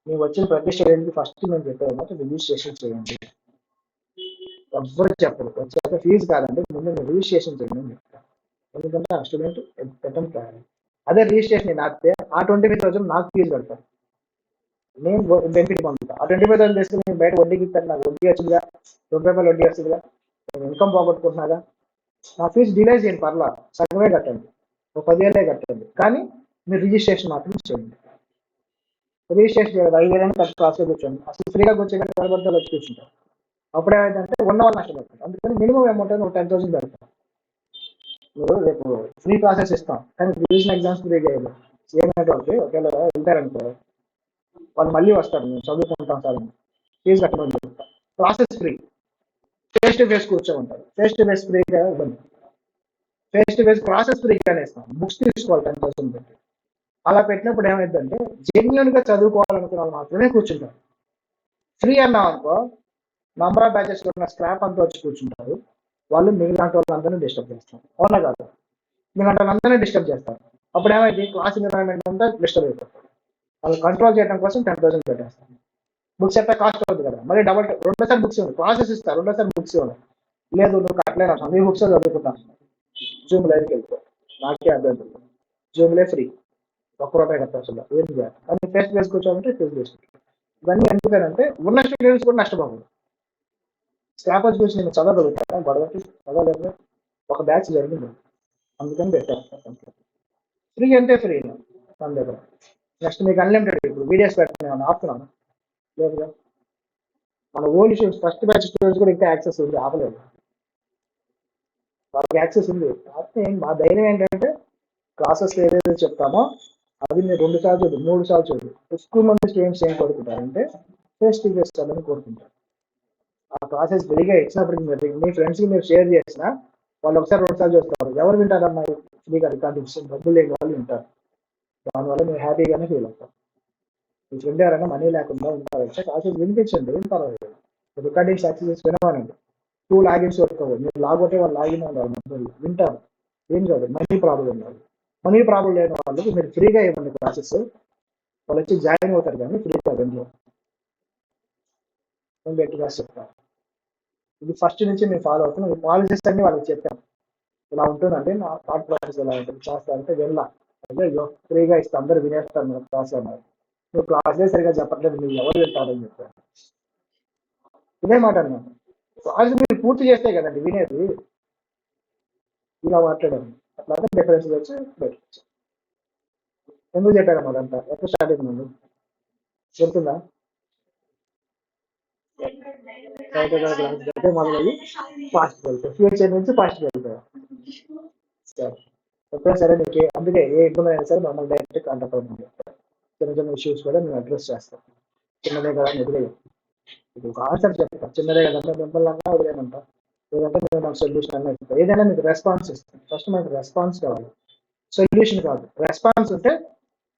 మేము వచ్చిన ప్రతి స్టూడెంట్కి ఫస్ట్ మేము చెప్పేది రిజిస్ట్రేషన్ చేయండి, ఎవ్వరు చెప్పరు. వచ్చాక ఫీజు కాదండి, ముందు మీరు రిజిస్ట్రేషన్ చేయండి అని చెప్తాను. ఎందుకంటే ఆ స్టూడెంట్ అటెంప్ట్ కావాలి. అదే రిజిస్ట్రేషన్ ఆపితే ఆ 25,000 నాకు ఫీజు కడతారు, నేను బెనిఫిట్ పొందుతా. ఆ 25,000 తీసుకుని నేను బయట వడ్డీకి ఇస్తాను, నాకు వడ్డీ వచ్చిందిగా, ₹2 వడ్డీ వస్తుందిగా, నేను ఇన్కమ్ పోగొట్టుకుంటున్నాగా. నా ఫీజు డిలే చేయండి, పర్లా సగమే కట్టండి, ఒక 10 ఏళ్ళే కట్టండి, కానీ మీరు రిజిస్ట్రేషన్ మాత్రం చేయండి. రిజిస్ట్రేషన్ చేయాలి, 5,000 ఖర్చు క్లాస్లో కూర్చోండి, అసలు ఫ్రీగా కూర్చోండి, నిలబడితే వచ్చి కూర్చుంటారు. అప్పుడు ఏమైందంటే ఉన్న వాళ్ళు నష్టపడతారు. అందుకని మినిమం అమౌంట్ అని ఒక 10,000 పెడతాం. మీరు రేపు ఫ్రీ క్లాసెస్ ఇస్తాం, కానీ రివిజన్ ఎగ్జామ్స్ ఫ్రీ చేయాలి. ఏమైనా ఒకవేళ వెళ్తారనుకో వాళ్ళు మళ్ళీ వస్తారు, మేము చదువుకుంటాం సార్, ఫీజు కట్టమని చెప్తాం. Classes free, face to face కూర్చోమంటారు. ఫేస్ టు ఫేస్ ఫ్రీగా ఇవ్వండి. ఫేస్ టు ఫేస్ ప్రాసెస్ ఫ్రీగానే ఇస్తాం. బుక్స్ తీసుకోవాలి 10,000 పెట్టి. అలా పెట్టినప్పుడు ఏమైందంటే జెన్యున్ గా చదువుకోవాలనుకున్న వాళ్ళు మాత్రమే కూర్చుంటారు. ఫ్రీ అన్నాం అనుకో, నంబర్ ఆఫ్ బ్యాచెస్ ఉన్న స్క్రాప్ అంతా వచ్చి కూర్చుంటారు. వాళ్ళు మీలాంటి వాళ్ళందరినీ డిస్టర్బ్ చేస్తారు. అవునా కాదు? మీలాంటి వాళ్ళందరినీ డిస్టర్బ్ చేస్తారు. అప్పుడు ఏమైంది, క్లాస్ ఎన్విరాన్మెంట్ అంతా డిస్టర్బ్ అయిపోతుంది. వాళ్ళు కంట్రోల్ చేయడం కోసం 10,000 పెట్టేస్తారు. బుక్స్ ఎంత కాస్ట్ అవుతుంది కదా, మళ్ళీ రెండోసారి బుక్స్ ఇవ్వండి, ప్రాసెస్ ఇస్తారు, రెండోసారి బుక్స్ ఇవ్వండి. లేదు నువ్వు కట్టలేనా, మీ బుక్స్ చదువుకుంటాను, జూమ్ లైవ్కి వెళ్ళిపో, నాకే అభ్యర్థులు, జూమ్లే ఫ్రీ, ₹1 కట్టాల్సిందా, ఏం చేయాలి. కానీ ఫేస్ ఫేస్ కూర్చోవాలంటే ఫేస్ చేసుకుంటాం. ఇవన్నీ ఎందుకంటే ఉన్న స్టూడెంట్స్ కూడా నష్టపోకూడదు. స్టాఫర్స్ గురించి నేను చదవగలుగుతాను, గొడవకి చదవలేదు, ఒక బ్యాచ్ జరిగింది, అందుకని పెట్టాను. ఫ్రీ అంటే ఫ్రీ మన దగ్గర. నెక్స్ట్ మీకు అన్లిమిటెడ్, ఇప్పుడు వీడియోస్ పెడతాను ఆపుతున్నాను లేదు, మన old students first batch students కూడా ఇంకా యాక్సెస్ ఉంది, ఆపలేదు, వాళ్ళకి యాక్సెస్ ఉంది. కాకపోతే మా ధైర్యం ఏంటంటే క్లాసెస్ ఏదైతే చెప్తామో అది మీరు 2 సార్లు చూడు, 3 సార్లు చూడు. ఎక్కువ మంది స్టూడెంట్స్ ఏం కోరుకుంటారంటే ఫేస్ టు ఫేస్ చదవని కోరుకుంటారు. ఆ ప్రాసెస్ ఫ్రీగా ఇచ్చినప్పటికీ మీ ఫ్రెండ్స్కి మీరు షేర్ చేసినా వాళ్ళు ఒకసారి 2 సార్లు చూస్తారు. ఎవరు వింటారమ్మా ఫ్రీగా రికార్డు ఇచ్చిన డబ్బులు లేని వాళ్ళు వింటారు. దానివల్ల మీరు హ్యాపీగానే ఫీల్ అవుతారు. మీ ఫ్రెండ్ ఎవరైనా మనీ లేకుండా ఉంటారంటే క్లాసెస్ వినిపించండి, ఏం పర్వాలేదు. Recording access వినవానండి. 2 లాగిన్స్ వరకు మీరు లాగొట్టే వాళ్ళు లాగిన్ అవ్వాలి, వింటారు, ఏం కాదు. మనీ ప్రాబ్లం ఉండాలి. మనీ ప్రాబ్లం లేని వాళ్ళకి మీరు ఫ్రీగా ఇవ్వండి క్లాసెస్, వాళ్ళు వచ్చి జాయిన్ అవుతారు, కానీ ఫ్రీగా రెండులో నేను గట్టిగా చెప్తాను. ఇది ఫస్ట్ నుంచి మేము ఫాలో అవుతున్నాం. ఈ పాలసీస్ అన్ని వాళ్ళకి చెప్పాను, ఇలా ఉంటుందంటే నా థాట్ ప్రాసెస్ ఎలా ఉంటుంది చేస్తానంటే వెళ్ళా, అయ్యో ఫ్రీగా ఇస్తే అందరూ వినేస్తారు మన క్లాస్ అన్నారు. నువ్వు క్లాసే సరిగా చెప్పట్లేదు, మీరు ఎవరు వింటారని చెప్పాను. ఇదే మాట అన్నాను, క్లాస్ మీరు పూర్తి చేస్తే కదండి వినేది. ఇలా మాట్లాడాను. అట్లా డిఫరెన్స్ వచ్చి పెట్టచ్చు. ఎందుకు చెప్పాను అదంతా, ఎప్పుడు స్టార్ట్ అవుతుందండి చెప్తుందా? మొదలయ్యి ఫాస్ట్ వెళ్తాయి, ఫ్యూచర్ నుంచి ఫాస్ట్ వెళ్తాయి. ఎప్పుడైనా సరే మీకు అందుకే ఏ ఇబ్బంది అయినా సరే మమ్మల్ని డైరెక్ట్ కాంటాక్ట్ అవుతుంది. చిన్న చిన్న ఇష్యూస్ కూడా మేము అడ్రస్ చేస్తాం. చిన్నదే కదా వదిలేదు, ఇప్పుడు ఆన్సర్ చెప్తాం, చిన్నదే కదంటే మిమ్మల్ని అన్నా వదిలేనంట, లేదంటే మేము నాకు సొల్యూషన్ అన్నా ఇస్తాం. ఏదైనా మీకు రెస్పాన్స్ ఇస్తాం. ఫస్ట్ మనకు రెస్పాన్స్ కావాలి, సొల్యూషన్ కాదు. రెస్పాన్స్ ఉంటే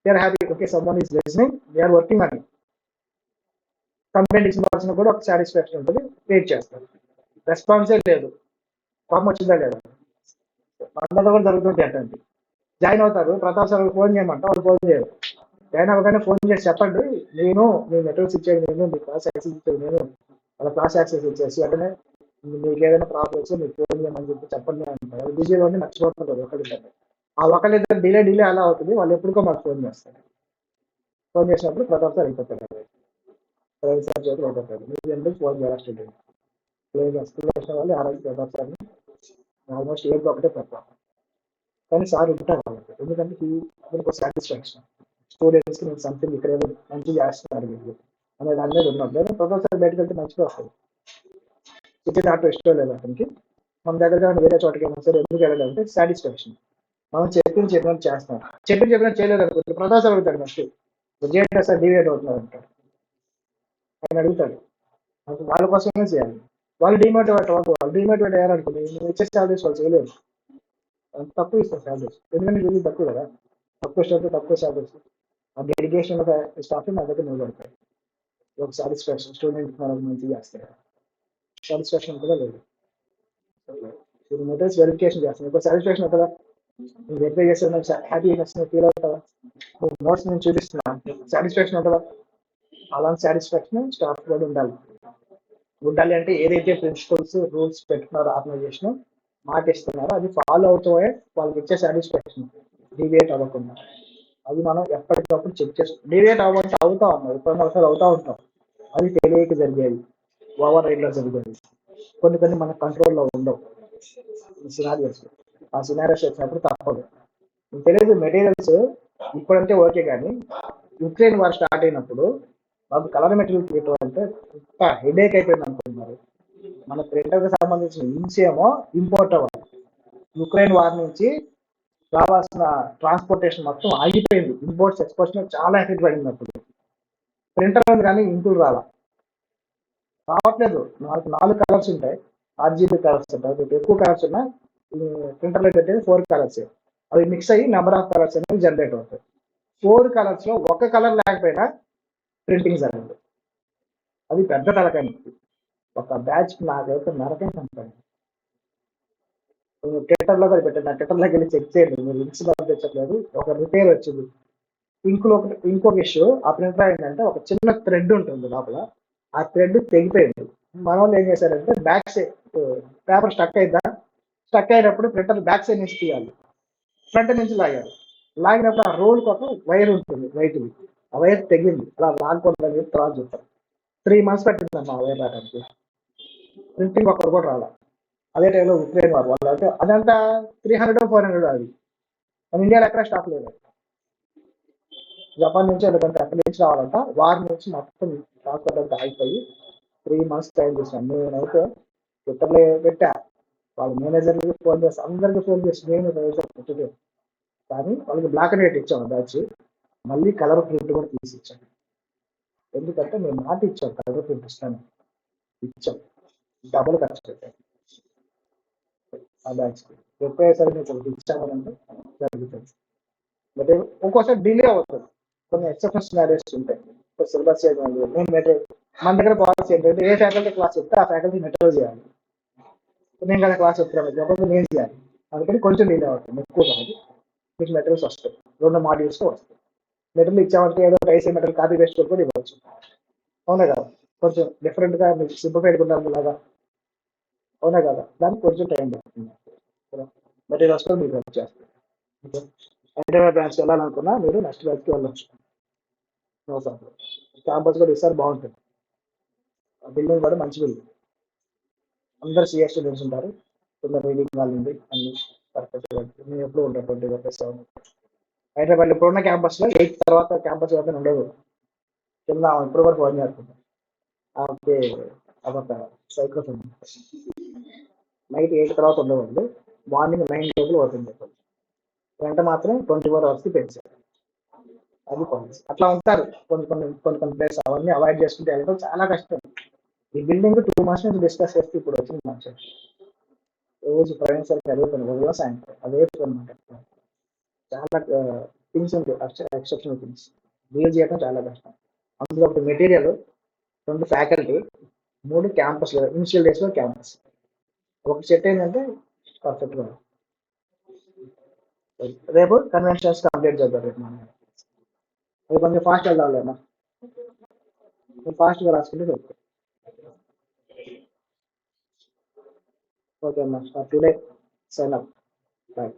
we are happy, okay someone is listening, we are working అని. కంప్లైంట్ ఇచ్చిన పర్సన్ కూడా ఒక సాటిస్ఫాక్షన్ ఉంటుంది, వెయిట్ చేస్తారు. రెస్పాన్సే లేదు, కోపం వచ్చిందా లేదా, అందరూ కూడా జరుగుతుంటే ఏంటండి. జాయిన్ అవుతారు, ప్రతాప్ సార్ ఫోన్ చేయమంట, వాళ్ళు ఫోన్ చేయరు. జాయిన్ అవ్వగానే ఫోన్ చేసి చెప్పండి, నేను మీ నెట్వర్క్స్ ఇచ్చేది నేను, మీ క్లాస్ యాక్సెస్ ఇచ్చేది నేను, వాళ్ళ క్లాస్ యాక్సెస్ ఇచ్చేసి అంటే మీకు ఏదైనా ప్రాబ్లం వస్తే మీకు ఫోన్ చేయమని చెప్పి చెప్పండి అంటారు. బిజీలో మర్చిపోతుంటారు ఒకరిద్దరు. ఆ ఒకరిద్దరు డిలే అలా అవుతుంది, వాళ్ళు ఎప్పటికో మాకు ఫోన్ చేస్తారు. ఫోన్ చేసినప్పుడు ప్రతాప్ సార్ అయిపోతారు, రవి సార్ చేతులు అయిపోతారు, మీరు ఎందుకు ఫోన్ చేయాలి స్టూడెంట్ లేదు స్కూల్లో వచ్చిన వాళ్ళు ఆ రోజు ప్రతాప్ సార్ని ఆల్మోస్ట్ ఏదో ఒకటే ప్రతాప్. కానీ సార్ ఉంటారు వాళ్ళకి, ఎందుకంటే ఒక సాటిస్ఫాక్షన్ స్టూడెంట్స్కి నేను సంథింగ్ ఇక్కడ ఏదో మంచిగా చేస్తున్నారు మీరు అనే దాని మీద ఉన్నాం. లేదా ప్రొఫెసర్ బయటకు వెళ్తే మంచిగా వస్తుంది. సిటీ ఆటో ఇష్టం లేదు అతనికి, మన దగ్గర వేరే చోటకి వెళ్ళినా సరే ఎందుకు వెళ్ళాలంటే సాటిస్ఫాక్షన్. మనం చెప్పినట్టు చేస్తాం, చెప్పినట్టు చేయలేదు అనుకుంటే ప్రొఫెసర్ అడుగుతాడు, నెక్స్ట్ విజయ సార్ డివేట్ అవుతున్నారు అంటారు, ఆయన అడుగుతాడు. వాళ్ళ కోసమే చేయాలి. వాళ్ళు డిమోటివేట్ అవ్వదు, వాళ్ళు డిమోటివేట్ అయ్యారనుకోండి నువ్వు ఇచ్చే సాలరీస్ వాళ్ళు చేయలేదు, తక్కువ ఇస్తారు సాలరీస్, ఎందుకంటే వీళ్ళు తక్కువ కదా, తక్కువ స్టాఫ్ తక్కువ సాలరీస్. ఆ డెడికేషన్ స్టాఫ్ నా దగ్గర నిలబడతాయి. ఒక సాటిస్ఫాక్షన్ స్టూడెంట్ మనకు మంచిగా చేస్తారు, సాటిస్ఫాక్షన్ కూడా లేదు. మెటీరియల్స్ వెరిఫికేషన్ చేస్తాను, ఇప్పుడు సాటిస్ఫాక్షన్ అవుతుందా, నువ్వు వెరిఫై చేస్తే హ్యాపీనెస్ ఫీల్ అవుతుందా, నువ్వు నోట్స్ నేను చూపిస్తున్నా సాటిస్ఫాక్షన్ అవుతుందా. అలాంటి సాటిస్ఫాక్షన్ స్టాఫ్ కూడా ఉండాలి. ఉండాలి అంటే ఏదైతే ప్రిన్సిపల్స్ రూల్స్ పెట్టుకున్నారో ఆర్గనైజేషన్ మాట ఇస్తున్నారో అది ఫాలో అవుతూ వాళ్ళకి ఇచ్చే సాటిస్ఫాక్షన్, డివియేట్ అవ్వకుండా. అది మనం ఎప్పటికప్పుడు చెక్ చేసుకుంటాం. డివియేట్ అవ్వమంటే అవుతా ఉన్నాం, ఎప్పుడైనా ఒకసారి అవుతా ఉంటాం, అది తెలియక జరిగేది, ఓవర్ రైడ్ లో జరిగేది, కొన్ని మన కంట్రోల్లో ఉండవు సినారియోస్. ఆ సినారియోస్ వచ్చినప్పుడు తప్పదు. తెలియదు మెటీరియల్స్ ఇప్పుడంటే ఓకే, కానీ యుక్రెయిన్ వార్ స్టార్ట్ అయినప్పుడు మాకు కలర్ మెటీరియల్ తీయటం అంటే హెడేక్ అయిపోయింది అనుకుంటున్నారు. మన ప్రింటర్ కి సంబంధించిన ఇంక్స్ ఏమో ఇంపోర్ట్ అవ్వాలి, యుక్రెయిన్ వార్ నుంచి రావాల్సిన ట్రాన్స్పోర్టేషన్ మొత్తం ఆగిపోయింది, ఇంపోర్ట్స్ ఎక్స్పోర్ట్స్ చాలా ఎఫెక్ట్ పడింది. అప్పుడు ప్రింటర్ ఉంది కానీ ఇంకులు రావట్లేదు. 4 కలర్స్ ఉంటాయి, ఆర్జీబీ కలర్స్ ఉంటాయి, మీకు ఎక్కువ కలర్స్ ఉన్నా ప్రింటర్లో పెట్టేది 4 కలర్స్, అవి మిక్స్ అయ్యి నెంబర్ ఆఫ్ కలర్స్ అనేవి జనరేట్ అవుతాయి. 4 కలర్స్లో ఒక కలర్ లేకపోయినా ప్రింటింగ్ జరగదు. అది పెద్ద తలకాయ నొప్పి. ఒక బ్యాచ్ నాకైతే నరకం కనపడింది. ట్విట్టర్లో కూడా పెట్టాను, నా ట్విట్టర్లోకి వెళ్ళి చెక్ చేయండి, మీరు లింక్స్ పంపించట్లేదు. ఒక రిపేర్ వచ్చింది. ఇంకొక ఇష్యూ, ఆ ప్రింటర్ ఏంటంటే ఒక చిన్న థ్రెడ్ ఉంటుంది లోపల, ఆ థ్రెడ్ తెగిపోయింది. మన వాళ్ళు ఏం చేశారంటే బ్యాక్ సైడ్ పేపర్ స్టక్ అయినప్పుడు ప్రింటర్ బ్యాక్ సైడ్ నుంచి తీయాలి, ఫ్రంట్ నుంచి లాగారు. లాగినప్పుడు ఆ రోల్ కోసం వైర్ ఉంటుంది వైట్ది, ఆ వైర్ తెగింది. అలా లాగకూడదని చెప్పి తర్వాత చెప్తారు. 3 months పట్టిందమ్మా ఆ వైర్ రావడానికి. ప్రింటింగ్ ఒక్కరు కూడా రాలా. అదే టైంలో ఉక్రెయిన్ వారు వాళ్ళు అంటే అదంతా 300 400 అది మన ఇండియాలో ఎక్కడ స్టాక్ లేదు. జపాన్ నుంచి ఎందుకంటే అక్కడి నుంచి రావాలంట, వారి నుంచి మొత్తం స్టాక్ అంతా ఆగిపోయి 3 months టైం చేసాను. నేనైతే ట్విట్టర్లో పెట్టా, వాళ్ళ మేనేజర్కి ఫోన్ చేసి అందరికీ ఫోన్ చేసి నేను పెట్టలేదు. కానీ వాళ్ళకి బ్లాక్ అండ్ వైట్ ఇచ్చాము బ్యాచ్, మళ్ళీ కలర్ ప్రింట్ కూడా తీసి ఇచ్చాను. ఎందుకంటే మేము మాట ఇచ్చాం కలర్ ప్రింట్ ఇస్తాను, ఇచ్చాం, డబుల్ ఖర్చు పెట్టాం ఆ బ్యాచ్కి. ఎప్పుడైసరి మీకు ఒకటి ఇచ్చామనంటే జరుగుతుంది. బట్ ఒక్కోసారి డిలే అవుతుంది, కొన్ని ఎక్సెప్షన్ సినారియోస్ ఉంటాయి. సిలబస్ చేయడం నేను మెటీరియల్, మన దగ్గర పాలసీ ఏంటంటే ఏ ఫ్యాకల్టీ క్లాస్ చెప్తే ఆ ఫ్యాకల్టీ మెటీరియల్ చేయాలి. నేను కదా క్లాస్ చెప్తాను కాబట్టి నేను చేయాలి, అందుకని కొంచెం డిలే అవుతుంది, ఎక్కువ కాదు. మీకు మెటీరియల్స్ వస్తాయి, 2 modules వస్తాయి. మెటీరియల్ ఇచ్చామంటే ఏదో ఐసీ మెటీరియల్ కాపీ పేస్ట్ కూడా ఇవ్వచ్చు, అవునా కదా. కొంచెం డిఫరెంట్గా మీకు సింప్లిఫైడ్ ఉండాలి లాగా, అవునా కదా, దానికి కొంచెం టైం పడుతుంది. మెటీరియల్స్ కూడా మీకు వచ్చేస్తాయి. హైదరాబాద్ బ్రాంచ్కి వెళ్ళాలనుకున్నా మీరు నెక్స్ట్ బ్యాచ్కి వెళ్ళొచ్చు, నో ప్రాబ్లం. క్యాంపస్ కూడా ఈసారి బాగుంటుంది, బిల్డింగ్ కూడా మంచి బిల్డింగ్, అందరు సిఎస్ స్టూడెంట్స్ ఉంటారు, కొందరు రీడింగ్ వాళ్ళు ఉంది, అన్ని పర్ఫెక్ట్గా నేను ఎప్పుడు ఉంటాను 24/7. హైదరాబాద్ ఇప్పుడున్న క్యాంపస్లో 8 తర్వాత క్యాంపస్ వరకు ఉండదు, కింద ఇప్పుడు వరకు ఫోన్ చేస్తుంది. ఓకే, అదొక సైకో. నైట్ 8 తర్వాత ఉండేవాళ్ళు, మార్నింగ్ 9 లోపల అవుతుంది. వెంట మాత్రం 24 hours పెంచారు, అది పాలసీ. అట్లా ఉంటారు కొన్ని ప్లేస్, అవన్నీ అవాయిడ్ చేసుకుంటే వెళ్ళడం చాలా కష్టం. ఈ బిల్డింగ్ 2 months నుంచి డిస్కస్ చేస్తే ఇప్పుడు వచ్చింది మంచి రోజు ప్రయాణం సరికి అదే పని, ఉదయం సాయంత్రం అదే అనమాట. చాలా థింగ్స్ ఉంటాయి, ఎక్సెప్షనల్ థింగ్స్ డీల్ చేయడం చాలా కష్టం. అందులో ఒకటి మెటీరియల్, 2 ఫ్యాకల్టీ, 3 క్యాంపస్, ఇనిషియల్ డేస్లో క్యాంపస్, ఒక సెట్ ఏంటంటే పర్ఫెక్ట్గా. రేపు కన్వెన్షన్స్ కంప్లీట్ చేద్దాం, రేపు మనం రేపు కొంచెం ఫాస్ట్ వెళ్దాంలేమ్మా, ఫాస్ట్గా రాసుకుంటే చెప్తాం. ఓకే అమ్మా, టుడే సైన్ అప్, బాయ్.